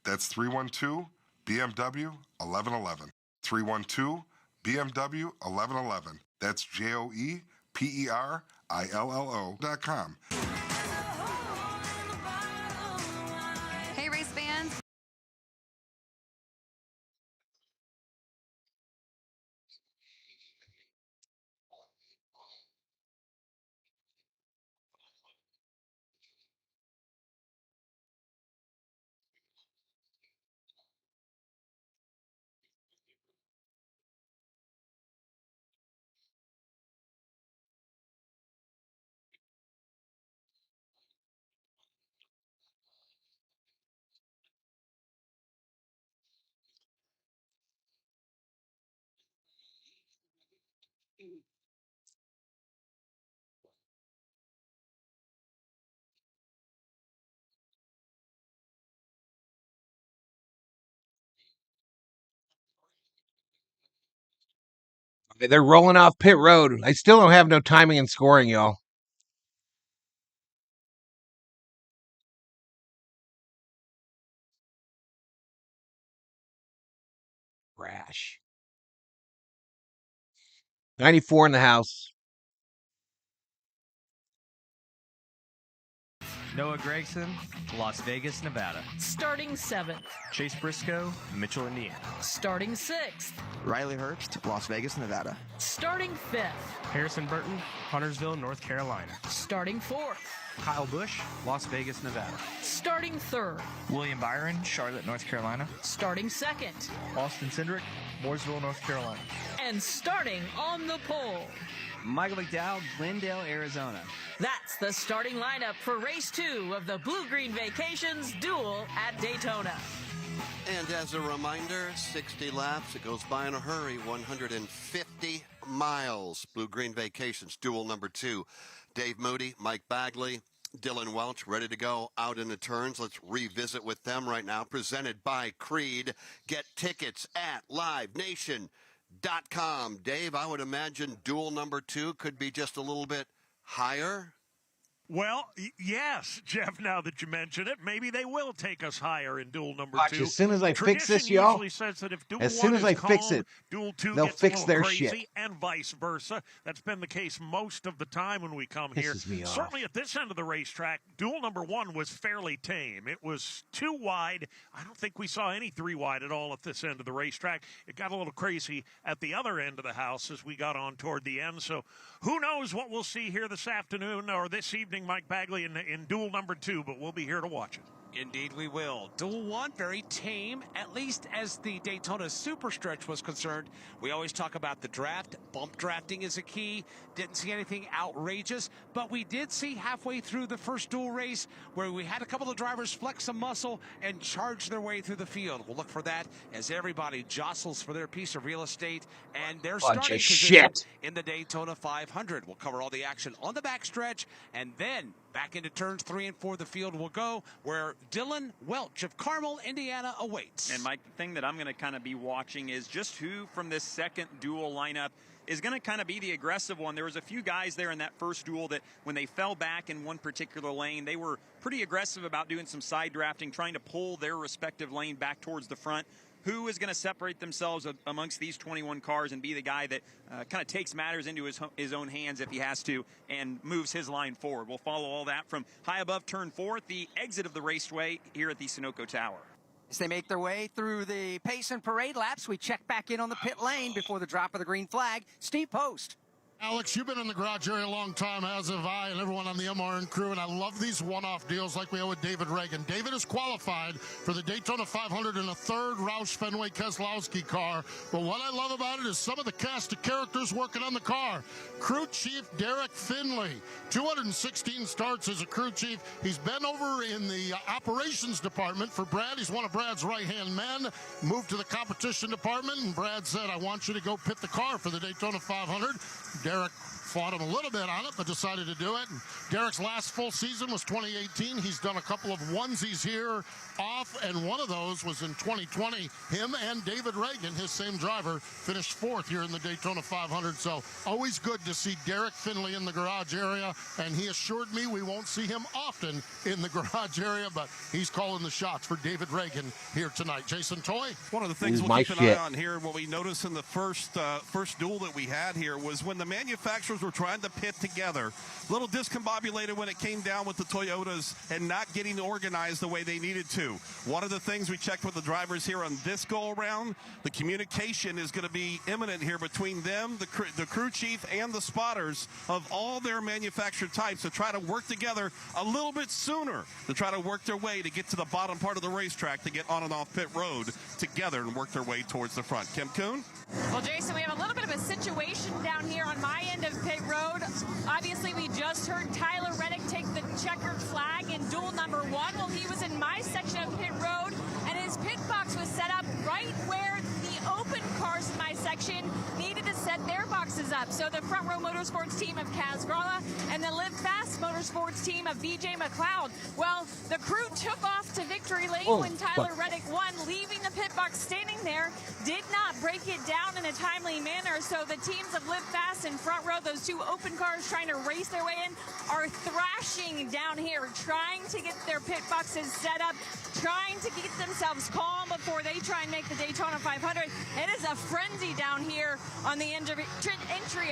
That's 312 BMW 1111. 312 BMW 1111. That's JoePerillo.com. Hey, race fans. They're rolling off pit road. I still don't have no timing and scoring, y'all. Crash. 94 in the house. Noah Gregson, Las Vegas, Nevada. Starting 7th. Chase Briscoe, Mitchell, Indiana. Starting 6th. Riley Herbst, Las Vegas, Nevada. Starting 5th. Harrison Burton, Huntersville, North Carolina. Starting 4th. Kyle Busch, Las Vegas, Nevada. Starting 3rd. William Byron, Charlotte, North Carolina. Starting 2nd. Austin Cindric, Mooresville, North Carolina. And starting on the pole. Michael McDowell, Glendale, Arizona. That's the starting lineup for race 2 of the Blue-Green Vacations Duel at Daytona. And as a reminder, 60 laps, it goes by in a hurry, 150 miles. Blue-Green Vacations Duel number 2. Dave Moody, Mike Bagley, Dylan Welch, ready to go out in the turns. Let's revisit with them right now. Presented by Creed. Get tickets at LiveNation.com. Dave, I would imagine Duel number 2 could be just a little bit higher. Well, yes, Jeff, now that you mention it, maybe they will take us higher in Duel number Watch, 2. as soon as I fix this, Tradition y'all, usually says that if Duel as soon 1 as I is fix calm, it, Duel 2 they'll gets fix a their little crazy, shit. and vice versa. That's been the case most of the time when we come here. Pisses me off. Certainly at this end of the racetrack, Duel number 1 was fairly tame. It was 2 wide. I don't think we saw any 3 wide at all at this end of the racetrack. It got a little crazy at the other end of the house as we got on toward the end. So who knows what we'll see here this afternoon or this evening, Mike Bagley, in Duel number 2, but we'll be here to watch it. Indeed we will. Duel 1, very tame, at least as the Daytona Superstretch was concerned. We always talk about the draft. Bump drafting is a key. Didn't see anything outrageous, but we did see halfway through the first duel race where we had a couple of drivers flex some muscle and charge their way through the field. We'll look for that as everybody jostles for their piece of real estate and their starting position in the Daytona 500. We'll cover all the action on the backstretch, and then back into turns 3 and 4 the field will go, where Dylan Welch of Carmel, Indiana awaits. And Mike, the thing that I'm going to kind of be watching is just who from this second duel lineup is going to kind of be the aggressive one. There was a few guys there in that first duel that when they fell back in one particular lane, they were pretty aggressive about doing some side drafting, trying to pull their respective lane back towards the front. Who is going to separate themselves amongst these 21 cars and be the guy that kind of takes matters into his own hands if he has to and moves his line forward? We'll follow all that from high above turn 4 at the exit of the raceway here at the Sunoco Tower. As they make their way through the pace and parade laps, we check back in on the pit lane before the drop of the green flag. Steve Post. Alex, you've been in the garage area a long time, as have I and everyone on the MRN crew, and I love these one-off deals like we have with David Reagan. David is qualified for the Daytona 500 in a third Roush Fenway Keselowski car, but what I love about it is some of the cast of characters working on the car. Crew Chief Derek Finley, 216 starts as a crew chief. He's been over in the operations department for Brad. He's one of Brad's right-hand men, moved to the competition department, and Brad said, I want you to go pit the car for the Daytona 500. Derek fought him a little bit on it, but decided to do it. And Derek's last full season was 2018. He's done a couple of onesies here off, and one of those was in 2020. Him and David Reagan, his same driver, finished 4th here in the Daytona 500. So always good to see Derek Finley in the garage area, and he assured me we won't see him often in the garage area, but he's calling the shots for David Reagan here tonight. Jason Toy? One of the things we'll keep an eye on here, what we noticed in the first duel that we had here was when the manufacturers were trying to pit together, a little discombobulated when it came down with the Toyotas and not getting organized the way they needed to. One of the things we checked with the drivers here on this go-around, the communication is going to be imminent here between them, the crew chief, and the spotters of all their manufactured types to try to work together a little bit sooner, to try to work their way to get to the bottom part of the racetrack, to get on and off pit road together and work their way towards the front. Kim Kuhn? Well, Jason, we have a little bit of a situation down here on my end of pit road. Obviously, we just heard Tyler Reddick take the checkered flag in duel number 1. Well, he was in my section of pit road, and his pit box was set up right where the open cars in my section needed to set their box boxes up. So the Front Row Motorsports team of Kaz Gralla and the Live Fast Motorsports team of BJ McLeod. Well, the crew took off to victory lane when Tyler Reddick won, leaving the pit box standing there, did not break it down in a timely manner. So the teams of Live Fast and Front Row, those two open cars trying to race their way in, are thrashing down here, trying to get their pit boxes set up, trying to keep themselves calm before they try and make the Daytona 500. It is a frenzy down here on the entry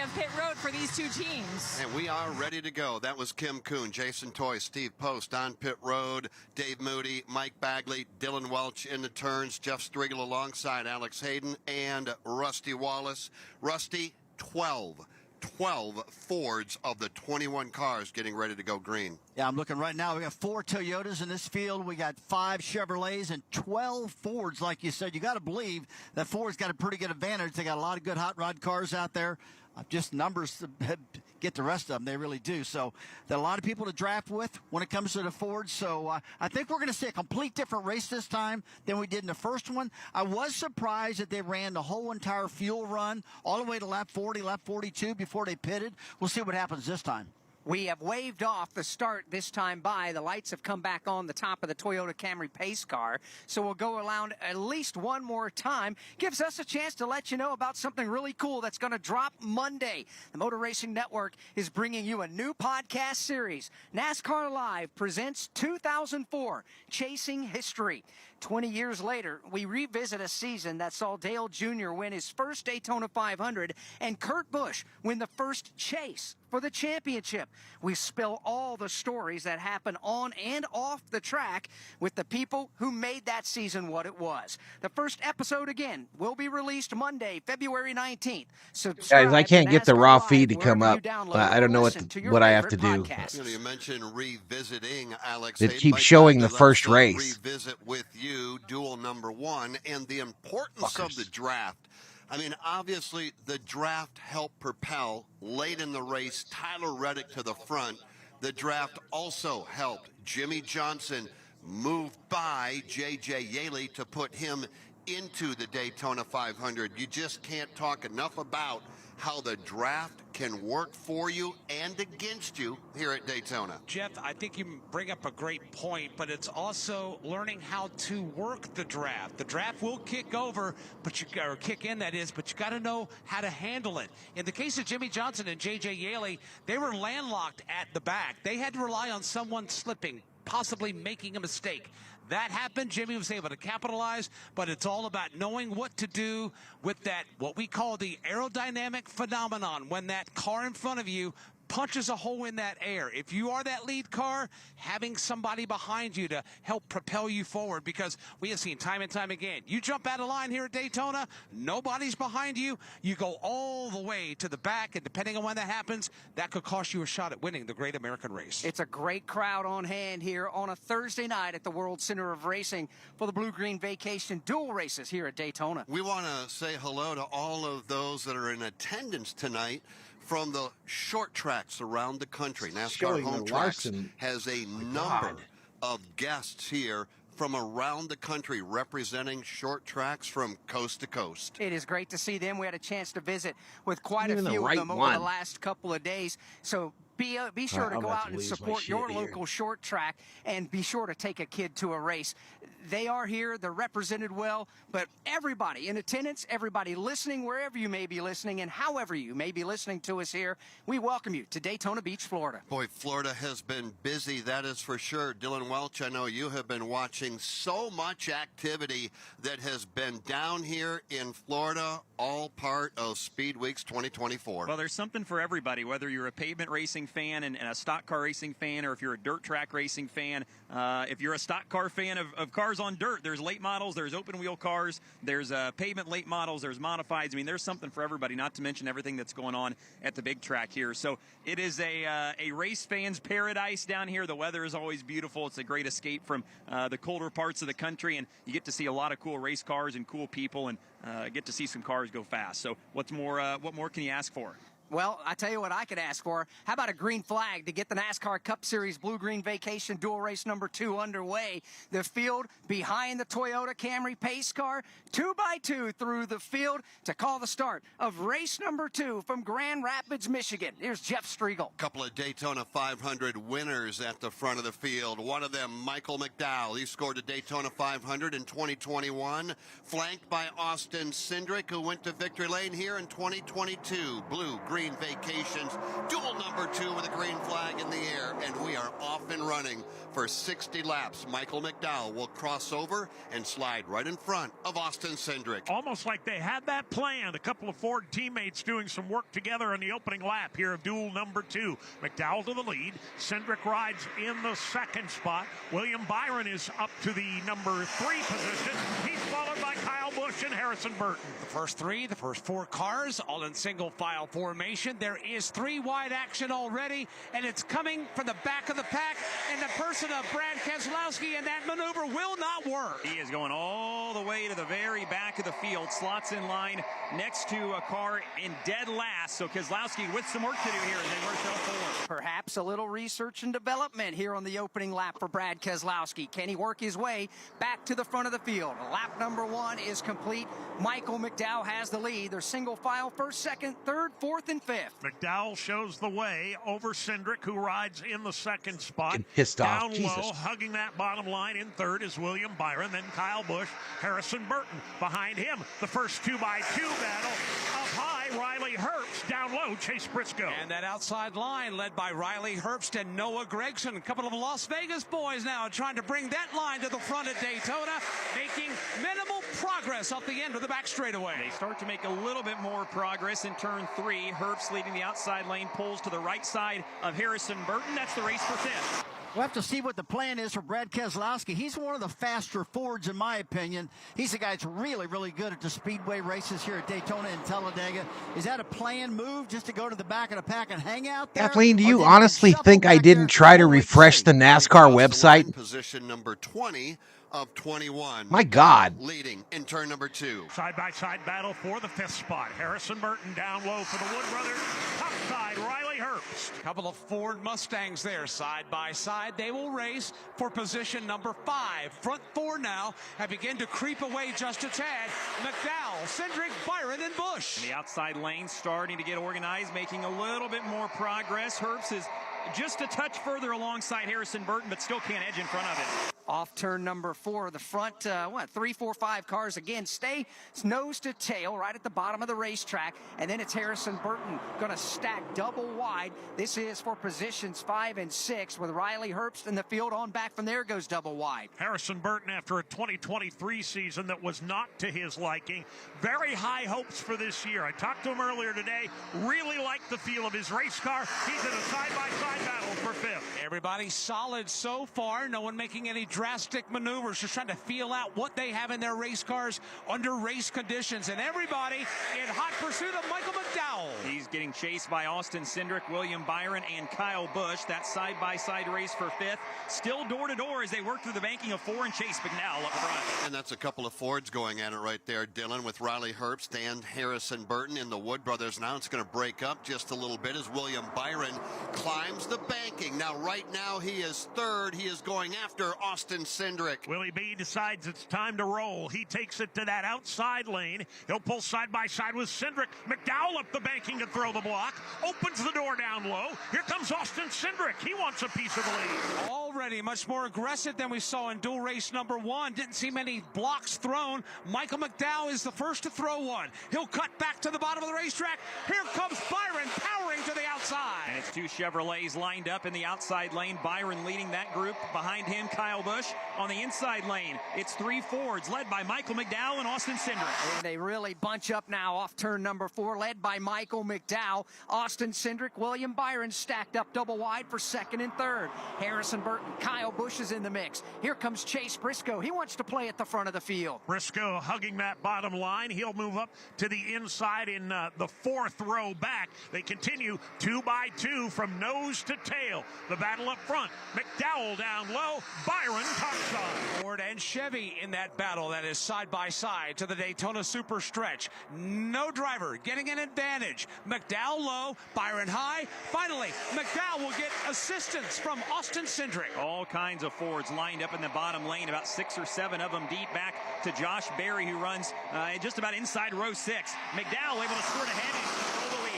of pit road for these two teams. And we are ready to go. That was Kim Kuhn, Jason Toy, Steve Post on pit road, Dave Moody, Mike Bagley, Dylan Welch in the turns, Jeff Striegel alongside Alex Hayden and Rusty Wallace. Rusty, 12 Fords of the 21 cars getting ready to go green. Yeah, I'm looking right now. We got 4 Toyotas in this field. We got 5 Chevrolets and 12 Fords. Like you said, you got to believe that Ford's got a pretty good advantage. They got a lot of good hot rod cars out there. Just numbers get the rest of them. They really do. So there are a lot of people to draft with when it comes to the Fords. So I think we're going to see a complete different race this time than we did in the first one. I was surprised that they ran the whole entire fuel run all the way to lap 40, lap 42 before they pitted. We'll see what happens this time. We have waved off the start this time by. The lights have come back on the top of the Toyota Camry pace car. So we'll go around at least one more time. Gives us a chance to let you know about something really cool that's going to drop Monday. The Motor Racing Network is bringing you a new podcast series. NASCAR Live presents 2004 Chasing History. 20 years later, we revisit a season that saw Dale Jr. win his first Daytona 500 and Kurt Busch win the first chase for the championship. We spill all the stories that happen on and off the track with the people who made that season what it was. The first episode, again, will be released Monday, February 19th. Guys, I can't get the raw feed to come up. I don't know what I have to do. You mentioned revisiting, Alex. It keeps showing the first race. Revisit with you Duel number 1 and the importance of the draft. I mean, obviously, the draft helped propel late in the race Tyler Reddick to the front. The draft also helped Jimmy Johnson move by J.J. Yaley to put him into the Daytona 500. You just can't talk enough about how the draft can work for you and against you here at Daytona. Jeff, I think you bring up a great point, but it's also learning how to work the draft. The draft will kick over, but you got to know how to handle it. In the case of Jimmy Johnson and J.J. Yaley, they were landlocked at the back. They had to rely on someone slipping, possibly making a mistake. That happened. Jimmy was able to capitalize, but it's all about knowing what to do with that, what we call the aerodynamic phenomenon, when that car in front of you punches a hole in that air. If you are that lead car, having somebody behind you to help propel you forward, because we have seen time and time again, you jump out of line here at Daytona, nobody's behind you, you go all the way to the back, and depending on when that happens, that could cost you a shot at winning the Great American Race. It's a great crowd on hand here on a Thursday night at the World Center of Racing for the Blue-Green Vacation Duel races here at Daytona. We want to say hello to all of those that are in attendance tonight from the short tracks around the country. NASCAR Home Tracks has a number of guests here from around the country representing short tracks from coast to coast. It is great to see them. We had a chance to visit with quite a few of them over the last couple of days. So be sure to go out and support your local short track, and be sure to take a kid to a race. They are here, they're represented well, but everybody in attendance, everybody listening, wherever you may be listening and however you may be listening to us here, we welcome you to Daytona Beach, Florida. Boy, Florida has been busy, that is for sure. Dylan Welch, I know you have been watching so much activity that has been down here in Florida, all part of Speed Weeks 2024. Well, there's something for everybody, whether you're a pavement racing fan and a stock car racing fan, or if you're a dirt track racing fan. If you're a stock car fan of cars on dirt, there's late models, there's open wheel cars, there's pavement late models, there's modifieds. I mean, there's something for everybody, not to mention everything that's going on at the big track here. So it is a race fan's paradise down here. The weather is always beautiful. It's a great escape from the colder parts of the country, and you get to see a lot of cool race cars and cool people, and get to see some cars go fast. So what more can you ask for? Well, I tell you what I could ask for. How about a green flag to get the NASCAR Cup Series Blue-Green Vacation Duel Race number 2 underway? The field behind the Toyota Camry pace car, 2x2 through the field to call the start of race number 2 from Grand Rapids, Michigan. Here's Jeff Striegel. Couple of Daytona 500 winners at the front of the field. One of them, Michael McDowell. He scored a Daytona 500 in 2021, flanked by Austin Cindric, who went to victory lane here in 2022. Blue-Green Vacations, duel number 2 with a green flag in the air, and we are off and running for 60 laps. Michael McDowell will cross over and slide right in front of Austin Cindric. Almost like they had that planned. A couple of Ford teammates doing some work together in the opening lap here of duel number 2. McDowell to the lead. Cindric rides in the second spot. William Byron is up to the number 3 position. He's followed by Kyle Busch and Harrison Burton. The first 4 cars, all in single file formation. There is 3 wide action already, and it's coming from the back of the pack in the person of Brad Keselowski, and that maneuver will not work. He is going all the way to the very back of the field, slots in line next to a car in dead last. So Keselowski with some work to do here, and then we're still forward. Perhaps a little research and development here on the opening lap for Brad Keselowski. Can he work his way back to the front of the field? Lap number 1 is complete. Michael McDowell has the lead. They're single file, 1st, 2nd, 3rd, 4th, and 5th. McDowell shows the way over Cindric, who rides in the second spot. Getting pissed off. Down Jesus. low, hugging that bottom line in 3rd is William Byron, then Kyle Busch, Harrison Burton. Behind him, the first 2x2 battle. Up high, Riley Herbst. Down low, Chase Briscoe. And that outside line led by Riley Herbst and Noah Gragson. A couple of Las Vegas boys now trying to bring that line to the front at Daytona, making minimal progress off the end of the back straightaway. They start to make a little bit more progress in turn 3. Herbst leading the outside lane, pulls to the right side of Harrison Burton. That's the race for 5th. We'll have to see what the plan is for Brad Keselowski. He's one of the faster Fords, in my opinion. He's a guy that's really, really good at the Speedway races here at Daytona and Talladega. Is that a planned move just to go to the back of the pack and hang out there? Kathleen, do you honestly think I didn't try to refresh the NASCAR website? Position number 20 of 21. My God. Leading in turn number 2. Side-by-side battle for the 5th spot. Harrison Burton down low for the Wood brothers. Top side, Riley Herbst. A couple of Ford Mustangs there, side by side. They will race for position number 5. Front 4 now have begun to creep away just a tad. McDowell, Cindric, Byron, and Busch. The outside lane starting to get organized, making a little bit more progress. Herbst is just a touch further alongside Harrison Burton, but still can't edge in front of it. Off turn number 4, the front, 3, 4, 5 cars again stay nose to tail right at the bottom of the racetrack, and then it's Harrison Burton going to stack double wide. This is for positions 5 and 6 with Riley Herbst in the field. On back from there goes double wide. Harrison Burton, after a 2023 season that was not to his liking, very high hopes for this year. I talked to him earlier today, really liked the feel of his race car. He's in a side-by-side battle for 5th. Everybody solid so far. No one making any drastic maneuvers, just trying to feel out what they have in their race cars under race conditions. And everybody in hot pursuit of Michael McDowell. He's getting chased by Austin Cindric, William Byron, and Kyle Busch. That side-by-side race for 5th. Still door-to-door as they work through the banking of 4 and chase McDowell up front. And that's a couple of Fords going at it right there, Dylan, with Riley Herbst and Harrison Burton in the Wood brothers. Now it's going to break up just a little bit as William Byron climbs the banking. Now, right now, he is 3rd. He is going after Austin Cindric. Willie B decides it's time to roll. He takes it to that outside lane. He'll pull side by side with Cindric. McDowell up the banking to throw the block. Opens the door down low. Here comes Austin Cindric. He wants a piece of the lead. Already much more aggressive than we saw in dual race number 1. Didn't see many blocks thrown. Michael McDowell is the first to throw one. He'll cut back to the bottom of the racetrack. Here comes Byron powering to the outside. And it's 2 Chevrolets lined up in the outside lane. Byron leading that group. Behind him, Kyle Busch. On the inside lane, it's 3 Fords led by Michael McDowell and Austin Cindric. And they really bunch up now off turn number 4, led by Michael McDowell. Austin Cindric, William Byron stacked up double wide for 2nd and 3rd. Harrison Burton dirt, and Kyle Busch is in the mix. Here comes Chase Briscoe. He wants to play at the front of the field. Briscoe hugging that bottom line. He'll move up to the inside in the fourth row back. They continue 2 by 2 from nose to tail. The battle up front. McDowell down low. Byron topside. Ford and Chevy in that battle that is side by side to the Daytona Super Stretch. No driver getting an advantage. McDowell low, Byron high. Finally, McDowell will get assistance from Austin Cindric. All kinds of Fords lined up in the bottom lane, about 6 or 7 of them deep, back to Josh Berry, who runs just about inside row 6. McDowell able to squirt ahead and control the lead.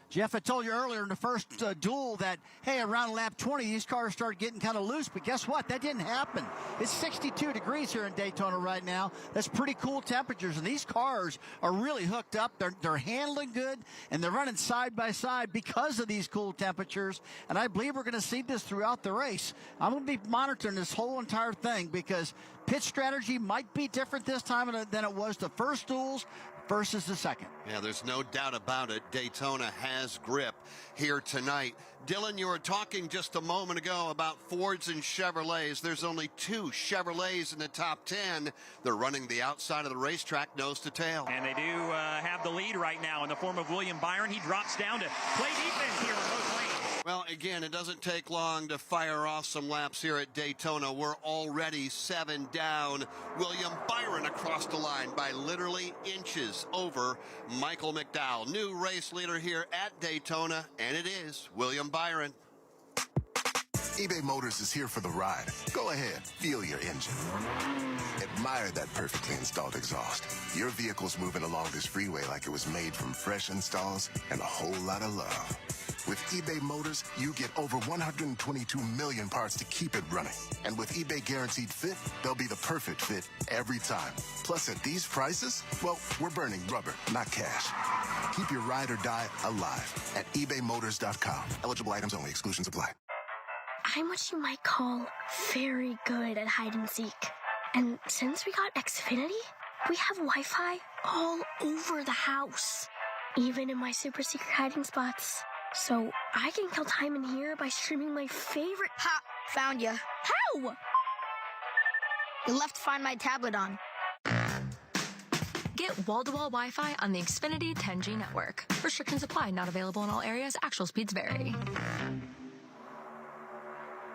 Jeff, I told you earlier in the first duel that, hey, around lap 20, these cars started getting kind of loose, but guess what? That didn't happen. It's 62 degrees here in Daytona right now. That's pretty cool temperatures, and these cars are really hooked up. They're handling good, and they're running side by side because of these cool temperatures, and I believe we're going to see this throughout the race. I'm going to be monitoring this whole entire thing because pit strategy might be different this time than it was the first duels versus the second. Yeah, there's no doubt about it. Daytona has grip here tonight. Dylan, you were talking just a moment ago about Fords and Chevrolets. There's only 2 Chevrolets in the top 10. They're running the outside of the racetrack nose to tail. And they do have the lead right now in the form of William Byron. He drops down to play defense here in both lanes. Well, again, it doesn't take long to fire off some laps here at Daytona. We're already 7 down. William Byron across the line by literally inches over Michael McDowell. New race leader here at Daytona, and it is William Byron. eBay Motors is here for the ride. Go ahead, feel your engine. Admire that perfectly installed exhaust. Your vehicle's moving along this freeway like it was made from fresh installs and a whole lot of love. With eBay Motors, you get over 122 million parts to keep it running. And with eBay Guaranteed Fit, they'll be the perfect fit every time. Plus, at these prices, well, we're burning rubber, not cash. Keep your ride or die alive at ebaymotors.com. Eligible items only. Exclusions apply. I'm what you might call very good at hide and seek. And since we got Xfinity, we have Wi-Fi all over the house, even in my super secret hiding spots. So I can kill time in here by streaming my favorite... Ha! Found ya. How? You left Find My tablet on. Get wall-to-wall Wi-Fi on the Xfinity 10G network. Restrictions apply. Not available in all areas. Actual speeds vary.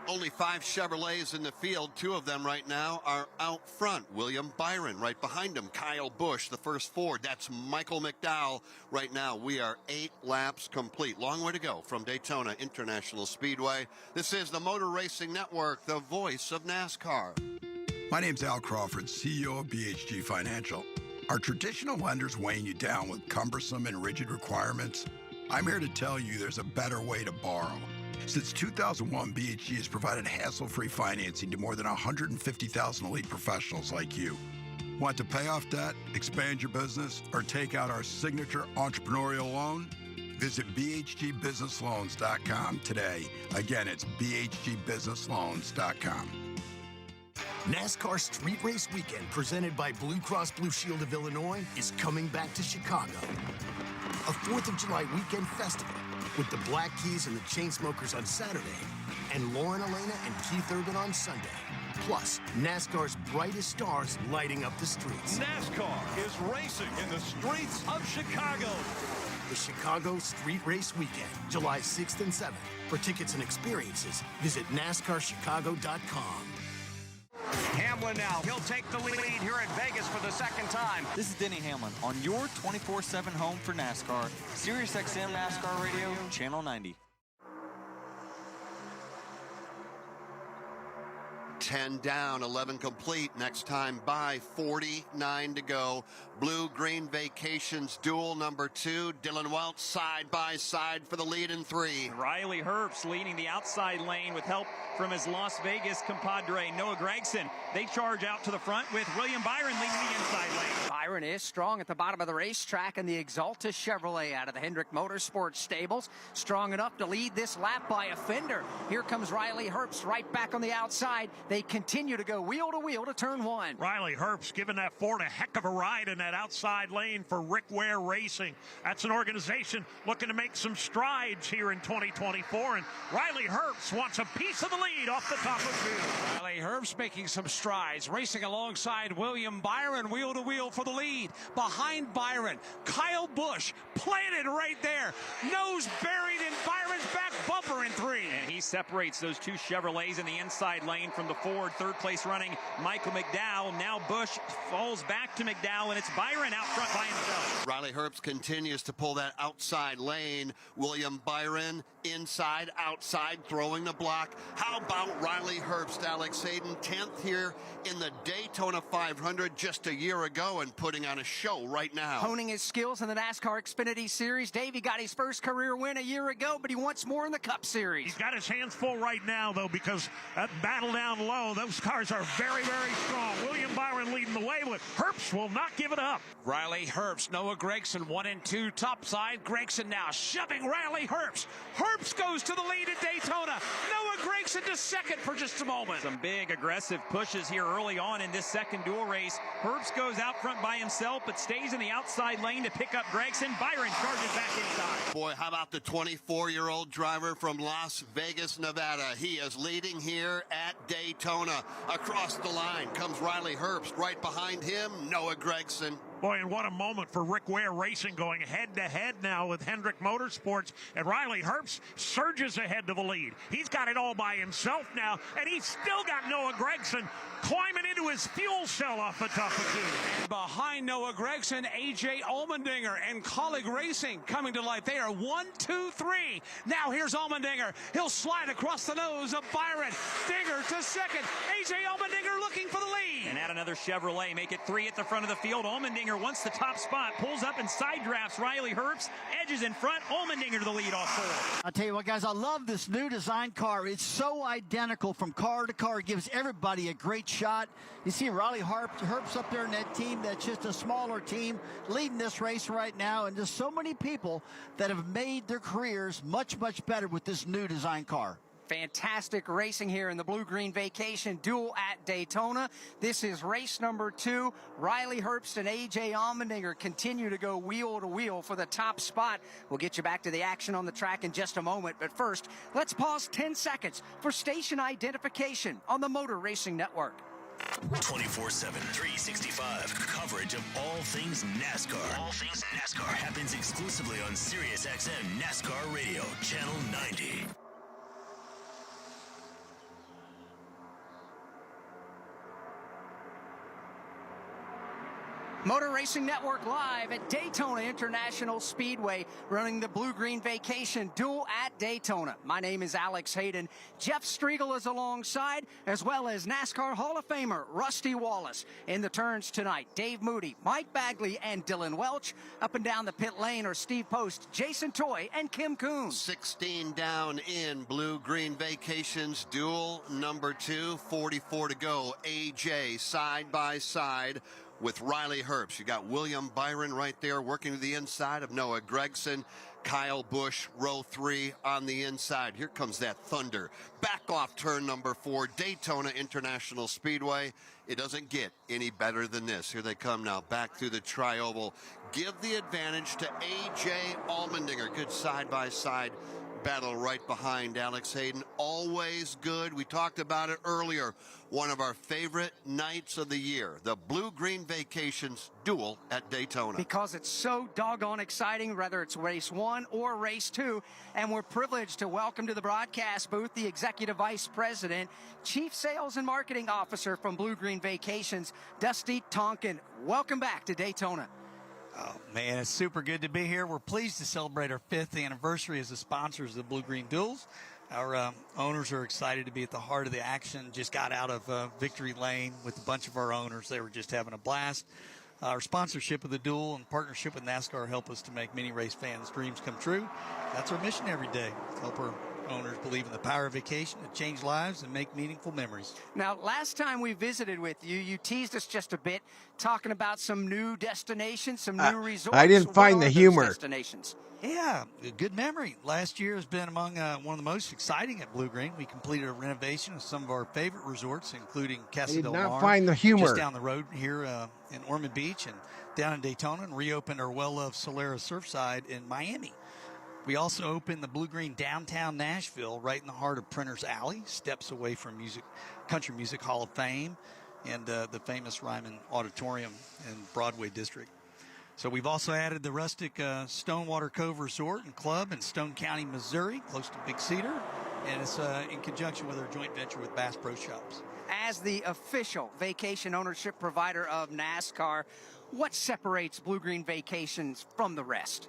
Only 5 Chevrolets in the field. 2 of them right now are out front. William Byron right behind him. Kyle Busch, the first Ford. That's Michael McDowell. Right now, we are 8 laps complete. Long way to go from Daytona International Speedway. This is the Motor Racing Network, the voice of NASCAR. My name's Al Crawford, CEO of BHG Financial. Are traditional lenders weighing you down with cumbersome and rigid requirements? I'm here to tell you there's a better way to borrow. Since 2001, BHG has provided hassle-free financing to more than 150,000 elite professionals like you. Want to pay off debt, expand your business, or take out our signature entrepreneurial loan? Visit bhgbusinessloans.com today. Again, it's bhgbusinessloans.com. NASCAR Street Race Weekend, presented by Blue Cross Blue Shield of Illinois, is coming back to Chicago. A 4th of July weekend festival with the Black Keys and the Chainsmokers on Saturday, and Lauren Elena and Keith Urban on Sunday. Plus, NASCAR's brightest stars lighting up the streets. NASCAR is racing in the streets of Chicago. The Chicago Street Race Weekend, July 6th and 7th. For tickets and experiences, visit NASCARChicago.com. Hamlin now. He'll take the lead here in Vegas for the second time. This is Denny Hamlin on your 24/7 home for NASCAR. SiriusXM NASCAR Radio, Channel 90. 10 down, 11 complete. Next time by 49 to go. Blue-Green Vacations Duel number 2. Dylan Welch side by side for the lead in 3. Riley Herbst leading the outside lane with help from his Las Vegas compadre Noah Gragson. They charge out to the front with William Byron leading the inside lane. Byron is strong at the bottom of the racetrack, and the Exalta Chevrolet out of the Hendrick Motorsports stables, strong enough to lead this lap by a fender. Here comes Riley Herbst right back on the outside. They They continue to go wheel to wheel to turn one. Riley Herbst giving that Ford a heck of a ride in that outside lane for Rick Ware Racing. That's an organization looking to make some strides here in 2024, and Riley Herbst wants a piece of the lead off the top of the field. Riley Herbst making some strides, racing alongside William Byron, wheel to wheel for the lead. Behind Byron, Kyle Busch planted right there, nose buried in Byron's back bumper in 3. And he separates those two Chevrolets in the inside lane from the Ford. Third place running Michael McDowell. Now Busch falls back to McDowell, and it's Byron out front by himself. Riley Herbst continues to pull that outside lane. William Byron inside, outside, throwing the block. How about Riley Herbst, Alex Hayden, 10th here in the Daytona 500 just a year ago and putting on a show right now. Honing his skills in the NASCAR Xfinity Series. Davey got his first career win a year ago, but he wants more in the Cup Series. He's got his hands full right now, though, because that battle down low, those cars are very, very strong. William Byron leading the way, but Herbst will not give it up. Riley Herbst, Noah Gragson 1 and 2 topside. Gragson now shoving Riley Herbst. Herbst goes to the lead at Daytona. Noah Gragson to second for just a moment. Some big aggressive pushes here early on in this second dual race. Herbst goes out front by himself, but stays in the outside lane to pick up Gragson. Byron charges back inside. Boy, how about the 24-year-old driver from Las Vegas, Nevada? He is leading here at Daytona. Across the line comes Riley Herbst. Right behind him, Noah Gragson. Boy, and what a moment for Rick Ware Racing, going head-to-head now with Hendrick Motorsports. And Riley Herbst surges ahead to the lead. He's got it all by himself now, and he's still got Noah Gragson climbing into his fuel cell off the top of two. And behind Noah Gragson, A.J. Allmendinger and Colleague Racing coming to life. They are 1, 2, 3. Now here's Allmendinger. He'll slide across the nose of Byron. Dinger to second. A.J. Allmendinger looking for the lead. And add another Chevrolet, make it 3 at the front of the field. Allmendinger wants the top spot, pulls up and side drafts Riley Herbst, edges in front, Allmendinger to the lead off 4. I'll tell you what, guys, I love this new design car. It's so identical from car to car. It gives everybody a great shot. You see Riley Herbst up there in that team that's just a smaller team leading this race right now, and there's so many people that have made their careers much, much better with this new design car. Fantastic racing here in the Blue-Green Vacation Duel at Daytona. This is race number 2. Riley Herbst and A.J. Allmendinger continue to go wheel to wheel for the top spot. We'll get you back to the action on the track in just a moment. But first, let's pause 10 seconds for station identification on the Motor Racing Network. 24/7, 365 coverage of all things NASCAR. All things NASCAR happens exclusively on SiriusXM NASCAR Radio, Channel 90. Motor Racing Network live at Daytona International Speedway, running the Blue-Green Vacation Duel at Daytona. My name is Alex Hayden. Jeff Striegel is alongside, as well as NASCAR Hall of Famer Rusty Wallace. In the turns tonight, Dave Moody, Mike Bagley, and Dylan Welch. Up and down the pit lane are Steve Post, Jason Toy, and Kim Coon. 16 down in Blue-Green Vacations Duel number 2, 44 to go. AJ side by side with Riley Herbst. You got William Byron right there working to the inside of Noah Gragson. Kyle Busch, row 3 on the inside. Here comes that thunder. Back off turn number 4, Daytona International Speedway. It doesn't get any better than this. Here they come now, back through the tri-oval. Give the advantage to A.J. Allmendinger. Good side-by-side battle right behind Alex Hayden. Always good. We talked about it earlier. One of our favorite nights of the year, the Blue-Green Vacations Duel at Daytona. Because it's so doggone exciting, whether it's race 1 or race 2. And we're privileged to welcome to the broadcast booth the Executive Vice President, Chief Sales and Marketing Officer from Blue-Green Vacations, Dusty Tonkin. Welcome back to Daytona. Oh, man, it's super good to be here. We're pleased to celebrate our 5th anniversary as the sponsors of the Blue-Green Duels. Our owners are excited to be at the heart of the action. Just got out of Victory Lane with a bunch of our owners. They were just having a blast. Our sponsorship of the Duel and partnership with NASCAR help us to make many race fans' dreams come true. That's our mission every day, help our Owners believe in the power of vacation to change lives and make meaningful memories. Now, last time we visited with you, you teased us just a bit, talking about some new destinations, some new resorts. I didn't find the humor. Destinations? Yeah, a good memory. Last year has been among one of the most exciting at Bluegreen. We completed a renovation of some of our favorite resorts, including Casa del Mar. I did not find the humor. Just down the road here in Ormond Beach and down in Daytona, and reopened our well-loved Solera Surfside in Miami. We also opened the Bluegreen downtown Nashville, right in the heart of Printers Alley, steps away from Country Music Hall of Fame and the famous Ryman Auditorium in Broadway District. So we've also added the rustic Stonewater Cove Resort and Club in Stone County, Missouri, close to Big Cedar, and it's in conjunction with our joint venture with Bass Pro Shops. As the official vacation ownership provider of NASCAR, what separates Bluegreen Vacations from the rest?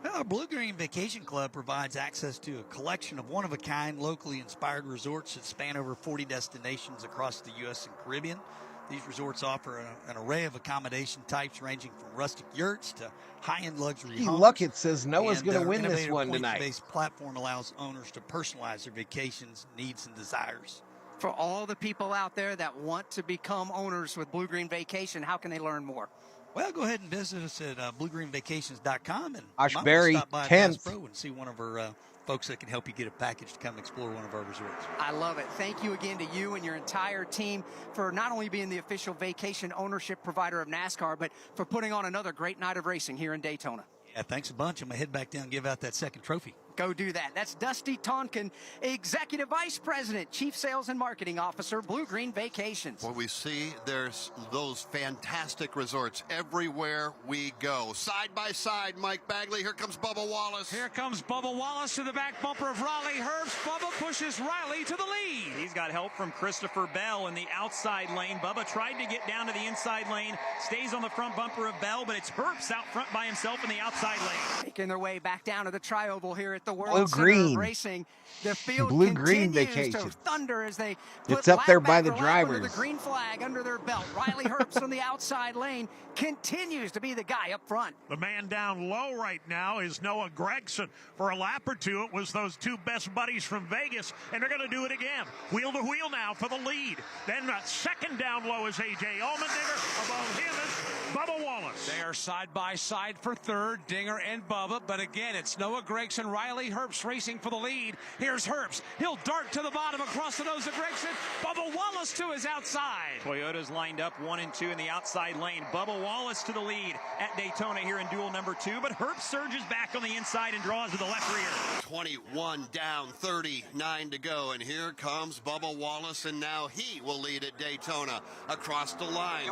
Well, our Bluegreen Vacation Club provides access to a collection of one-of-a-kind, locally inspired resorts that span over 40 destinations across the U.S. and Caribbean. These resorts offer an array of accommodation types ranging from rustic yurts to high-end luxury homes. Look, it says Noah's going to win this innovative one tonight. Point-based platform allows owners to personalize their vacations, needs, and desires. For all the people out there that want to become owners with Bluegreen Vacation, how can they learn more? Well, go ahead and visit us at bluegreenvacations.com and Ashbury stop by 10th. Bass Pro and see one of our folks that can help you get a package to come explore one of our resorts. I love it. Thank you again to you and your entire team for not only being the official vacation ownership provider of NASCAR, but for putting on another great night of racing here in Daytona. Yeah, thanks a bunch. I'm going to head back down and give out that second trophy. Go do that. That's Dusty Tonkin, Executive Vice President, Chief Sales and Marketing Officer, Bluegreen Vacations. What we see, there's those fantastic resorts everywhere we go. Side by side, Mike Bagley. Here comes Bubba Wallace. Here comes Bubba Wallace to the back bumper of Riley Herbst. Bubba pushes Riley to the lead. He's got help from Christopher Bell in the outside lane. Bubba tried to get down to the inside lane, stays on the front bumper of Bell, but it's Herbst out front by himself in the outside lane. Making their way back down to the tri-oval here at the World Center Bluegreen of Racing. The field Bluegreen continues Vacation. to thunder as they put It's up there by lap the after lap under drivers. the green flag under their belt. Riley Herbst on the outside lane continues to be the guy up front. The man down low right now is Noah Gragson. For a lap or two, it was those two best buddies from Vegas, and they're going to do it again. Wheel to wheel now for the lead. Then second down low is A.J. Allmendinger. Above him is Bubba Wallace. They are side by side for third, Dinger and Bubba. But again, it's Noah Gragson, Riley Herbst racing for the lead. Here's Herbst. He'll dart to the bottom across the nose of Gragson. Bubba Wallace to his outside. Toyota's lined up 1 and 2 in the outside lane. Bubba Wallace to the lead at Daytona here in duel number 2. But Herbst surges back on the inside and draws to the left rear. 21 down, 39 to go. And here comes Bubba Wallace, and now he will lead at Daytona across the line.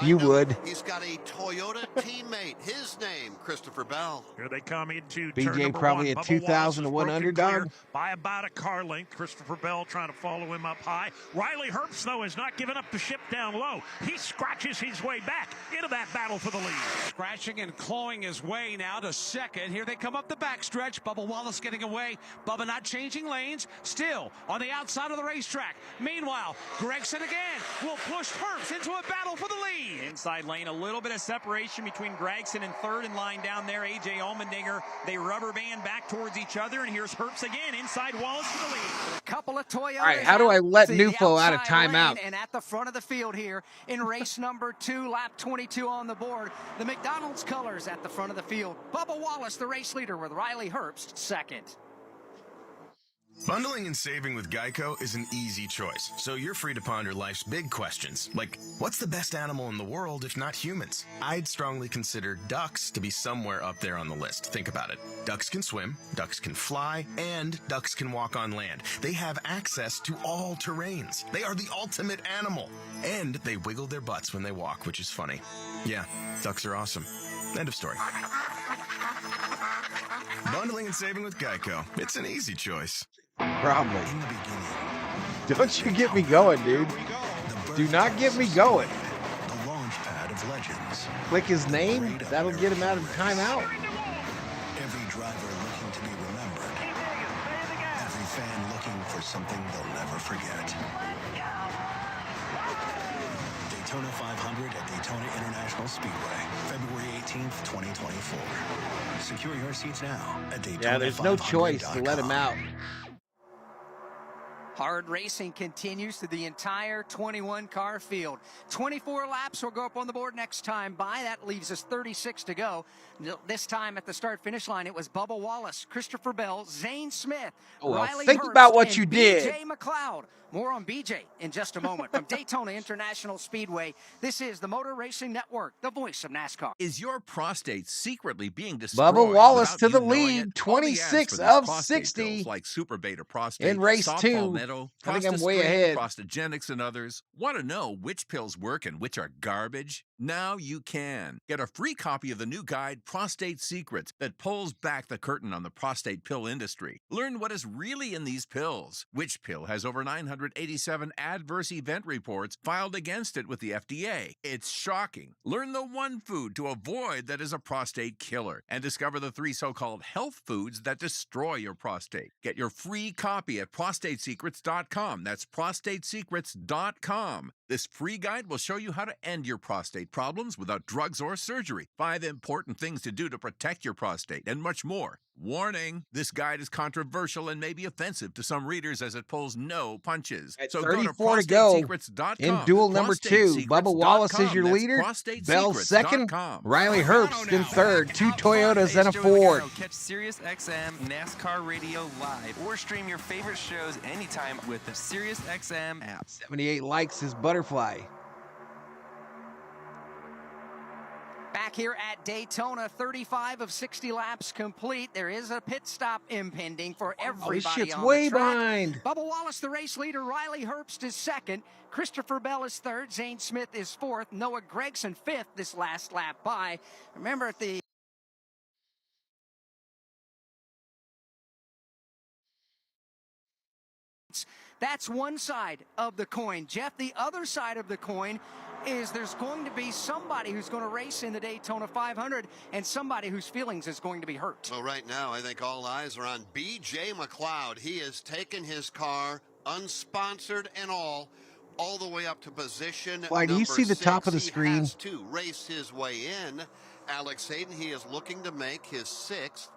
You would. He's got a Toyota teammate. His name, Christopher Bell. Here they come into BJ turn number probably one. a Bubba 2001 Wallace is broken underdog. clear by about a car length. Christopher Bell trying to follow him up high. Riley Herbst, though, is not giving up the ship down low. He scratches his way back into that battle for the lead. Scratching and clawing his way now to second. Here they come up the backstretch. Bubba Wallace getting away. Bubba not changing lanes. Still on the outside of the racetrack. Meanwhile, Gragson again will push Herbst into a battle for the lead. Inside lane, a little bit of separation between Gragson and third in line down there. A.J. Allmendinger, they rubber band back towards each other, and here's Herbst again inside Wallace for the lead. Couple of Toyotas. All right, how do I let to the Newfo out of outside timeout? lane and at the front of the field here in race number 2, lap 22 on the board. The McDonald's colors at the front of the field. Bubba Wallace, the race leader, with Riley Herbst second. Bundling and saving with Geico is an easy choice, so you're free to ponder life's big questions, like what's the best animal in the world if not humans? I'd strongly consider ducks to be somewhere up there on the list. Think about it. Ducks can swim, ducks can fly, and ducks can walk on land. They have access to all terrains. They are the ultimate animal. And they wiggle their butts when they walk, which is funny. Yeah, ducks are awesome. End of story. Bundling and saving with Geico. It's an easy choice. Probably. Don't you get me going, dude. Do not get me going. The launch pad of legends. Click his name. That'll get him out of timeout. Every driver looking to be remembered. Every fan looking for something they'll never forget. Daytona 500 at Daytona International Speedway, February 18th, 2024. Secure your seats now at Daytona. Yeah, there's no choice to let him out. Hard racing continues through the entire 21-car field. 24 laps will go up on the board next time by. That leaves us 36 to go. This time at the start-finish line, it was Bubba Wallace, Christopher Bell, Zane Smith, Riley think Herbst, about what and you did. BJ McLeod. More on BJ in just a moment. From Daytona International Speedway, this is the Motor Racing Network, the voice of NASCAR. Is your prostate secretly being destroyed? Bubba Wallace without to the you knowing lead, it? All the ads 26 for these of prostate 60 pills like Super Beta Prostate, in race Soft 2. Palmetto, I think I'm way ProstaStream, ahead. Prostagenics, and others. Want to know which pills work and which are garbage? Now you can. Get a free copy of the new guide, Prostate Secrets, that pulls back the curtain on the prostate pill industry. Learn what is really in these pills. Which pill has over 987 adverse event reports filed against it with the FDA? It's shocking. Learn the one food to avoid that is a prostate killer, and discover the 3 so-called health foods that destroy your prostate. Get your free copy at prostatesecrets.com. That's prostatesecrets.com. This free guide will show you how to end your prostate problems without drugs or surgery, 5 important things to do to protect your prostate, and much more. Warning, this guide is controversial and may be offensive to some readers as it pulls no punches. At So 34 to go in duel number 2. Bubba Wallace is your leader. Bell second. Riley Herbst in third. 2 Toyotas and a Ford. Catch Sirius XM NASCAR Radio live or stream your favorite shows anytime with the Sirius XM app. 78 likes is Butterfly. Back here at Daytona, 35 of 60 laps complete. There is a pit stop impending for everybody this shit's on way the track. behind. Bubba Wallace, the race leader. Riley Herbst is second. Christopher Bell is third. Zane Smith is fourth. Noah Gragson fifth this last lap by. Remember at the That's one side of the coin. Jeff, the other side of the coin is there's going to be somebody who's going to race in the Daytona 500 and somebody whose feelings is going to be hurt. Well, right now, I think all eyes are on BJ McLeod. He has taken his car, unsponsored and all the way up to position Why, do you see the 6. top of the screen? He has to race his way in. Alex Hayden, he is looking to make his 6th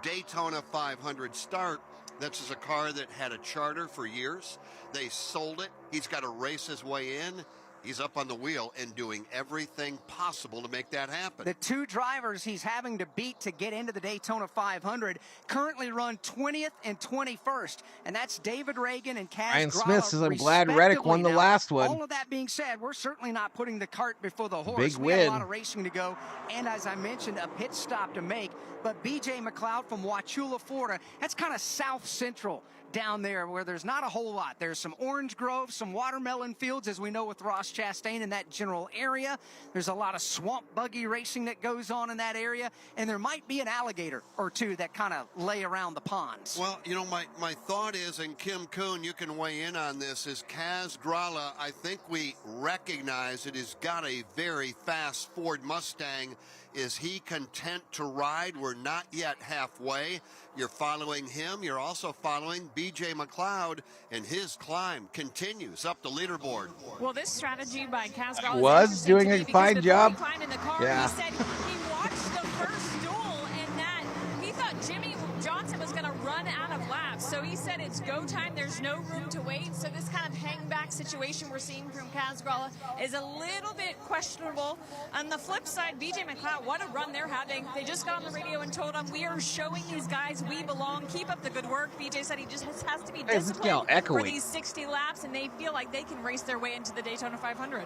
Daytona 500 start. This is a car that had a charter for years. They sold it. He's got to race his way in. He's up on the wheel and doing everything possible to make that happen. The 2 drivers he's having to beat to get into the Daytona 500 currently run 20th and 21st, and that's David Reagan and Kaz Ryan Gralla, Smith says, I'm glad Reddick won the now, last one. All of that being said, we're certainly not putting the cart before the horse. Big We win. got a lot of racing to go, and as I mentioned, a pit stop to make. But BJ McLeod from Wauchula, Florida, that's kind of south central down there where there's not a whole lot. There's some orange groves, some watermelon fields, as we know with Ross Chastain in that general area. There's a lot of swamp buggy racing that goes on in that area, and there might be an alligator or 2 that kind of lay around the ponds. Well, you know, my thought is, and Kim Kuhn, you can weigh in on this, is Kaz Gralla, I think we recognize it has got a very fast Ford Mustang. Is he content to ride? We're not yet halfway. You're following him. You're also following BJ McLeod, and his climb continues up the leaderboard. Well, this strategy by Kaz Gralla Was doing a fine job. He in the car, Yeah. He said he watched the first duel and that he thought Jimmy Johnson was going to run out of laps. So he said it's go time. There's no room to wait. So this kind of hang back situation we're seeing from Kaz Gralla is a little bit questionable. On the flip side, BJ McLeod, what a run they're having. They just got on the radio and told him, we are showing these guys we belong. Keep up the good work. BJ said he just has to be disciplined for these 60 laps, and they feel like they can race their way into the Daytona 500.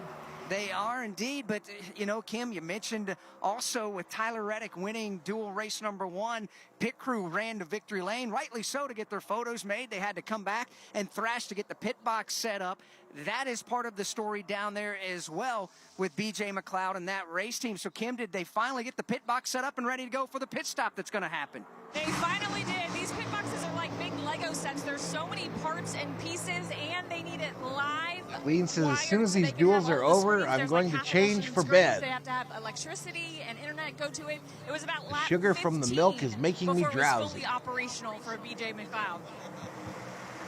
They are indeed, but you know, Kim, you mentioned also with Tyler Reddick winning dual race number 1, pit crew ran to victory lane, rightly so, to get their photos made. They had to come back and thrash to get the pit box set up. That is part of the story down there as well with BJ McLeod and that race team. So, Kim, did they finally get the pit box set up and ready to go for the pit stop that's going to happen? They finally did. These pit boxes are like big Lego sets. There's so many parts and pieces, and they need it live. Lean says, as soon as these duels are over, I'm going to change for bed. They have to have electricity and internet go to it. It was about lap Sugar from the milk is making me before it was drowsy. fully operational for BJ McLeod.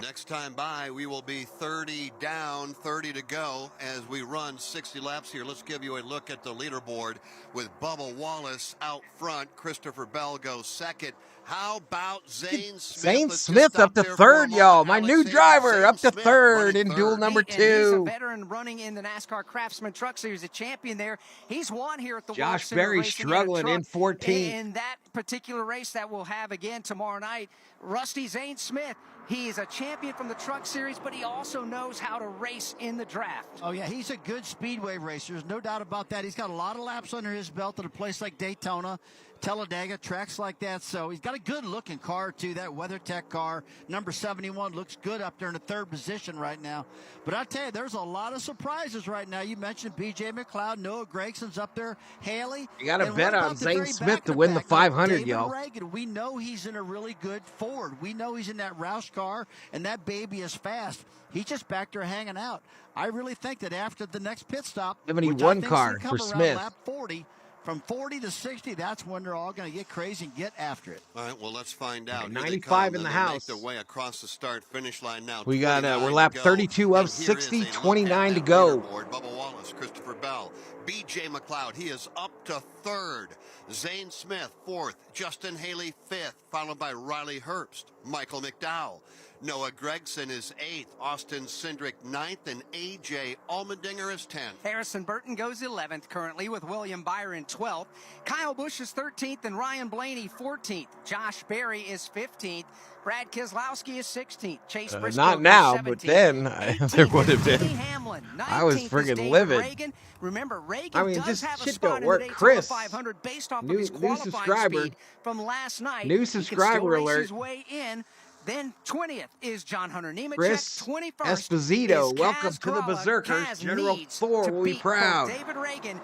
Next time by, we will be 30 down, 30 to go as we run 60 laps here. Let's give you a look at the leaderboard with Bubba Wallace out front. Christopher Bell goes second. How about Zane Smith? Zane Smith up to third, y'all. My new driver up to third in duel number 2. And he's a veteran running in the NASCAR Craftsman Truck Series, a champion there. He's won here at the Josh Berry struggling in 14th. In that particular race that we'll have again tomorrow night, Rusty Zane Smith, he is a champion from the Truck Series, but he also knows how to race in the draft. Oh, yeah, he's a good speedway racer. There's no doubt about that. He's got a lot of laps under his belt at a place like Daytona, Talladega, tracks like that. So he's got a good-looking car, too. That WeatherTech car, number 71, looks good up there in the third position right now. But I tell you, there's a lot of surprises right now. You mentioned B.J. McLeod, Noah Gregson's up there, Haley. You got to bet on Zane Smith to win the 500, y'all. We know he's in a really good Ford. We know he's in that Roush car, and that baby is fast. He's just back there hanging out. I really think that after the next pit stop, 71 car for Smith. Lap 40, from 40 to 60, that's when they're all going to get crazy and get after it. All right, well, let's find out. 95 in the house. Make their way across the start-finish line now. We got we're lap 32 of 60, 29 to go. Bubba Wallace, Christopher Bell, B.J. McLeod, he is up to third. Zane Smith, fourth. Justin Haley, fifth, followed by Riley Herbst. Michael McDowell. Noah Gregson is eighth. Austin Cindric, ninth. And A.J. Allmendinger is 10th. Harrison Burton goes 11th currently with William Byron 12th. Kyle Busch is 13th and Ryan Blaney 14th. Josh Berry is 15th. Brad Keselowski is 16th. Chase Briscoe not now, 17th. but then there would have been. Hamlin, I was friggin' livid. Reagan. Remember, Reagan I mean, does just have a shit spot don't work. in the Chris, 500 based off new of his qualifying subscriber. speed from last night. New He can still subscriber race alert. his way in. Then 20th is John Hunter Nemechek. Chris 21st Esposito, is welcome Kaz to the Grala. Berserkers. Kaz General needs Thor to will be beat proud. both David Reagan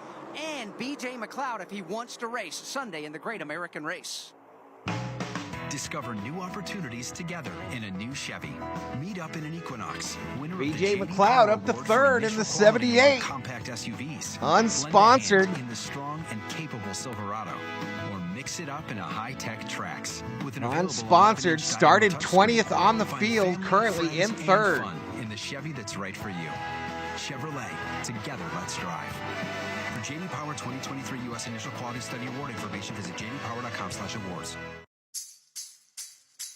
and B.J. McLeod if he wants to race Sunday in the Great American Race. Discover new opportunities together in a new Chevy. Meet up in an Equinox. B.J. McLeod up to third in the 78. Compact SUVs. Unsponsored. In the strong and capable Silverado. Or mix it up in a high-tech Trax. With an Unsponsored. Started 20th on the field. Currently in third. In the Chevy that's right for you. Chevrolet. Together, let's drive. For J.D. Power 2023 U.S. Initial Quality Study Award information, visit jdpower.com/awards.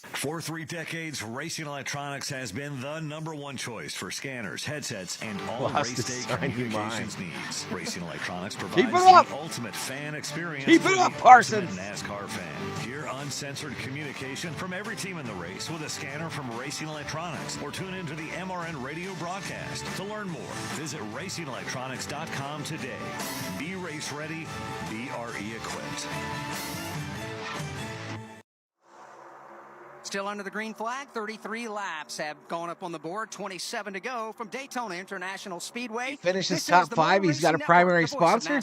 For 3 decades, Racing Electronics has been the #1 choice for scanners, headsets, and all race day communications needs. Racing Electronics provides the ultimate fan experience. Keep it up, Parsons. NASCAR fan. Hear uncensored communication from every team in the race with a scanner from Racing Electronics, or tune into the MRN radio broadcast. To learn more, visit racingelectronics.com today. Be race ready, be RE equipped. Still under the green flag, 33 laps have gone up on the board, 27 to go from Daytona International Speedway. Finishes top 5. He's got a primary sponsor.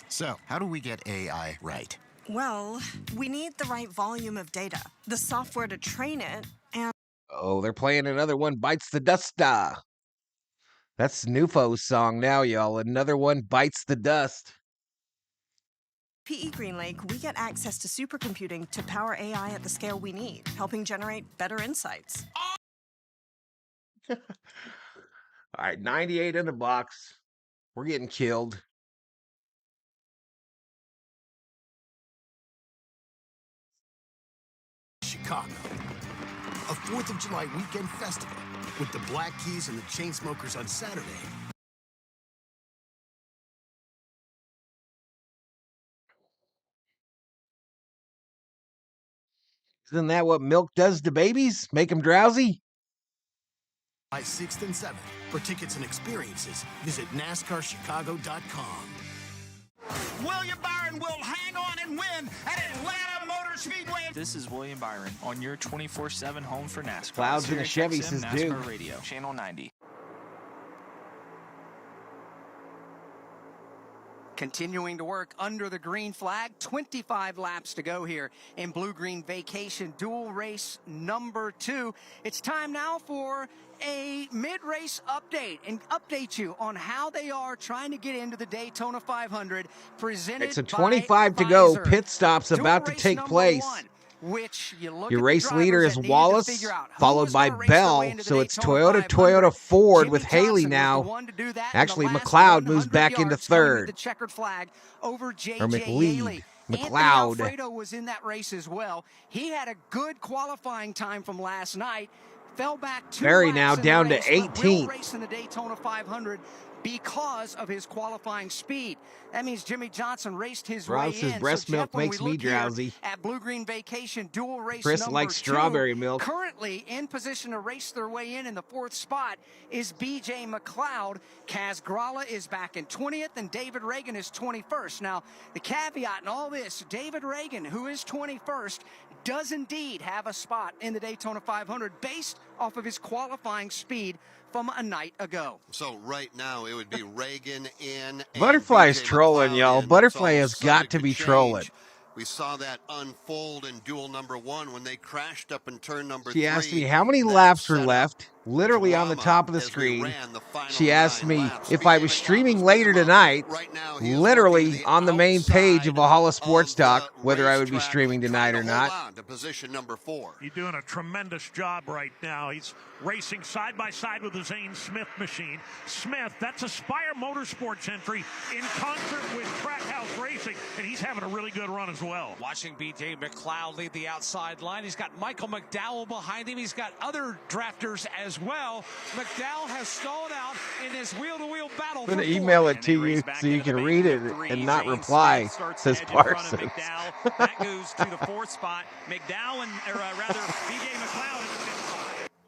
So, how do we get AI right? Well, we need the right volume of data, the software to train it, and... Oh, they're playing another one bites the dust. That's Nufo's song now, y'all. Another one bites the dust. PE Green Lake, we get access to supercomputing to power AI at the scale we need, helping generate better insights. All right, 98 in the box. We're getting killed. Chicago. A 4th of July weekend festival with the Black Keys and the Chainsmokers on Saturday. Isn't that what milk does to babies? Make them drowsy? July 6th and 7th. For tickets and experiences, visit NASCARChicago.com. William Byron will hang on and win at Atlanta Motor Speedway. This is William Byron on your 24/7 home for NASCAR. Clouds in a Chevy, SiriusXM says NASCAR Duke. Radio, Channel 90. Continuing to work under the green flag, 25 laps to go here in Blue-Green Vacation Duel Race number 2. It's time now for a mid-race update and update you on how they are trying to get into the Daytona 500 presented It's a 25 by to go. Pfizer. Pit stop's Duel about to race take number place. 1. which you look Your at race the leader drivers is that needed to Wallace, figure out who followed was by gonna race their way Bell. into the So it's Daytona Toyota, 500. Toyota, Ford Jimmy with Haley Johnson was the now. one to do that in Actually, the last McLeod moves 100 back into yards, coming to third. the checkered flag over J.J. Or McLeod. Yaley. Anthony McLeod. Alfredo was in that race as well. He had a good qualifying time from last night. Fell back 2 Barry laps now in the down to race, but will 18th. race in the Daytona 500 because of his qualifying speed. That means Jimmy Johnson raced his Rob way says in. breast so, Jeff, milk when makes we me look here drowsy. at Bluegreen Vacation Duel race Chris number likes 2, strawberry milk. currently in position to race their way in the 4th spot is B.J. McLeod. Kaz Gralla is back in 20th, and David Reagan is 21st. Now, the caveat in all this, David Reagan, who is 21st, does indeed have a spot in the Daytona 500 based off of his qualifying speed from a night ago. So right now it would be Reagan in. Butterfly is trolling, y'all. Butterfly has got to be trolling. We saw that unfold in duel number 1 when they crashed up in turn number 3. She asked me how many laps were left, literally on the top of the screen. She asked me if I was streaming later tonight, literally on the main page of Valhalla Sports Talk, whether I would be streaming tonight or not. To position number 4. He's doing a tremendous job right now. He's racing side by side with the Zane Smith machine. Smith, that's Aspire Motorsports entry in concert with Trackhouse Racing, and he's having a really good run as well. Watching B.J. McLeod lead the outside line. He's got Michael McDowell behind him. He's got other drafters as well. McDowell has stalled out in this wheel-to-wheel battle. I'm going to email it to you so you can read it and not reply, says Parsons. That goes to the 4th spot. McDowell, or rather, B.J. McLeod in the 5th spot.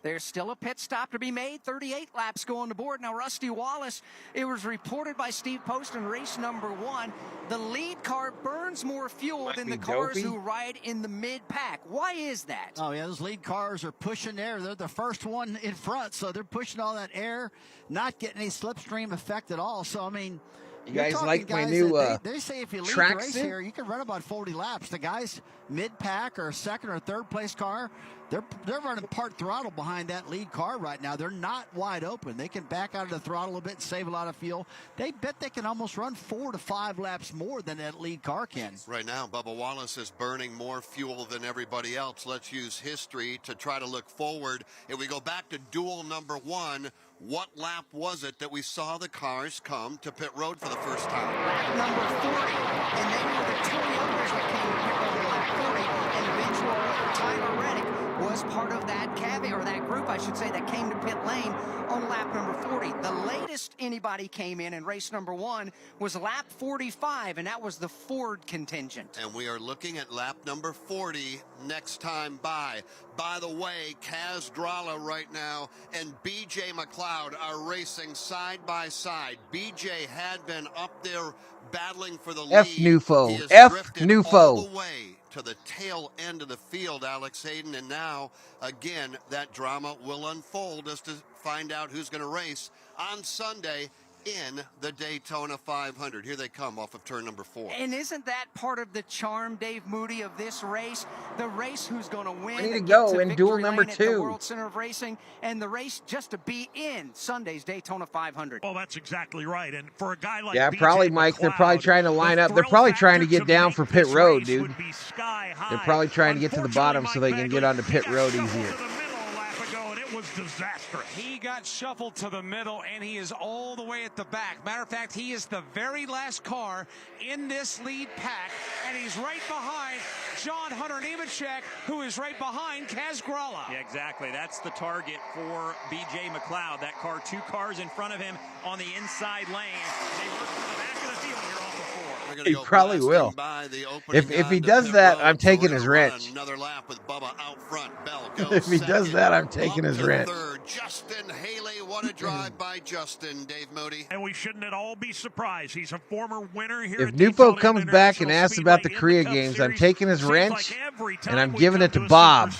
There's still a pit stop to be made. 38 laps go on the board. Now, Rusty Wallace, it was reported by Steve Post in race number 1, the lead car burns more fuel than the cars who ride in the mid-pack. Why is that? Oh, yeah, those lead cars are pushing air. They're the first one in front, so they're pushing all that air, not getting any slipstream effect at all. So, I mean, you guys like my new they say if you lead track the race here, you can run about 40 laps. The guys mid-pack or second or third place car, they're running part throttle behind that lead car right now. They're not wide open. They can back out of the throttle a bit and save a lot of fuel. They bet they can almost run 4 to 5 laps more than that lead car can. Right now, Bubba Wallace is burning more fuel than everybody else. Let's use history to try to look forward. If we go back to duel number 1, what lap was it that we saw the cars come to pit road for the first time? Lap number 40, and they were the Toyotas that came to pit road at lap 40, and eventual winner Tyler Reddick was part of that caveat, or that group, I should say, that came to pit lane on lap number 40. The latest anybody came in race number 1 was lap 45, and that was the Ford contingent. And we are looking at lap number 40 next time by. By the way, Kaz Gralla right now and B.J. McLeod are racing side by side. B.J. had been up there battling for the lead. F Nufo. He has F drifted Nufo. all the way to the tail end of the field, Alex Hayden. And now, again, that drama will unfold as to find out who's going to race on Sunday in the Daytona 500. Here they come off of turn number 4. And isn't that part of the charm, Dave Moody, of this race? The race who's going to win. We need to go in duel number 2. At the World Center of Racing, and the race just to be in Sunday's Daytona 500. Well, that's exactly right. And for a guy like Yeah, BJ probably, Mike. McLeod, They're probably trying to line up. They're probably trying to get down for pit road, dude. They're probably trying to get to the bottom so they can get onto pit road easier. Disastrous. He got shuffled to the middle, and he is all the way at the back. Matter of fact, he is the very last car in this lead pack, and he's right behind John Hunter Nemechek, who is right behind Kaz Gralla. Yeah, exactly. That's the target for B.J. McLeod. That car, 2 cars in front of him on the inside lane. They work to the back of the field here off the 4. He probably will. If he does that, I'm taking his wrench. Another lap with Bubba out front. Bell goes If he does that, I'm taking his wrench. Third, Justin Haley. What a drive by Justin, Dave Moody. And we shouldn't at all be surprised. He's a former winner here. If Nufo comes back and asks about the Korea games, I'm taking his wrench and I'm giving it to Bob.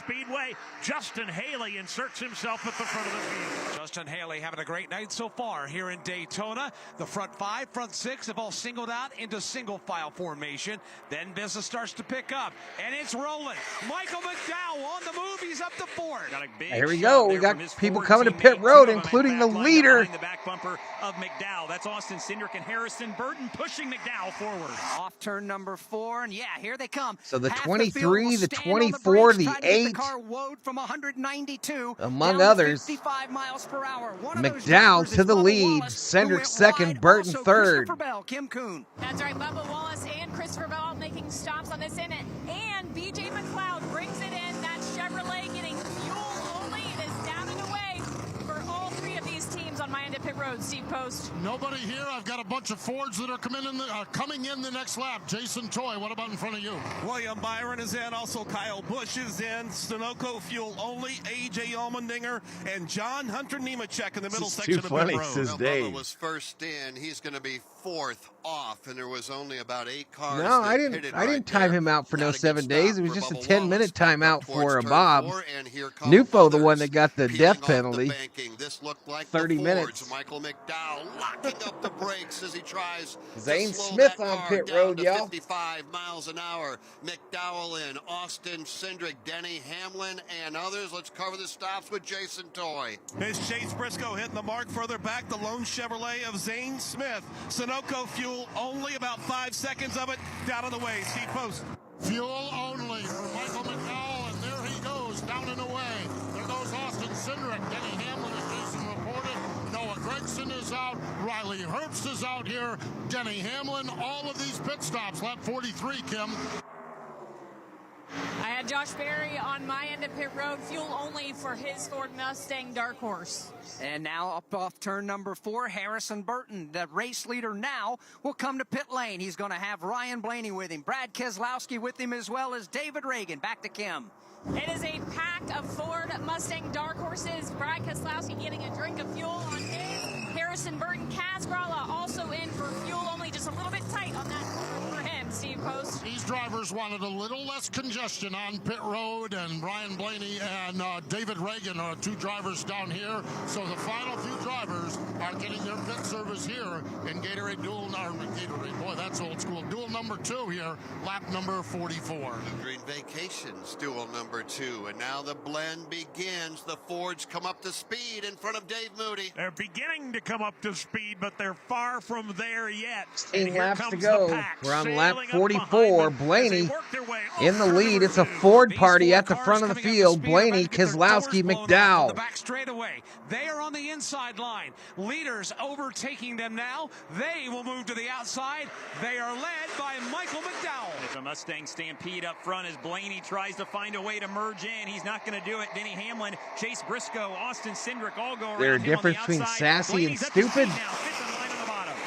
Justin Haley inserts himself at the front of the field. Justin Haley having a great night so far here in Daytona. The front 5, front 6 have all singled out into single file formation. Then business starts to pick up, and it's rolling. Michael McDowell on the move. He's up to 4th. Here we go. We got people coming to pit road, including the leader. The back bumper of McDowell. That's Austin Cindric and Harrison Burton pushing McDowell forward. Off turn number 4, and yeah, here they come. So the 23, the 24, the 8, the car woed from 192 among down others. to 55 miles per hour. One of those McDowell drivers to is the Bubba lead. Wallace, Cindric who second, went Burton wide. Also, third. Christopher Bell, Kim Kuhn. That's right, Bubba Wallace and Christopher Bell making stops on this end. And BJ McLeod brings it in. That Chevrolet getting fuel only. It is down and away for all 3 of these teams on my end of pit road. Steve Post. Nobody here. I've got a bunch of Fords that are coming in the next lap. Jason Toy, what about in front of you? William Byron is in. Also Kyle Busch is in. Sunoco fuel only. AJ Allmendinger and John Hunter Nemechek in the middle section of the pit road. Bubba was first in. He's going to be 4th off, and there was only about 8 cars. No, I didn't time him out for no 7 days. It was just a 10-minute timeout for Bob. Newfo, the one that got the death penalty. This looked like 30 minutes. Michael McDowell locking up the brakes as he tries Zane to slow Smith that on car pit down road, to y'all. 55 miles an hour. McDowell in, Austin Cindric, Denny Hamlin, and others. Let's cover the stops with Jason Toy. It's Chase Briscoe hitting the mark further back. The lone Chevrolet of Zane Smith. Sunoco fuel only, about 5 seconds of it down on the way. Steve Post. Fuel only for Michael McDowell, and there he goes, down and away. There goes Austin Cindric. Denny Hamlin, as Jason reported. Noah Gregson is out. Riley Herbst is out here. Denny Hamlin, all of these pit stops. Lap 43, Kim. I had Josh Berry on my end of pit road, fuel only for his Ford Mustang Dark Horse. And now up off turn number 4, Harrison Burton, the race leader now, will come to pit lane. He's going to have Ryan Blaney with him, Brad Keselowski with him, as well as David Reagan. Back to Kim. It is a pack of Ford Mustang Dark Horses. Brad Keselowski getting a drink of fuel on his. Harrison Burton, Kaz Grala also in for fuel only, just a little bit tight on that for him, Steve Post. These drivers wanted a little less congestion on pit road, and Ryan Blaney and David Reagan are 2 drivers down here. So the final few drivers are getting their pit service here in Gatorade Duel, Gatorade, boy, that's old school. Duel number 2 here, lap number 44. Green Vacations Duel number 2, and now the blend begins. The Fords come up to speed in front of Dave Moody. They're beginning to come up to speed, but they're far from there yet. 8 laps to go. We're on lap 44. Blaney in the lead. It's a Ford party at the front of the field. Blaney, Keselowski, McDowell. The back straightaway. They are on the inside line. Leaders overtaking them now. They will move to the outside. They are led by Michael McDowell. It's a Mustang stampede up front as Blaney tries to find a way to merge in. He's not going to do it. Denny Hamlin, Chase Briscoe, Austin Cindric all go around. Is there a difference between sassy and stupid?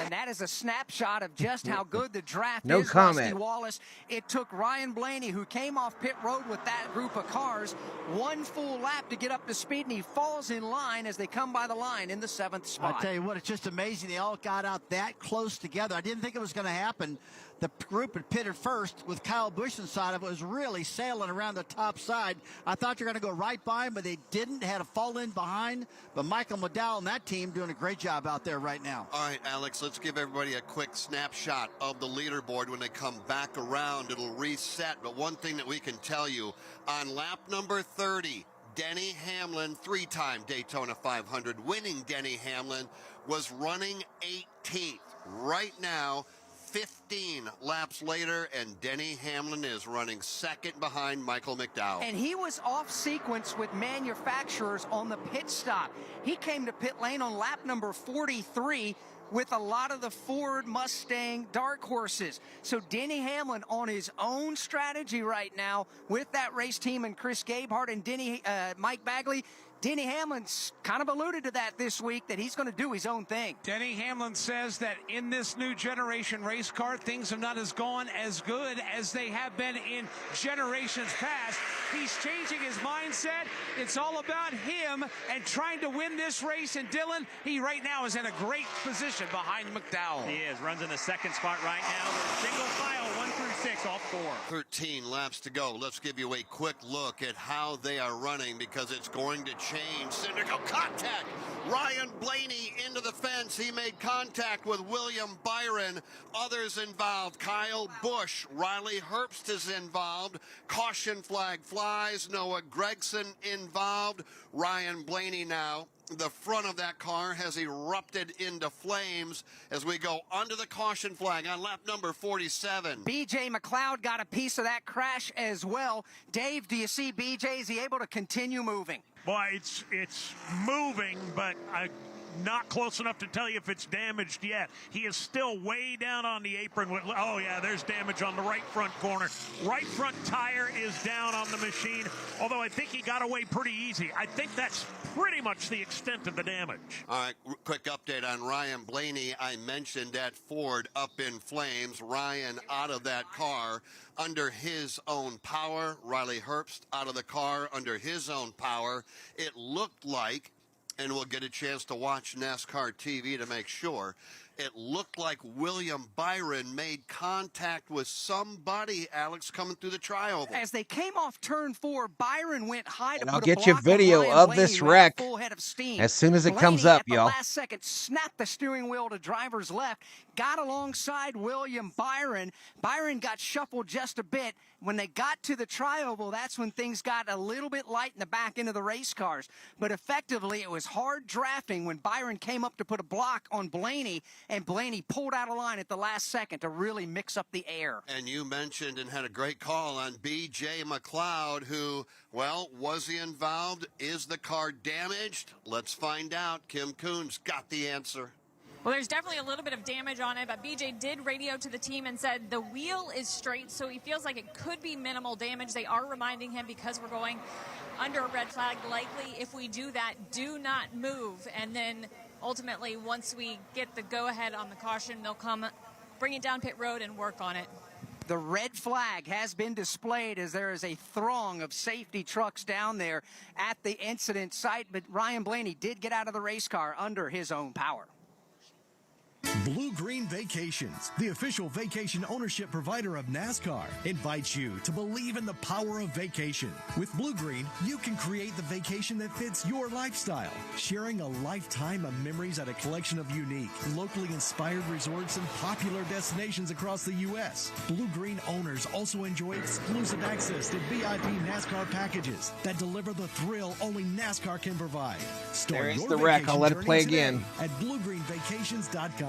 And that is a snapshot of just how good the draft No is. comment. Rusty Wallace. It took Ryan Blaney, who came off pit road with that group of cars, 1 full lap to get up to speed, and he falls in line as they come by the line in the 7th spot. I tell you what, it's just amazing they all got out that close together. I didn't think it was going to happen. The group had pitted first with Kyle Busch inside of it, was really sailing around the top side. I thought you were going to go right by him, but they didn't. They had to fall in behind. But Michael McDowell and that team doing a great job out there right now. All right, Alex, let's give everybody a quick snapshot of the leaderboard. When they come back around, it'll reset. But one thing that we can tell you, on lap number 30, Denny Hamlin, 3-time Daytona 500 winning Denny Hamlin, was running 18th. Right now, 15 laps later, and Denny Hamlin is running 2nd behind Michael McDowell. And he was off sequence with manufacturers on the pit stop. He came to pit lane on lap number 43 with a lot of the Ford Mustang Dark Horses. So Denny Hamlin on his own strategy right now with that race team and Chris Gabehart and Mike Bagley. Denny Hamlin's kind of alluded to that this week, that he's going to do his own thing. Denny Hamlin says that in this new generation race car, things have not gone as good as they have been in generations past. He's changing his mindset. It's all about him and trying to win this race. And Dylan, he right now is in a great position behind McDowell. He is. Runs in the 2nd spot right now. They're single file, 1 through 26 off 4. 13 laps to go. Let's give you a quick look at how they are running because it's going to change. Syndical contact. Ryan Blaney into the fence. He made contact with William Byron. Others involved. Kyle Busch. Riley Herbst is involved. Caution flag flies. Noah Gragson involved. Ryan Blaney now. The front of that car has erupted into flames as we go under the caution flag on lap number 47. BJ McLeod got a piece of that crash as well. Dave, do you see BJ? Is he able to continue moving? Boy, it's moving, but not close enough to tell you if it's damaged yet. He is still way down on the apron. Oh, yeah, there's damage on the right front corner. Right front tire is down on the machine, although I think he got away pretty easy. I think that's pretty much the extent of the damage. All right, quick update on Ryan Blaney. I mentioned that Ford up in flames. Ryan out of that car under his own power. Riley Herbst out of the car under his own power. It looked like, and we'll get a chance to watch NASCAR TV to make sure, it looked like William Byron made contact with somebody, Alex, coming through the tri-oval. As they came off turn 4, Byron went high to And put I'll a get you block on video Ryan of Blaney, this who had a wreck full head of steam. as soon as it Blaney comes up, at the y'all. last second snapped the steering wheel to driver's left, got alongside William Byron. Byron got shuffled just a bit. When they got to the tri-oval, that's when things got a little bit light in the back end of the race cars. But effectively, it was hard drafting when Byron came up to put a block on Blaney, and Blaney pulled out of line at the last second to really mix up the air. And you mentioned and had a great call on B.J. McLeod, who, well, was he involved? Is the car damaged? Let's find out. Kim Coons got the answer. Well, there's definitely a little bit of damage on it, but BJ did radio to the team and said the wheel is straight, so he feels like it could be minimal damage. They are reminding him, because we're going under a red flag, likely if we do that, do not move. And then ultimately, once we get the go-ahead on the caution, they'll come bring it down pit road and work on it. The red flag has been displayed as there is a throng of safety trucks down there at the incident site, but Ryan Blaney did get out of the race car under his own power. Bluegreen Vacations, the official vacation ownership provider of NASCAR, invites you to believe in the power of vacation. With Bluegreen, you can create the vacation that fits your lifestyle, sharing a lifetime of memories at a collection of unique, locally inspired resorts and popular destinations across the U.S. Bluegreen owners also enjoy exclusive access to VIP NASCAR packages that deliver the thrill only NASCAR can provide. Start There is your the wreck. I'll vacation let it journey play today again. at BluegreenVacations.com.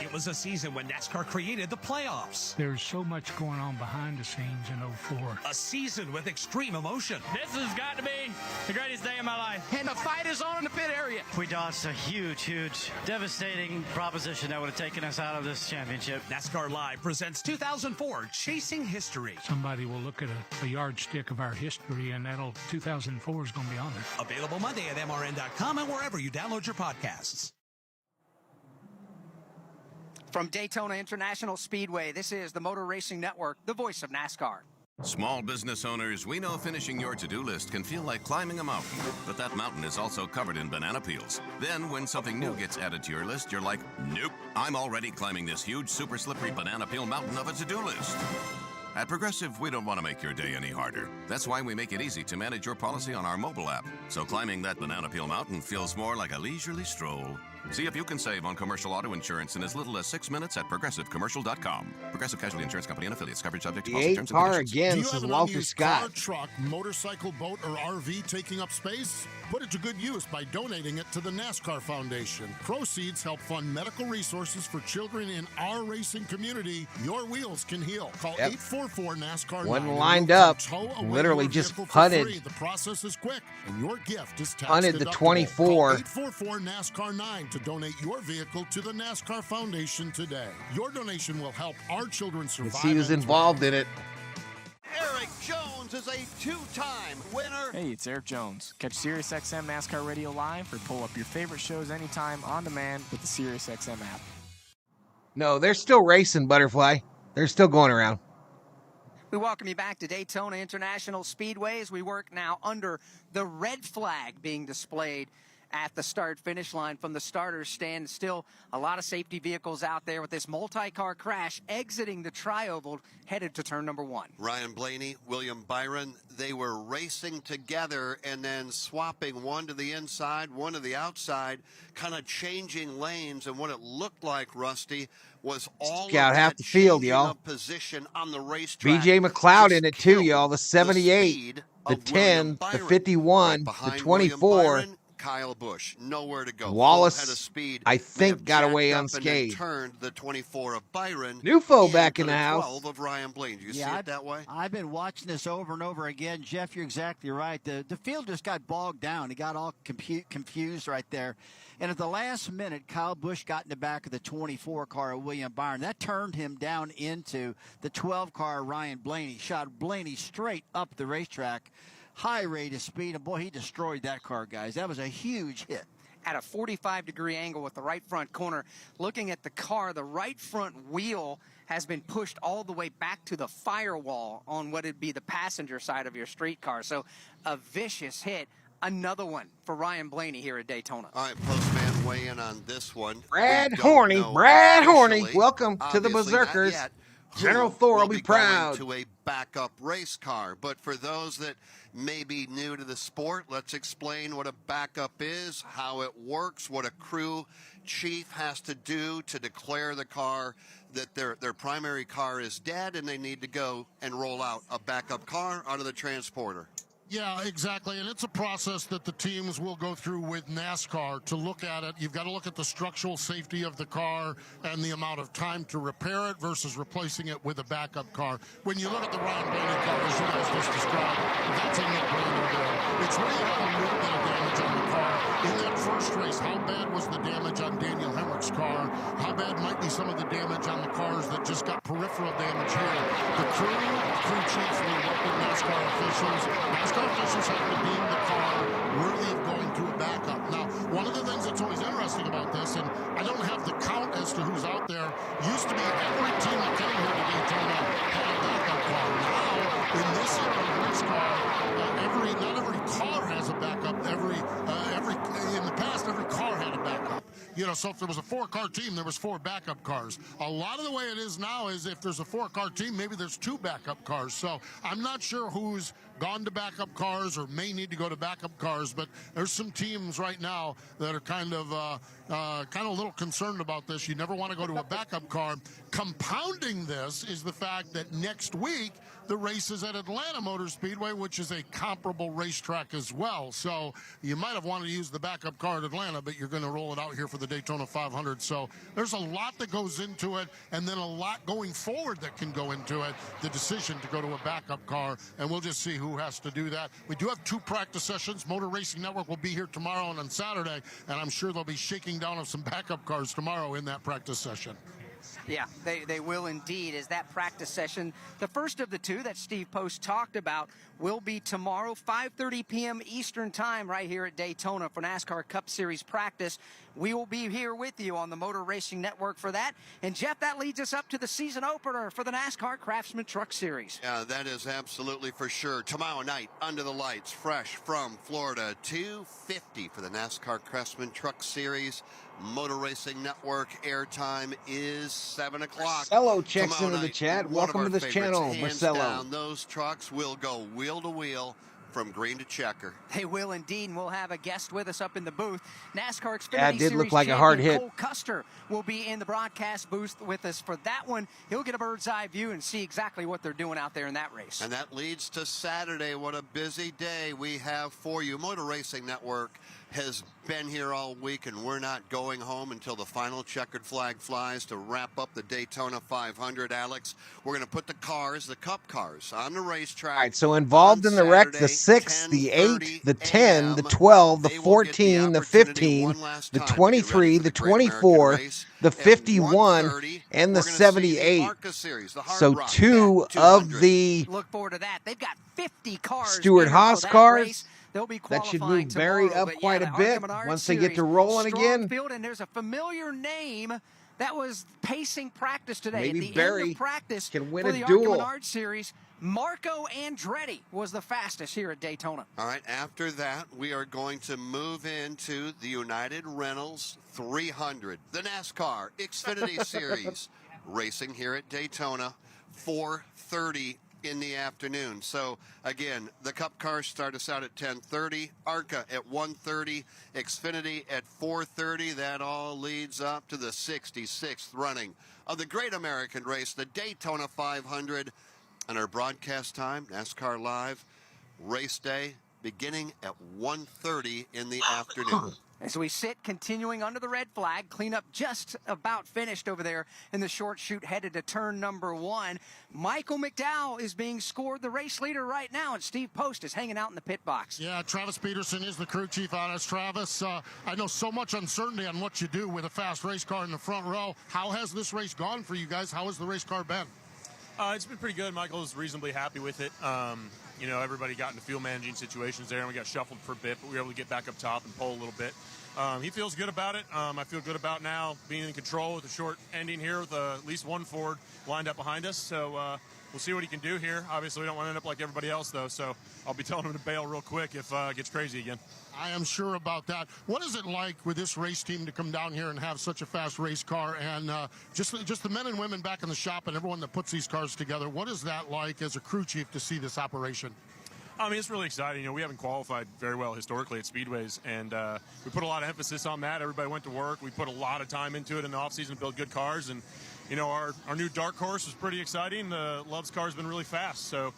It was a season when NASCAR created the playoffs. There's so much going on behind the scenes in 04. A season with extreme emotion. This has got to be the greatest day of my life. And the fight is on in the pit area. We dodged a huge, devastating proposition that would have taken us out of this championship. NASCAR Live presents 2004 Chasing History. Somebody will look at a yardstick of our history, and 2004 is going to be on it. Available Monday at MRN.com and wherever you download your podcasts. From Daytona International Speedway, this is the Motor Racing Network, the voice of NASCAR. Small business owners, we know finishing your to-do list can feel like climbing a mountain, but that mountain is also covered in banana peels. Then when something new gets added to your list, you're like, nope, I'm already climbing this huge, super slippery banana peel mountain of a to-do list. At Progressive, we don't want to make your day any harder. That's why we make it easy to manage your policy on our mobile app. So climbing that banana peel mountain feels more like a leisurely stroll. See if you can save on commercial auto insurance in as little as 6 minutes at ProgressiveCommercial.com. Progressive Casualty Insurance Company and affiliates. Coverage subject to The policy 8 terms and car conditions. again, Do you this have is an Walter unused Scott. car, truck, motorcycle, boat, or RV taking up space? Put it to good use by donating it to the NASCAR Foundation. Proceeds help fund medical resources for children in our racing community. Your wheels can heal. Call 844-NASCAR-9. One lined up, Tow away literally your just vehicle for punted. free. The process is quick, and your gift is tax Punted the deductible. 24. Call 844-NASCAR-9 to donate your vehicle to the NASCAR Foundation today. Your donation will help our children survive. He was involved in it. Eric Jones is a two-time winner. Hey, it's Eric Jones. Catch SiriusXM NASCAR Radio Live or pull up your favorite shows anytime on demand with the SiriusXM app. No, they're still racing, Butterfly. They're still going around. We welcome you back to Daytona International Speedway as we work now under the red flag being displayed at the start-finish line from the starters stand. Still a lot of safety vehicles out there with this multi-car crash exiting the tri-oval headed to turn number 1. Ryan Blaney, William Byron, they were racing together and then swapping one to the inside, one to the outside, kind of changing lanes. And what it looked like, Rusty, was all Scout of half that the field, changing y'all. of position on the racetrack. BJ McLeod just in it too, killed y'all. The 78, the of 10, William the Byron. 51, Right the behind 24. William Byron, Kyle Busch, nowhere to go. Wallace, Full head of speed. I May think, have got away jacked up and then unscathed. turned the 24 of Byron. Newfo back into in the house. 12 of Ryan Blaney. Do you see Yeah, it that way? I've been watching this over and over again. Jeff, you're exactly right. The field just got bogged down. He got all confused right there. And at the last minute, Kyle Busch got in the back of the 24 car of William Byron. That turned him down into the 12 car of Ryan Blaney. Shot Blaney straight up the racetrack. High rate of speed. And, boy, he destroyed that car, guys. That was a huge hit. At a 45-degree angle with the right front corner. Looking at the car, the right front wheel has been pushed all the way back to the firewall on what would be the passenger side of your street car. So a vicious hit. Another one for Ryan Blaney here at Daytona. All right, Postman, weigh in on this one. Brad We don't Horney. know Brad Horney. officially, Welcome to the obviously not Berserkers. yet, who General Thor will be going proud. to a backup race car. But for those that may be new to the sport, let's explain what a backup is, how it works, what a crew chief has to do to declare the car that their primary car is dead and they need to go and roll out a backup car out of the transporter. Yeah, exactly. And it's a process that the teams will go through with NASCAR to look at it. You've got to look at the structural safety of the car and the amount of time to repair it versus replacing it with a backup car. When you look at the Ryan Blaney car, as you guys just described, that's a no-brainer there. It's where you have a little bit of damage on the car. In that first race, how bad was the damage on Daniel Hemrick's car? How bad might be some of the damage on the cars that just got peripheral damage here? The crew chiefs will work with NASCAR officials. NASCAR officials have to deem the car worthy of going to a backup. Now, one of the things that's always interesting about this, and I don't have the count as to who's out there, used to be every team that came here to Daytona had a backup car. Now, in this era of race car, not every car has a backup. In the past, every car had a backup. You know, so if there was a 4-car team, there was 4 backup cars. A lot of the way it is now is if there's a 4-car team, maybe there's 2 backup cars. So I'm not sure who's gone to backup cars or may need to go to backup cars, but there's some teams right now that are kind of a little concerned about this. You never want to go to a backup car. Compounding this is the fact that next week the race is at Atlanta Motor Speedway, which is a comparable racetrack as well. So you might have wanted to use the backup car at Atlanta, but you're going to roll it out here for the Daytona 500. So there's a lot that goes into it, and then a lot going forward that can go into it, the decision to go to a backup car, and we'll just see who has to do that. We do have 2 practice sessions. Motor Racing Network will be here tomorrow and on Saturday, and I'm sure they'll be shaking down of some backup cars tomorrow in that practice session. Yeah, they will indeed, as that practice session, the first of the 2 that Steve Post talked about, will be tomorrow, 5:30 p.m. Eastern Time, right here at Daytona for NASCAR Cup Series practice. We will be here with you on the Motor Racing Network for that. And, Jeff, that leads us up to the season opener for the NASCAR Craftsman Truck Series. Yeah, that is absolutely for sure. Tomorrow night, under the lights, fresh from Florida, 2:50 for the NASCAR Craftsman Truck Series. Motor Racing Network airtime is 7 o'clock. Marcelo checks Tomorrow into the night, chat. one of Welcome our to this favorites. channel, Hands Marcelo. down, those trucks will go wheel to wheel from green to checker. They will indeed, and we'll have a guest with us up in the booth. NASCAR Xfinity Yeah, it did Series look like a hard champion hit. Cole Custer will be in the broadcast booth with us for that one. He'll get a bird's eye view and see exactly what they're doing out there in that race. And that leads to Saturday. What a busy day we have for you. Motor Racing Network has been here all week, and we're not going home until the final checkered flag flies to wrap up the Daytona 500. Alex, we're going to put the cars, the Cup cars, on the racetrack. All right, so involved in the wreck, the 6, the 8, the 10, the 12, the 14, the 15, the 23, the 24, the 51, and the 78. So 2 of the Look forward to that. They've got 50 cars. Stuart Haas that cars. race. They'll be That should qualifying move Barry tomorrow, up but quite yeah, a the bit Arkham Menard once they get to Series, rolling strong again. Field, and there's a familiar name that was pacing practice today. Maybe At the Barry end of practice can win for a the duel. Arkham Menard Series, Marco Andretti was the fastest here at Daytona. All right, after that, we are going to move into the United Rentals 300, the NASCAR Xfinity Series, racing here at Daytona, 4:30 in the afternoon. So, again, the Cup cars start us out at 10:30, ARCA at 1:30, Xfinity at 4:30. That all leads up to the 66th running of the Great American Race, the Daytona 500. And our broadcast time, NASCAR Live, race day, beginning at 1:30 in the afternoon. As we sit, continuing under the red flag, cleanup just about finished over there in the short chute, headed to turn number 1. Michael McDowell is being scored the race leader right now, and Steve Post is hanging out in the pit box. Yeah, Travis Peterson is the crew chief on us. Travis, I know so much uncertainty on what you do with a fast race car in the front row. How has this race gone for you guys? How has the race car been? It's been pretty good. Michael was reasonably happy with it. You know, everybody got into fuel managing situations there, and we got shuffled for a bit, but we were able to get back up top and pull a little bit. He feels good about it. I feel good about now being in control with a short ending here with at least one Ford lined up behind us. So we'll see what he can do here. Obviously, we don't want to end up like everybody else, though, so I'll be telling him to bail real quick if it gets crazy again. I am sure about that. What is it like with this race team to come down here and have such a fast race car, and just the men and women back in the shop and everyone that puts these cars together? What is that like as a crew chief to see this operation? I mean, it's really exciting. You know, we haven't qualified very well historically at speedways, and we put a lot of emphasis on that. Everybody went to work. We put a lot of time into it in the offseason to build good cars, and you know, our new dark horse was pretty exciting. The Love's car has been really fast, so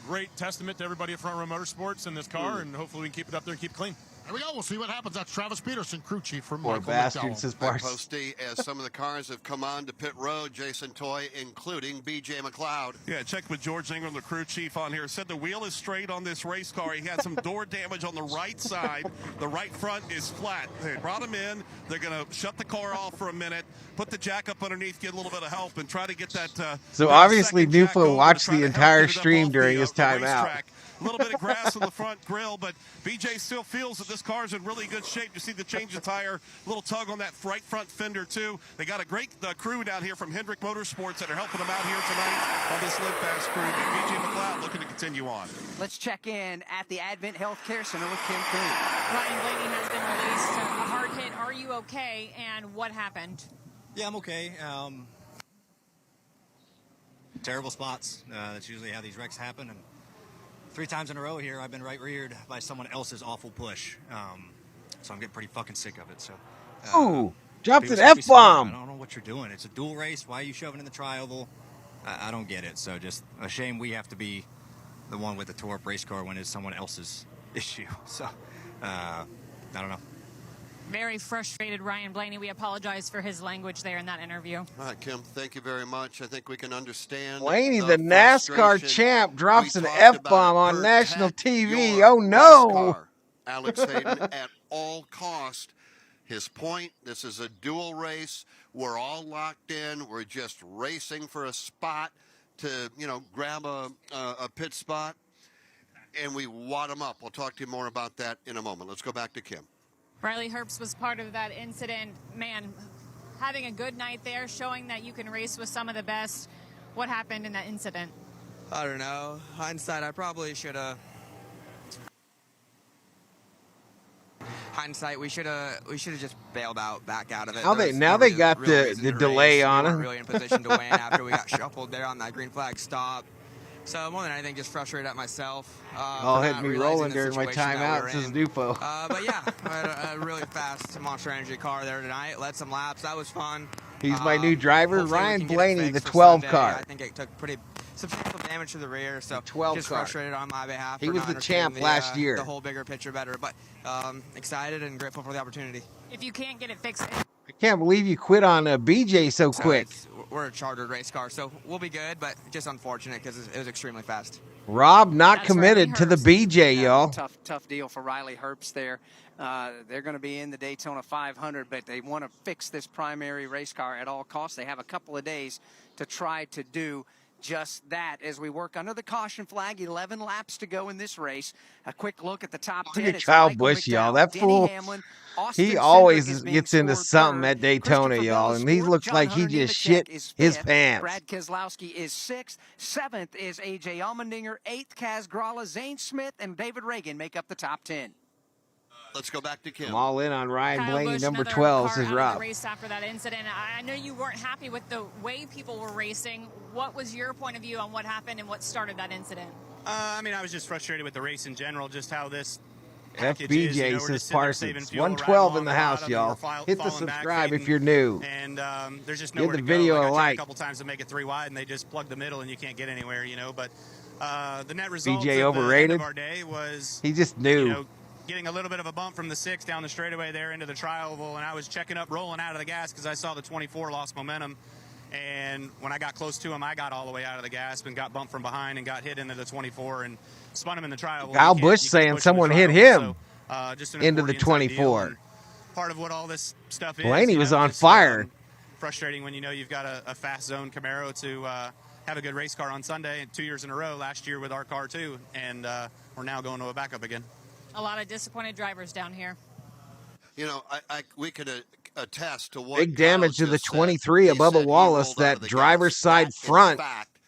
great testament to everybody at Front Row Motorsports in this car, and hopefully we can keep it up there and keep it clean. There we go. We'll see what happens. That's Travis Peterson, crew chief from Poor Michael bastard, McDowell. says Right, Bart. Posty, as some of the cars have come on to pit road, Jason Toy, including B.J. McLeod. Yeah, checked with George Ingram, the crew chief on here. Said the wheel is straight on this race car. He had some door damage on the right side. The right front is flat. They brought him in. They're going to shut the car off for a minute, put the jack up underneath, get a little bit of help, and try to get that. So obviously, Newfo watched the entire stream during his timeout. A little bit of grass on the front grill, but BJ still feels that this car's in really good shape. You see the change of tire, little tug on that right front fender, too. They got a great crew down here from Hendrick Motorsports that are helping them out here tonight on this Live Fast crew. BJ McLeod looking to continue on. Let's check in at the Advent Healthcare Center with Kim Coon. Ryan Blaney has been released. A hard hit. Are you okay? And what happened? Yeah, I'm okay. Terrible spots. That's usually how these wrecks happen. And 3 times in a row here, I've been right-reared by someone else's awful push. So I'm getting pretty fucking sick of it. So. Ooh, dropped an F-bomb. F-bomb. I don't know what you're doing. It's a dual race. Why are you shoving in the tri-oval? I don't get it. So just a shame we have to be the one with the tore-up race car when it's someone else's issue. So, I don't know. Very frustrated Ryan Blaney. We apologize for his language there in that interview. All right, Kim, thank you very much. I think we can understand. Blaney, the NASCAR champ, drops an F-bomb on national TV. Oh, no. Alex Hayden at all cost. His point, this is a dual race. We're all locked in. We're just racing for a spot to, you know, grab a pit spot, and we wad them up. We'll talk to you more about that in a moment. Let's go back to Kim. Riley Herbst was part of that incident. Man, having a good night there, showing that you can race with some of the best. What happened in that incident? I don't know. Hindsight, I probably should have. Hindsight, we should have just bailed out, back out of it. Now they got the delay on it. him. We weren't really in a position to win after we got shuffled there on that green flag stop. So more than anything, just frustrated at myself. All had me rolling during my timeout, says Dufo. But yeah, I had a really fast Monster Energy car there tonight. Led some laps. That was fun. He's my new driver, Ryan Blaney, the 12 car. I think it took pretty substantial damage to the rear, so 12 just car. Frustrated on my behalf. He was the champ last year. The whole bigger picture better, but excited and grateful for the opportunity. If you can't get it fixed. I can't believe you quit on BJ so quick. We're a chartered race car, so we'll be good, but just unfortunate because it was extremely fast. Rob not committed to the BJ, y'all. Tough deal for Riley Herbst there. They're going to be in the Daytona 500, but they want to fix this primary race car at all costs. They have a couple of days to try to do just that as we work under the caution flag. 11 laps to go in this race. A quick look at the top 10. Look at It's Kyle Michael Busch, y'all. McDowell, That Denny fool, Hamlin, Austin he always Cindric is being gets into scored something third. at Daytona, Christopher y'all. Bell is And he fourth. looks John like he Hunter just Nemechek shit is his fifth. pants. Brad Keselowski is 6th. 7th is A.J. Allmendinger. 8th, Kaz Grala, Zane Smith, and David Reagan make up the top 10. Let's go back to Kim. I'm all in on Ryan Kyle Blaney, Busch, number another 12, car says out of Rob. the race after that incident. I know you weren't happy with the way people were racing. What was your point of view on what happened and what started that incident? I mean, I was just frustrated with the race in general, just how this FBJ says Parsons. 112 in the house, y'all. Hit the subscribe if you're new. And there's just Give nowhere the to video go. a I like. tried a couple times to make it 3 wide, and they just plug the middle, and you can't get anywhere, you know. But the net result BJ at overrated. the end of our day was He just knew. You know, getting a little bit of a bump from the 6 down the straightaway there into the tri-oval, and I was checking up, rolling out of the gas because I saw the 24 lost momentum. And when I got close to him, I got all the way out of the gas and got bumped from behind and got hit into the 24 and spun him in the tri-oval. Kyle Busch saying someone hit him just an into the accordion type deal. 24. And part of what all this stuff is. Blaney you was know, on just, fire. Frustrating when you know you've got a fast zone Camaro to have a good race car on Sunday, and 2 years in a row last year with our car too, and we're now going to a backup again. A lot of disappointed drivers down here. You know, we could attest to what Big damage to Kyle the just 23 said. He Bubba said he Wallace. rolled out That of the driver's gas. side That, front in fact,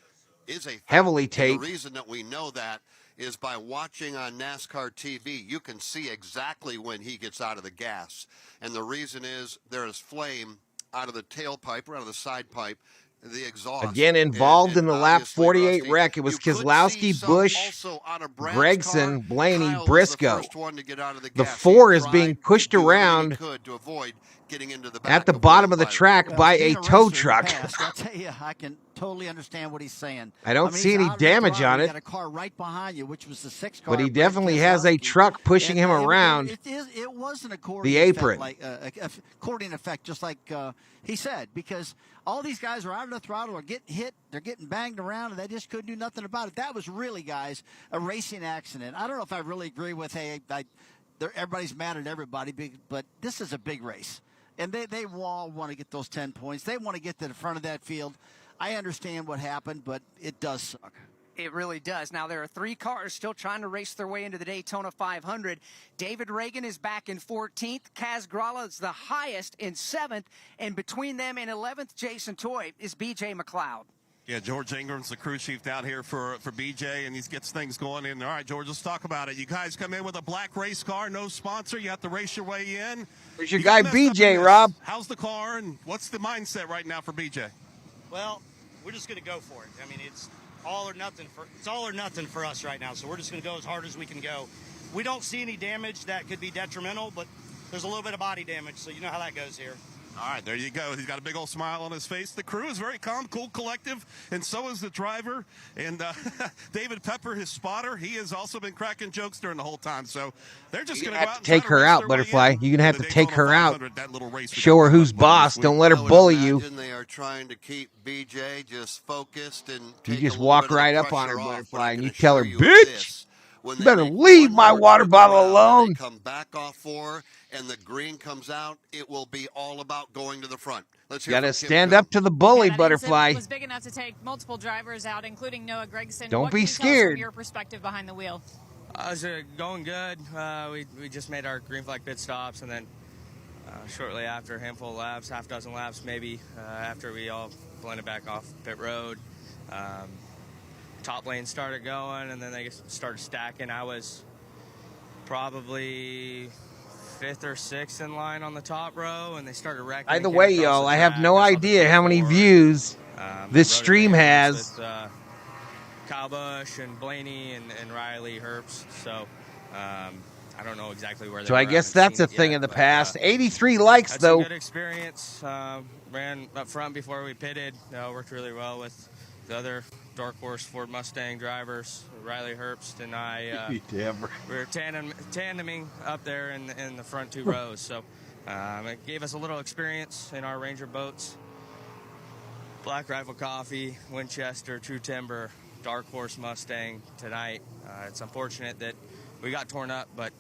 is a fact. heavily And taped. the reason that we know that is by watching on NASCAR TV. You can see exactly when he gets out of the gas. And the reason is there is flame out of the tailpipe or out of the side pipe, the exhaust. Again involved in the lap obviously, 48 Rusty, wreck. It was you could see Keselowski, some Busch, also out of Brad's Gregson, car. Blaney, Kyle was Briscoe. the first one to get out of the The gas. 4 He is being tried pushed to do everything around he could to avoid getting into the back at the of bottom of one the track Well, by a being tow racer in the truck. past, I'll tell you, I can totally understand what he's saying. I don't see he's any out of the damage throttle. on You it. got a car right behind you, which was the 6 car. But he Brad definitely has a Keselowski. truck pushing him And around It was an accordion the apron. effect, like accordion effect, just like he said, because all these guys are out of the throttle, are getting hit, they're getting banged around, and they just couldn't do nothing about it. That was really, guys, a racing accident. I don't know if I really agree with, hey, everybody's mad at everybody, but this is a big race. And they all want to get those 10 points. They want to get to the front of that field. I understand what happened, but it does suck. It really does. Now, there are 3 cars still trying to race their way into the Daytona 500. David Reagan is back in 14th. Kaz Grala is the highest in 7th. And between them and 11th, Jason Toy, is B.J. McLeod. Yeah, George Ingram's the crew chief down here for BJ, and he gets things going in. All right, George, let's talk about it. You guys come in with a black race car, no sponsor. You have to race your way in. Where's your You guy got messed up in BJ, this. Rob? How's the car, and what's the mindset right now for BJ? Well, we're just going to go for it. I mean, it's all or nothing for us right now. So we're just going to go as hard as we can go. We don't see any damage that could be detrimental, but there's a little bit of body damage, so you know how that goes here. All right, there you go. He's got a big old smile on his face. The crew is very calm, cool, collective, and so is the driver. And David Pepper, his spotter, he has also been cracking jokes during the whole time. So they're just going to go out and Take try to her race out, their way Butterfly. in You're going to have the to take Daytona her out. 500, that little race we Show got her who's coming up later boss. this Don't week. let her I would bully you. imagine they are trying to keep BJ just focused and You take just a little walk bit of the right up on her, pressure off, Butterfly, but I and can you tell her, assure you of bitch, this, when you they better make leave one my more water trip bottle around and alone. They come back off 4 and the green comes out, it will be all about going to the front. Let's hear Got to from Kim stand Coon. up to the bully, that Butterfly. incident was big enough to take multiple drivers out, including Noah Gragson. Don't What be can you tell us scared. from your perspective behind the wheel? It's going good. We just made our green flag pit stops, and then shortly after, a handful of laps, half dozen laps maybe, after we all blended back off pit road, top lane started going, and then they started stacking. I was probably 5th or 6th in line on the top row, and they started wrecking. By the way, y'all, I have no idea how many views this stream has. With, Kyle Busch and Blaney and Riley Herbst. So I don't know exactly where they So were. I guess that's a thing of the past. 83 likes, That's though. a good experience. Ran up front before we pitted. Worked really well with the other Dark Horse Ford Mustang drivers, Riley Herbst and I. We were tandeming up there in the front 2 rows. So it gave us a little experience in our Ranger boats. Black Rifle Coffee, Winchester, True Timber, Dark Horse Mustang tonight. It's unfortunate that we got torn up, but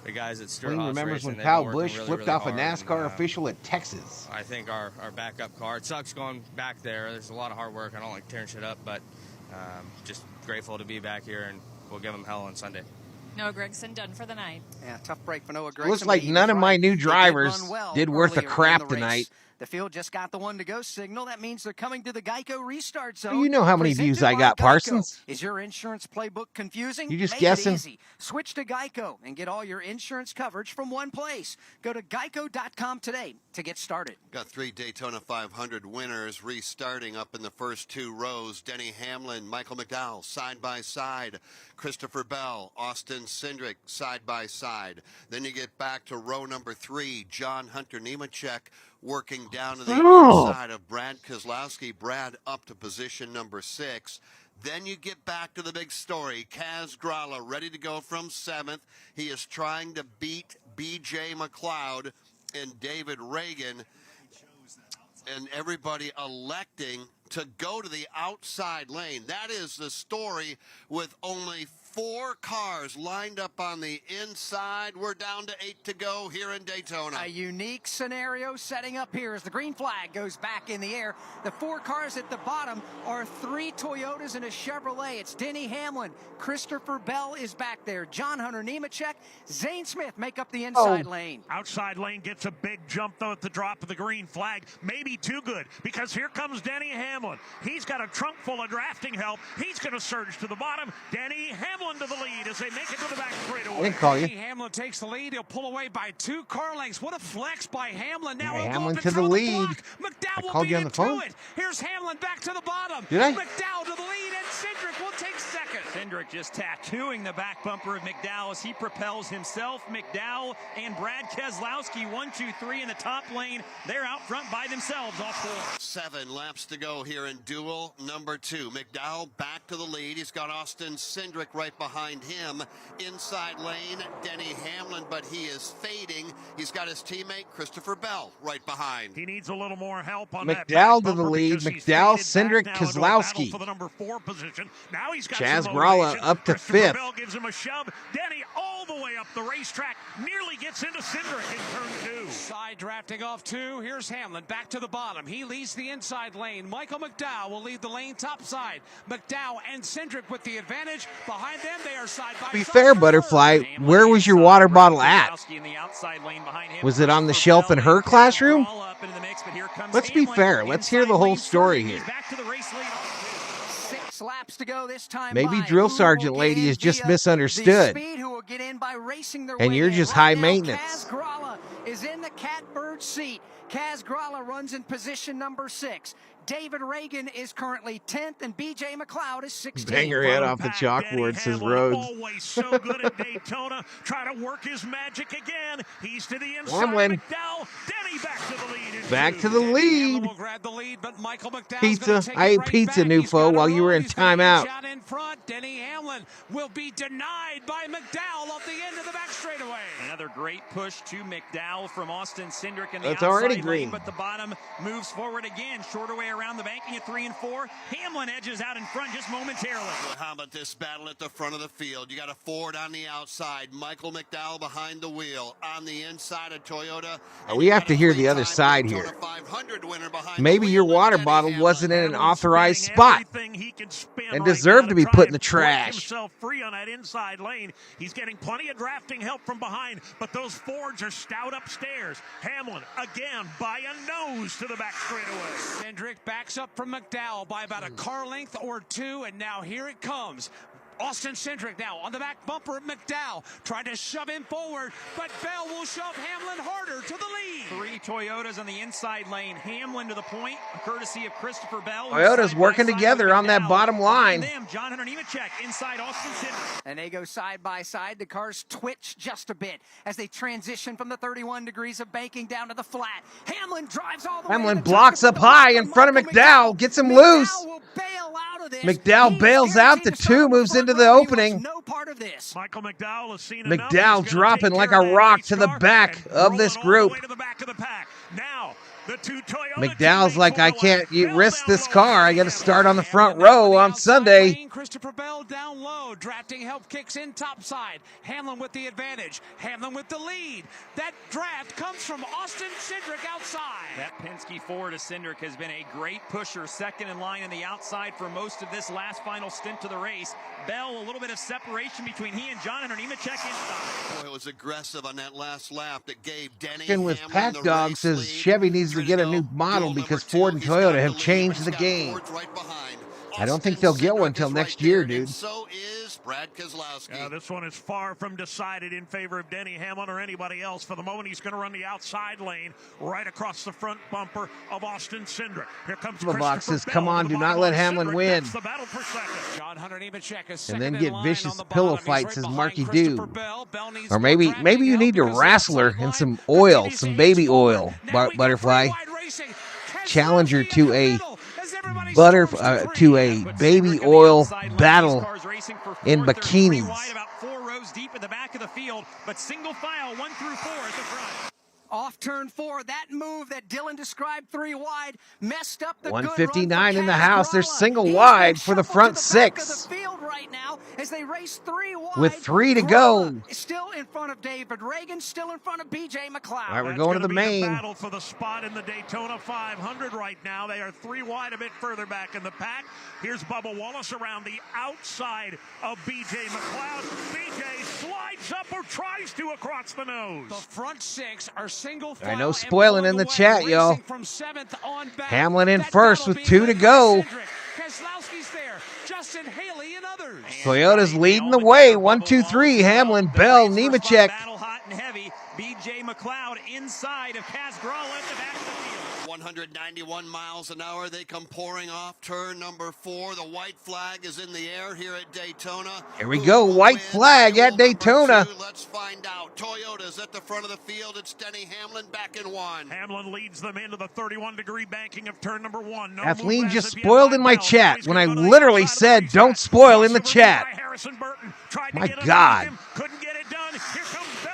the guys at Stewart Wayne Haas remembers Racing, when they've Kyle been working Busch really, flipped really off a hard, NASCAR and, official at Texas. I think our backup car, it sucks going back there. There's a lot of hard work. I don't like tearing shit up, but just grateful to be back here, and we'll give them hell on Sunday. Noah Gregson done for the night. Yeah, tough break for Noah Gregson. Looks like none of my new drivers did worth a crap tonight. The field just got the one to go signal. That means they're coming to the Geico restart zone. You know how many views I got, Parsons. Is your insurance playbook confusing? You just Make guessing? it easy. Switch to Geico and get all your insurance coverage from one place. Go to geico.com today to get started. Got 3 Daytona 500 winners restarting up in the first 2 rows. Denny Hamlin, Michael McDowell side by side. Christopher Bell, Austin Cindric side by side. Then you get back to row number 3. John Hunter Nemechek working down to the inside of Brad Keselowski. Brad up to position number 6. Then you get back to the big story. Kaz Grala ready to go from 7th. He is trying to beat B.J. McLeod and David Reagan, and everybody electing to go to the outside lane. That is the story with only 4 cars lined up on the inside. We're down to 8 to go here in Daytona. A unique scenario setting up here as the green flag goes back in the air. The 4 cars at the bottom are 3 Toyotas and a Chevrolet. It's Denny Hamlin. Christopher Bell is back there. John Hunter Nemechek, Zane Smith make up the inside lane. Outside lane gets a big jump, though, at the drop of the green flag. Maybe too good, because here comes Denny Hamlin. He's got a trunk full of drafting help. He's going to surge to the bottom. Denny Hamlin to the lead as they make it to the back straightaway. I didn't call you. Hamlin takes the lead. He'll pull away by 2 car lengths. What a flex by Hamlin. Now he'll Hamlin go up to and the throw lead. McDowell I will called be you on the phone. it. Here's Hamlin back to the bottom. Did I? McDowell to the lead, and Cindric will take second. Cindric just tattooing the back bumper of McDowell as he propels himself, McDowell, and Brad Keselowski. 1, 2, 3 in the top lane. They're out front by themselves off 4. 7 laps to go here in Duel number 2. McDowell back to the lead. He's got Austin Cindric right behind him. Inside lane, Denny Hamlin, but he is fading. He's got his teammate Christopher Bell right behind. He needs a little more help on McDowell that to the lead. McDowell, Cindric, Keselowski. For the number 4 position. Now he's got Chaz some Grala motivation. up to Christopher 5th. Bell gives him a shove. Denny all the way up the racetrack. Nearly gets into Cindric in turn 2. Side drafting off 2. Here's Hamlin back to the bottom. He leads the inside lane. Michael McDowell will lead the lane top side. McDowell and Cindric with the advantage. Behind them, they are side by side. Be fair, Butterfly, where was your water bottle at? Was it on the shelf in her classroom? Let's be fair. Let's hear the whole story here. 6 laps to go this time. Maybe drill sergeant lady is just misunderstood. And you're just high maintenance. Kaz Grala is in the catbird seat. Kaz Grala runs in position number 6. David Reagan is currently 10th, and B.J. McLeod is 16th. Bang her head off the chalkboard, says Rhodes. Always so good at Daytona. Try to work his magic again. He's to the inside. Hamlin. McDowell. Denny back to the lead. Back to the lead. Will grab the lead, but Michael McDowell's Pizza. gonna take I it ate right pizza, back. He's Nufo, got while a you were roll. in He's gonna get timeout. shot in front. Denny Hamlin will be denied by McDowell off the end of the back straightaway. Another great push to McDowell from Austin Cindric in the That's outside already lane, green. but the bottom moves forward again. Shorter way around the banking at 3 and 4. Hamlin edges out in front just momentarily. Well, how about this battle at the front of the field? You got a Ford on the outside, Michael McDowell behind the wheel. On the inside, a Toyota. We have to hear the other side here. Maybe your water bottle wasn't in an authorized spot and deserved to be put in the trash. Himself free on that inside lane. He's getting plenty of drafting help from behind, but those Fords are stout upstairs. Hamlin again by a nose to the back straightaway. Cindric backs up from McDowell by about a car length or 2, and now here it comes. Austin Cindric now on the back bumper of McDowell, trying to shove him forward, but Bell will shove Hamlin harder to the lead. 3 Toyotas on the inside lane. Hamlin to the point, courtesy of Christopher Bell. Toyota's working together on that bottom line. Them, John Hunter Nemechek inside Austin Cindric. And they go side by side. The cars twitch just a bit as they transition from the 31 degrees of banking down to the flat. Hamlin drives all the way. Hamlin blocks up high in front of McDowell, gets him loose. McDowell bails out. The 2 moves into the opening. No part of this. Michael McDowell has seen McDowell dropping like a rock to the back of this group. All the way to the back of the pack. Now The two Toyota McDowell's like, I can't risk this car. I got to start on the front row on Sunday. Christopher Bell down low. Drafting help kicks in topside. Hamlin with the advantage. Hamlin with the lead. That draft comes from Austin Cindric outside. That Penske Ford of Cindric has been a great pusher, second in line on the outside for most of this last final stint of the race. Bell, a little bit of separation between he and John Hunter Nemechek inside. Boy, it was aggressive on that last lap that gave Denny With Hamlin Pack the Dog race says lead. Chevy needs to get a new model because Ford and Toyota have changed the game. I don't think they'll get one until next year, dude. So is Brad Keselowski. This one is far from decided in favor of Denny Hamlin or anybody else. For the moment, he's going to run the outside lane right across the front bumper of Austin Cindric. Here comes The box says, come on, do not let Hamlin win. The battle for second. John Hunter Nemechek is And then second get in line vicious on the pillow bottom. He's fights right as behind Marky Christopher do. Bell. Bell needs Or more maybe drafting you help need to because wrestler outside and some line oil, continues some to baby edge forward. oil, Now we go butterfly. three-wide racing. Challenger Keselowski in to the a middle as everybody butter storms the to green. a baby oil battle in bikinis. Wide, about 4 rows deep in the back of the field, but single file 1 through 4 at the front. Off turn 4, that move that Dylan described 3 wide messed up the 159 good in the run for house. They're Gralla. single He's wide been for the shuffled front to the back of 6. the field right now as they race 3 wide. With 3 to Gralla go. Still in front of David Reagan, still in front of BJ McLeod. All right, we're going to the main. Battle for the spot in the Daytona 500 right now. They are 3 wide, a bit further back in the pack. Here's Bubba Wallace around the outside of BJ McLeod. BJ slides up or tries to across the nose. The front 6 are single file. I know spoiling in the chat, y'all. From 7th on back. Hamlin in That first battle with being 2 to led by go. Cindric. Keselowski's there. Justin Haley and others. Toyota's leading the way. 1, 2, 3. Hamlin, Bell, Nemechek. Battle hot and heavy. BJ McLeod inside of Kaz Gralla at the back of the field. 191 miles an hour. They come pouring off turn number 4. The white flag is in the air here at Daytona. Here we go. White flag at Daytona. Let's find out. Toyota's at the front of the field. It's Denny Hamlin back in 1. Hamlin leads them into the 31-degree banking of turn number 1. No Kathleen just spoiled in my chat when I literally said don't spoil in the chat. My God. Couldn't get it done. Here comes Bell.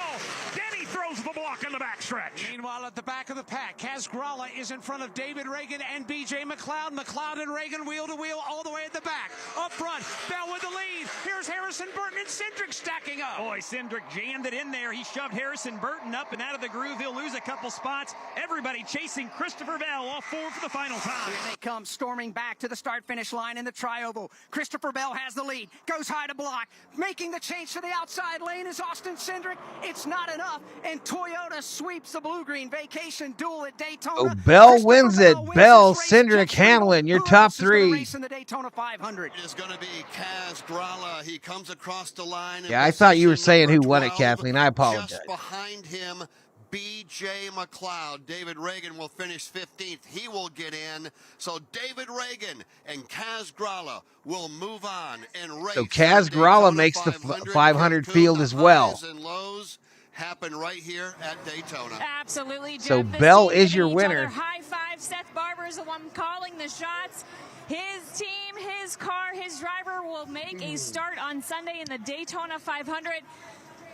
Denny throws the block in the backstretch. Meanwhile, at the back of the pack, Kaz Gralla is in front of David Reagan and BJ McLeod. McLeod and Reagan wheel to wheel all the way at the back. Up front, Bell with the lead. Here's Harrison Burton and Cindric stacking up. Boy, Cindric jammed it in there. He shoved Harrison Burton up and out of the groove. He'll lose a couple spots. Everybody chasing Christopher Bell, all 4 for the final time. Here they come, storming back to the start-finish line in the tri-oval. Christopher Bell has the lead, goes high to block. Making the change to the outside lane is Austin Cindric. It's not enough, and Toyota sweeps the Bluegreen Vacation Duel at Daytona. Oh, Bell wins it. Bell, Cindric, Hamlin, your top 3. Race in the Daytona 500. It is going to be Kaz Gralla. He comes across the line. Yeah, I thought you were saying who won it, Kathleen. I apologize. Just behind him, BJ McLeod. David Reagan will finish 15th. He will get in. So David Reagan and Kaz Gralla will move on and race. So Kaz Gralla makes the 500 field as well. Highs and lows happen right here at Daytona. Absolutely. Jeff, So Bell is your each winner. other. High five. Seth Barber is the one calling the shots. His team, his car, his driver will make a start on Sunday in the Daytona 500.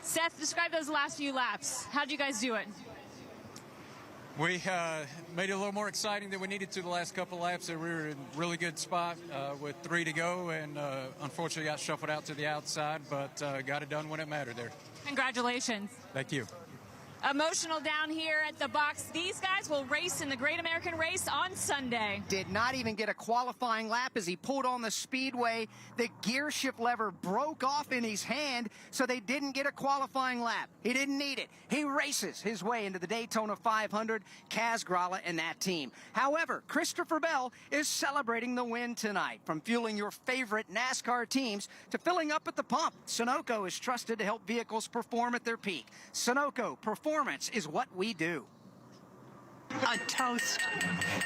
Seth, describe those last few laps. How'd you guys do it? We made it a little more exciting than we needed to the last couple laps. We were in a really good spot with 3 to go, and unfortunately got shuffled out to the outside, but got it done when it mattered there. Congratulations. Thank you. Emotional down here at the box. These guys will race in the Great American Race on Sunday. Did not even get a qualifying lap as he pulled on the speedway. The gear shift lever broke off in his hand, so they didn't get a qualifying lap. He didn't need it. He races his way into the Daytona 500, Kaz Gralla and that team. However, Christopher Bell is celebrating the win tonight. From fueling your favorite NASCAR teams to filling up at the pump, Sunoco is trusted to help vehicles perform at their peak. Sunoco, performance is what we do. A toast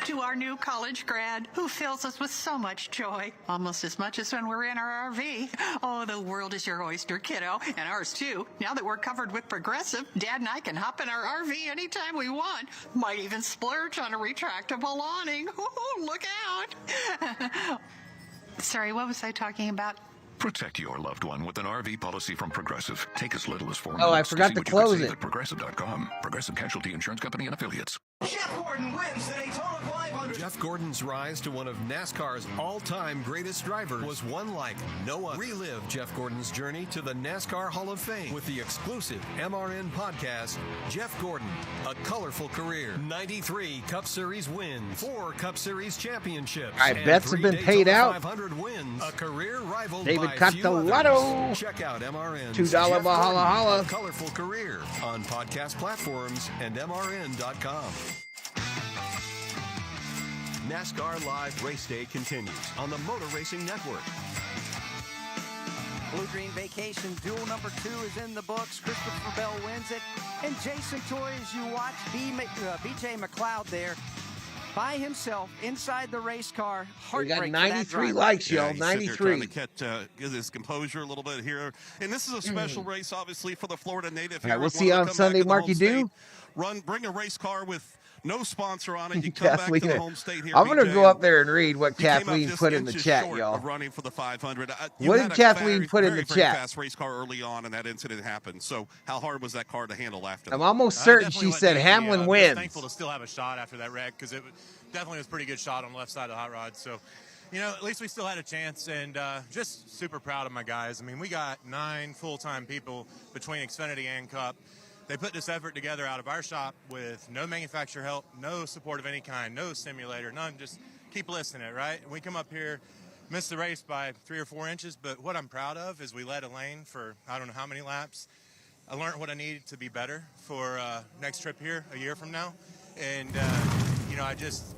to our new college grad who fills us with so much joy, almost as much as when we're in our RV. Oh, the world is your oyster, kiddo, and ours too. Now that we're covered with Progressive, Dad and I can hop in our RV anytime we want. Might even splurge on a retractable awning. Ooh, look out. Sorry, what was I talking about? Protect your loved one with an RV policy from Progressive. Take as little as 4 Oh, I minutes forgot see to what you could close save it. at Progressive.com. Progressive Casualty Insurance Company and Affiliates. Jeff Gordon wins the Daytona 500. Jeff Gordon's rise to one of NASCAR's all-time greatest drivers was one like no other. Relive Jeff Gordon's journey to the NASCAR Hall of Fame with the exclusive MRN podcast, Jeff Gordon, A Colorful Career. 93 Cup Series wins, 4 Cup Series championships. All right, bets have been paid out. 500 wins, a career rival David by cut few the others. lotto. Check out MRN's $2 Jeff Valhalla Gordon, Holla. A Colorful Career on podcast platforms and MRN.com. NASCAR Live Race Day continues on the Motor Racing Network. Bluegreen Vacation Duel number 2 is in the books. Christopher Bell wins it. And Jason Toy, as you watch BJ McLeod there by himself inside the race car. We got Heartbreak 93 likes, y'all. he's sitting there 93. trying to get his composure a little bit here. And this is a special race, obviously, for the Florida native. All right, we'll see you on Sunday, Marky Do. Bring a race car with no sponsor on it. You come back to the home state here. I'm going to BJ, go up there and read what he came up Kathleen just put in the inches chat, short y'all. of running for the 500. What did Kathleen put in the very chat? fast race car early on, and that incident happened. So how hard was that car to handle after that? I'm almost certain she said Hamlin wins. Thankful to still have a shot after that wreck because it definitely was a pretty good shot on the left side of the hot rod. So, at least we still had a chance, and just super proud of my guys. I mean, we got 9 full-time people between Xfinity and Cup. They put this effort together out of our shop with no manufacturer help, no support of any kind, no simulator, none, just keep listening, right? And we come up here, miss the race by 3 or 4 inches, but what I'm proud of is we led a lane for I don't know how many laps. I learned what I needed to be better for next trip here a year from now. And,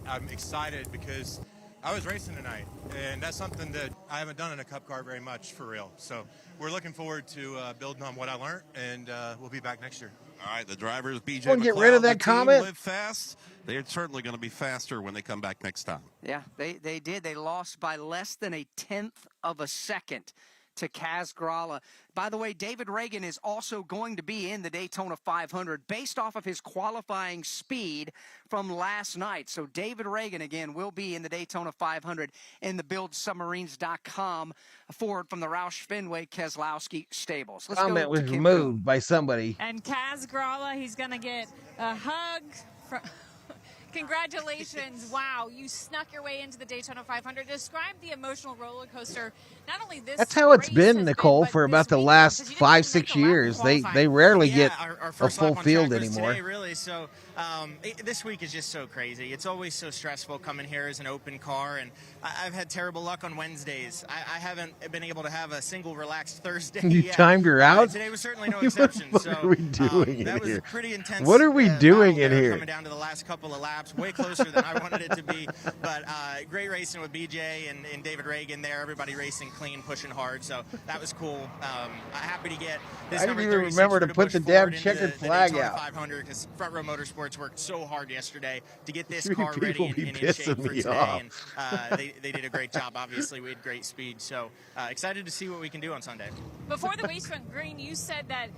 I'm excited because I was racing tonight, and that's something that I haven't done in a Cup car very much for real. So we're looking forward to building on what I learned, and we'll be back next year. All right, the drivers, BJ Wanna get McLeod, rid of that the team comment? Live fast. They're certainly going to be faster when they come back next time. Yeah, they did. They lost by less than a 1/10 of a second to Kaz Grala. By the way, David Reagan is also going to be in the Daytona 500 based off of his qualifying speed from last night. So David Reagan, again, will be in the Daytona 500 in the BuildSubmarines.com Ford from the Roush Fenway Keselowski stables. Let's Comment go was to Kim removed by somebody. And Kaz Grala, he's going to get a hug from... Congratulations. Wow, you snuck your way into the Daytona 500. Describe the emotional roller coaster. Not only this That's how it's race been, has Nicole, for about the last 5-6 years. They rarely get our a first full lap on field track was anymore. Today, really. So this week is just so crazy. It's always so stressful coming here as an open car, and I've had terrible luck on Wednesdays. I haven't been able to have a single relaxed Thursday You yet. timed her out? Today was certainly no exception. What so are we doing that in was here? a pretty intense. What are we doing in battle there here? Coming down to the last couple of laps, way closer than I wanted it to be. But great racing with BJ and David Reagan there. Everybody racing clean, pushing hard. So that was cool. Happy to get this I number didn't even 36 remember to to put push the forward damn into checkered the flag Daytona out. 500 because Front Row Motorsports worked so hard yesterday to get this You car ready people and be in shape pissing for me today. off. And they did a great job. Obviously, we had great speed. So excited to see what we can do on Sunday. Before the race went green, you said that,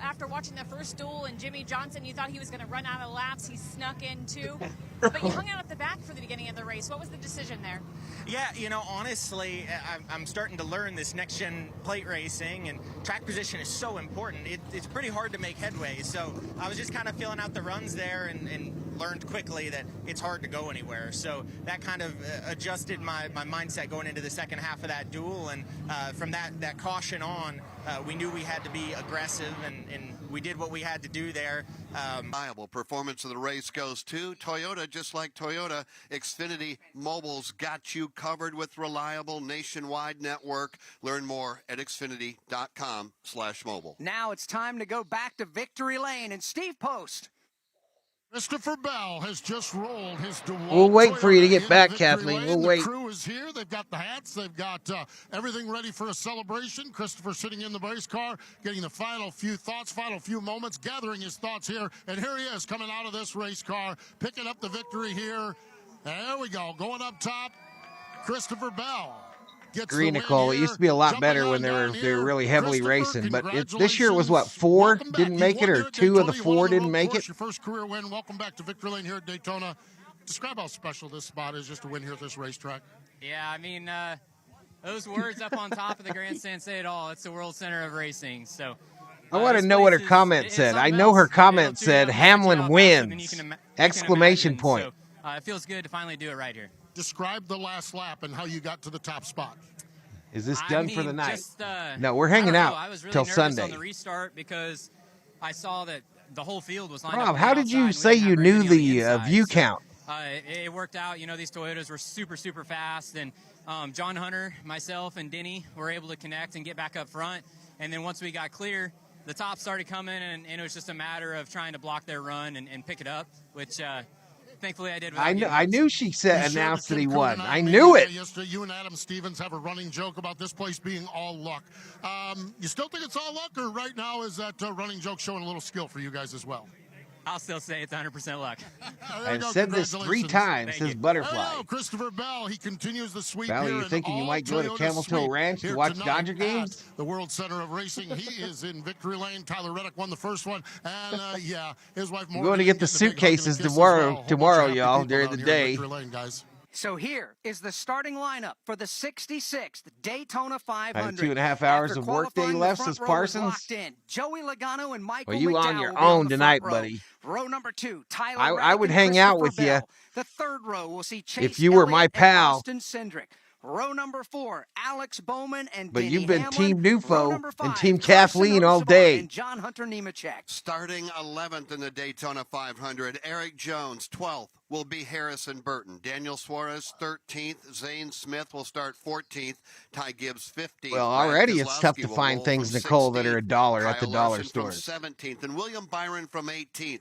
after watching the first duel and Jimmy Johnson, you thought he was going to run out of laps. He snuck in too. But you hung out at the back for the beginning of the race. What was the decision there? Yeah, honestly, I'm starting to learn this next-gen plate racing, and track position is so important. It's pretty hard to make headway. So I was just kind of feeling out the runs there and learned quickly that it's hard to go anywhere. So that kind of adjusted my mindset going into the second half of that duel. And from that caution on, we knew we had to be aggressive, and we did what we had to do there. Reliable performance of the race goes to Toyota. Just like Toyota, Xfinity Mobile's got you covered with reliable nationwide network. Learn more at xfinity.com/mobile. Now it's time to go back to Victory Lane and Steve Post. Christopher Bell has just rolled his DeWalt. We'll wait for you to get Toyota back, into Victory Kathleen. Lane. We'll the wait. crew is here. They've got the hats. They've got everything ready for a celebration. Christopher sitting in the race car, getting the final few thoughts, final few moments, gathering his thoughts here. And here he is coming out of this race car, picking up the victory here. And there we go, going up top, Christopher Bell. Agree, Nicole. It used to be a lot better when they were really heavily racing, but this year was what, 4 didn't make it, or 2 of the 4 didn't make it? Your first career win. Welcome back to Victory Lane here at Daytona. Describe how special this spot is just to win here at this racetrack. Yeah, I mean, those words up on top of the grandstand say it all. It's the world center of racing. So I want to know what her comment said. I know her comment said Hamlin wins! Exclamation point. So, it feels good to finally do it right here. Describe the last lap and how you got to the top spot. Is this done for the night? Just, no, we're hanging out I was really till nervous Sunday. on the restart because I saw that the whole field was lined Rob, up. how did you say you knew the view count? It worked out. You know, these Toyotas were super, super fast. And John Hunter, myself, and Denny were able to connect and get back up front. And then once we got clear, the top started coming, and it was just a matter of trying to block their run and pick it up, which thankfully I did. I knew she said announced that he won. I knew it. Yesterday, you and Adam Stevens have a running joke about this place being all luck. You still think it's all luck, or right now is that running joke showing a little skill for you guys as well? I'll still say it's 100% luck. I've said this 3 times since Butterfly. Christopher Bell, he continues the sweep. Val, are you thinking you might go to Camel Toe Ranch to watch Dodger games? The World Center of Racing. He is in victory lane. Tyler Reddick won the first one. And, his wife Morgan. We're going to get the suitcases tomorrow, y'all, during the day. So here is the starting lineup for the 66th Daytona 500. I have 2.5 hours of workday left, says Parsons. Joey Logano and Michael Well, you McDowell on your own tonight, buddy. Row number 2, Tyler I would hang out with you. The third row will see Chase if you were my Elliott pal. Austin Cindric. Row number 4, Alex Bowman and But Denny you've been Hamlin. Team Nufo and Team Carson Kathleen all Ozabar day. and John Hunter Nemechek. Starting 11th in the Daytona 500, Eric Jones. 12th will be Harrison Burton. Daniel Suarez, 13th. Zane Smith will start 14th. Ty Gibbs, 15th. Well, already it's tough to find things, Nicole, that are $1 at the dollar stores. 17th, and William Byron from 18th.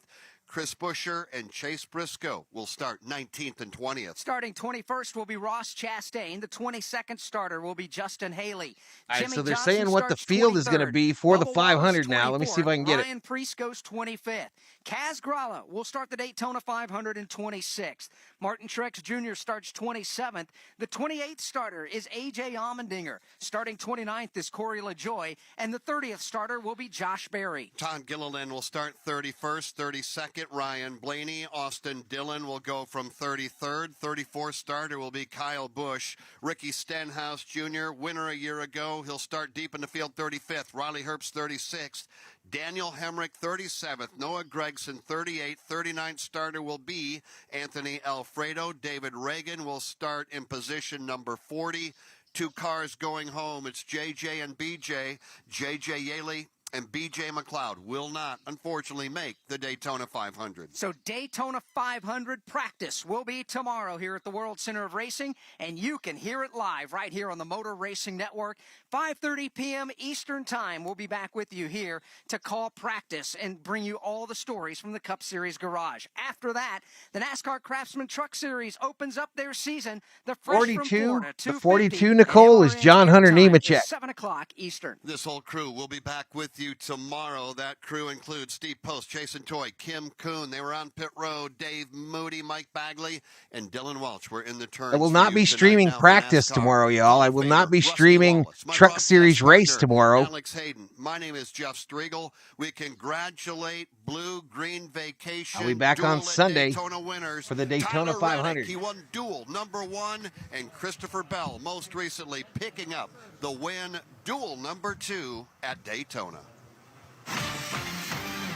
Chris Buescher and Chase Briscoe will start 19th and 20th. Starting 21st will be Ross Chastain. The 22nd starter will be Justin Haley. All right, Jimmy so they're Johnson saying what the starts field is going to 23rd. be for the Bubba 500 Wallace, now. Let me see if I can get Ryan Preece goes 25th. Kaz Grala will start the Daytona 500 in 26th. Martin Truex Jr. starts 27th. The 28th starter is A.J. Allmendinger. Starting 29th is Corey LaJoie. And the 30th starter will be Josh Berry. Todd Gilliland will start 31st, 32nd. Ryan Blaney. Austin Dillon will go from 33rd. 34th starter will be Kyle Busch. Ricky Stenhouse Jr., winner a year ago. He'll start deep in the field, 35th. Riley Herbst, 36th. Daniel Hemrick, 37th. Noah Gregson, 38th. 39th starter will be Anthony Alfredo. David Reagan will start in position number 40. 2 cars going home. It's JJ and BJ. JJ Yaley and BJ McLeod will not, unfortunately, make the Daytona 500. So Daytona 500 practice will be tomorrow here at the World Center of Racing, and you can hear it live right here on the Motor Racing Network. 5:30 p.m. Eastern Time. We'll be back with you here to call practice and bring you all the stories from the Cup Series garage. After that, the NASCAR Craftsman Truck Series opens up their season. The fresh 42, from Florida, the 42, Nicole, is John Hunter Nemechek. 7 o'clock Eastern. This whole crew will be back with you tomorrow. That crew includes Steve Post, Jason Toy, Kim Kuhn. They were on pit road. Dave Moody, Mike Bagley, and Dylan Welch were in the turns. I will not be streaming practice tomorrow, y'all. I will not be streaming Truck Series race tomorrow. Alex Hayden. My name is Jeff Striegel. We congratulate Blue Green Vacation. I'll be back on Sunday Daytona winners for the Daytona Tyler 500. Reddick, he won Duel #1, and Christopher Bell most recently picking up the win Duel #2 at Daytona.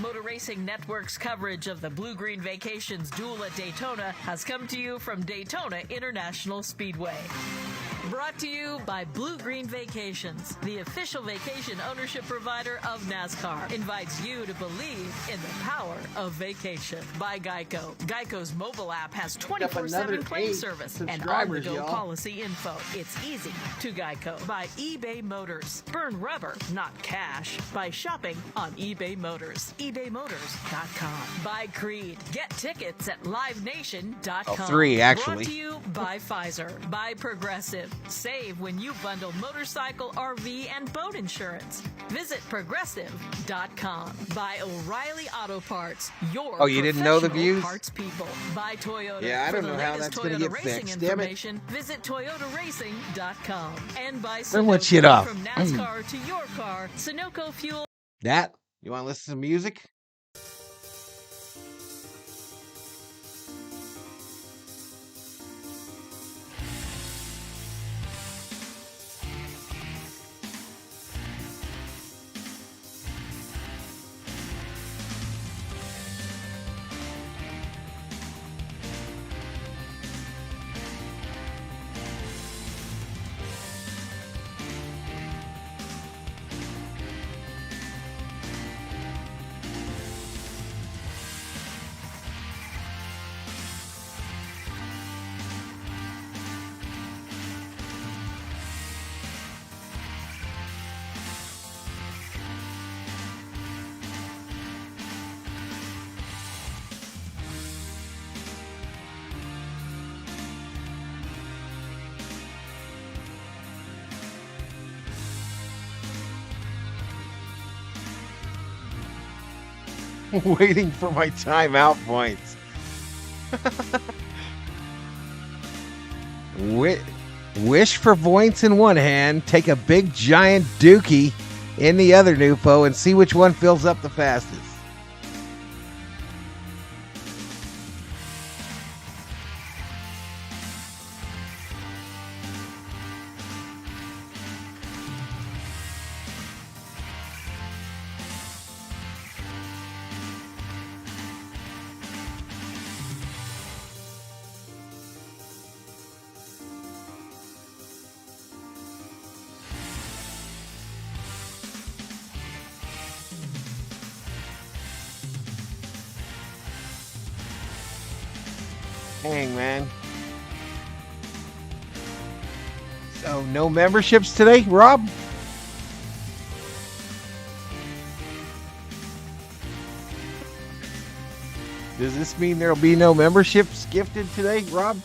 Motor Racing Network's coverage of the Blue Green Vacations Duel at Daytona has come to you from Daytona International Speedway. Brought to you by Blue Green Vacations, the official vacation ownership provider of NASCAR, invites you to believe in the power of vacation. By Geico. Geico's mobile app has 24/7 claim service and on-the-go policy info. It's easy to Geico. By eBay Motors. Burn rubber, not cash. By shopping on eBay Motors. ebaymotors.com. By Creed. Get tickets at livenation.com. Oh, 3 actually. Brought to you by Pfizer. By Progressive. Save when you bundle motorcycle, RV, and boat insurance. Visit Progressive.com. By O'Reilly Auto Parts. Your you didn't know the views? Parts people. By Toyota. Yeah, I don't For the know how latest that's going to Toyota get racing fixed. Damn it. information, visit ToyotaRacing.com. And by Turn what Sunoco. shit off. From NASCAR to your car, Sunoco Fuel. That? You want to listen to music? Waiting for my timeout points. Wish for points in one hand, take a big giant dookie in the other, Nufo, and see which one fills up the fastest. Dang, man. So, no memberships today, Rob? Does this mean there'll be no memberships gifted today, Rob?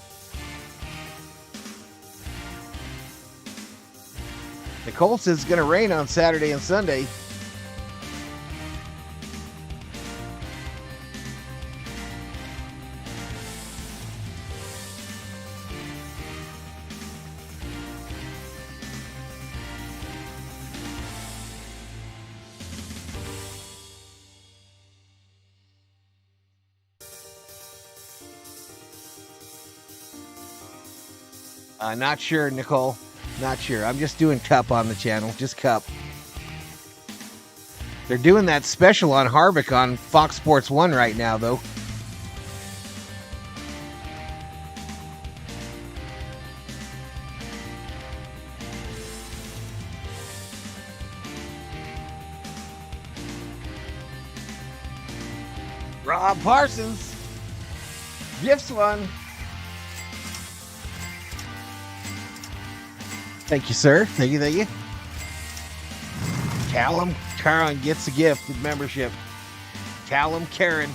Nicole says it's going to rain on Saturday and Sunday. Not sure, Nicole. Not sure. I'm just doing Cup on the channel. Just Cup. They're doing that special on Harvick on Fox Sports 1 right now, though. Rob Parsons gifts one. Thank you, sir. Thank you, thank you. Callum Karen gets a gift of membership. Callum Karen.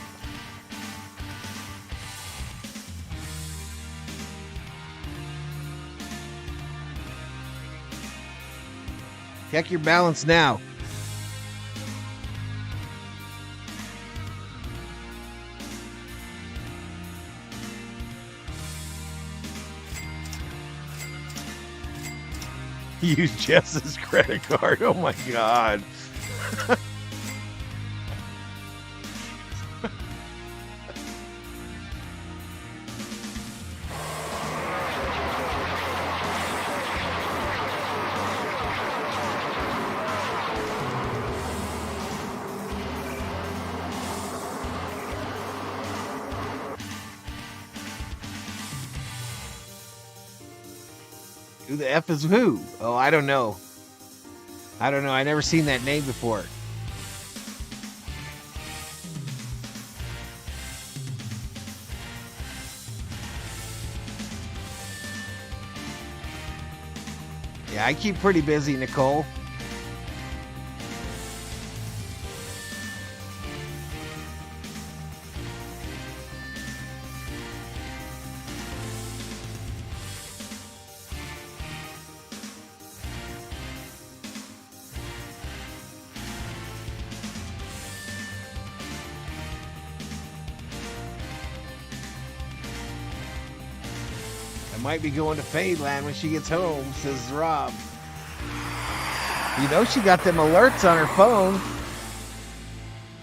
Check your balance now. Use Jess's credit card. Oh my God. Who the F is who? Oh, I don't know. I don't know. I never seen that name before. Yeah, I keep pretty busy, Nicole. Might be going to Fadeland when she gets home, says Rob. You know she got them alerts on her phone.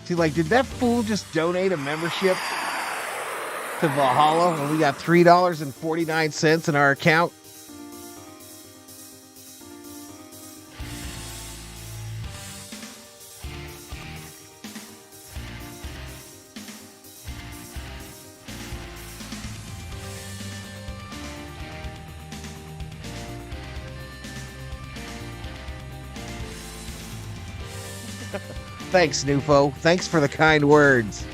She's like, did that fool just donate a membership to Valhalla when we got $3.49 in our account? Thanks, Nufo. Thanks for the kind words.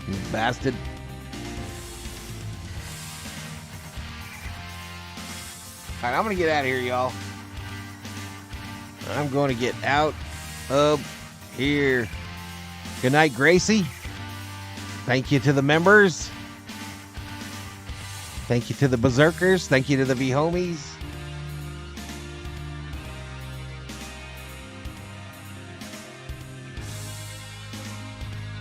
You bastard. Alright, I'm going to get out of here, y'all. I'm going to get out of here. Good night, Gracie. Thank you to the members. Thank you to the Berserkers. Thank you to the V-Homies.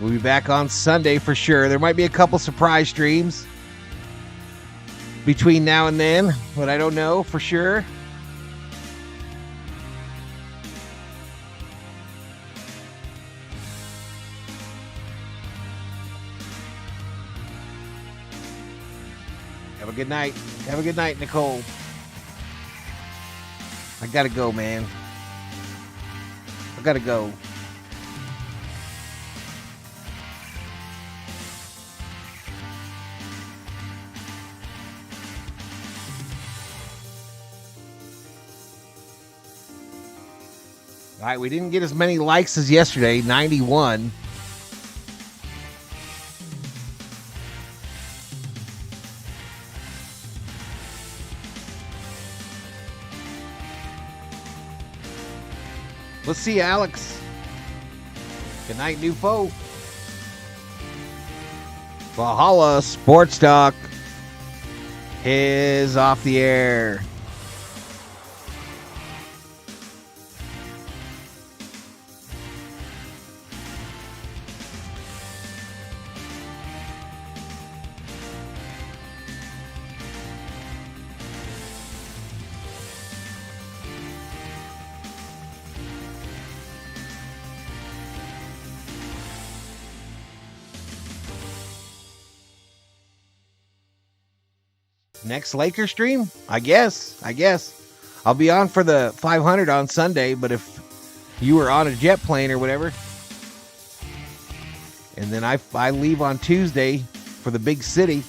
We'll be back on Sunday for sure. There might be a couple surprise streams between now and then, but I don't know for sure. Have a good night. Have a good night, Nicole. I gotta go, man. I gotta go. All right, we didn't get as many likes as yesterday, 91. Let's see, Alex. Good night, new foe. Valhalla Sports Talk is off the air. Next Laker stream? I guess. I'll be on for the 500 on Sunday, but if you were on a jet plane or whatever, and then I leave on Tuesday for the big city,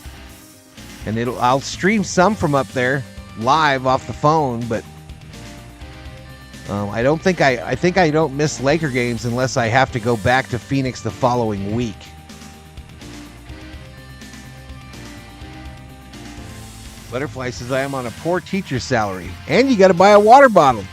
and I'll stream some from up there live off the phone, but I think I don't miss Laker games unless I have to go back to Phoenix the following week. Butterfly says, I am on a poor teacher's salary. And you got to buy a water bottle.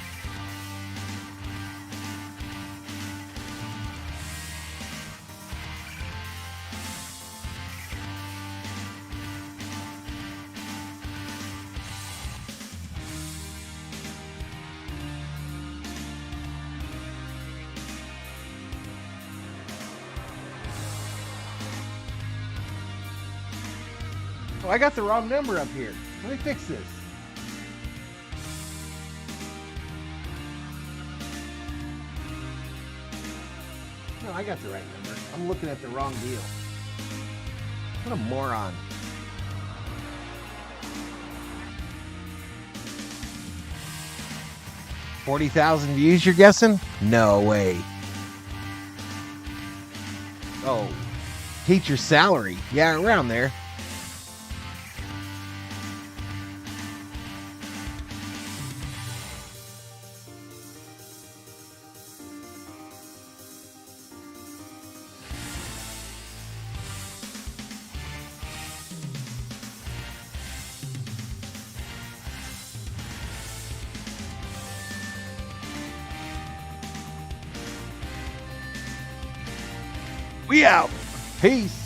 Oh, I got the wrong number up here. Let me fix this. No, I got the right number. I'm looking at the wrong deal. What a moron. $40,000 views, you're guessing? No way. Oh, teacher salary. Yeah, around there. We out. Peace.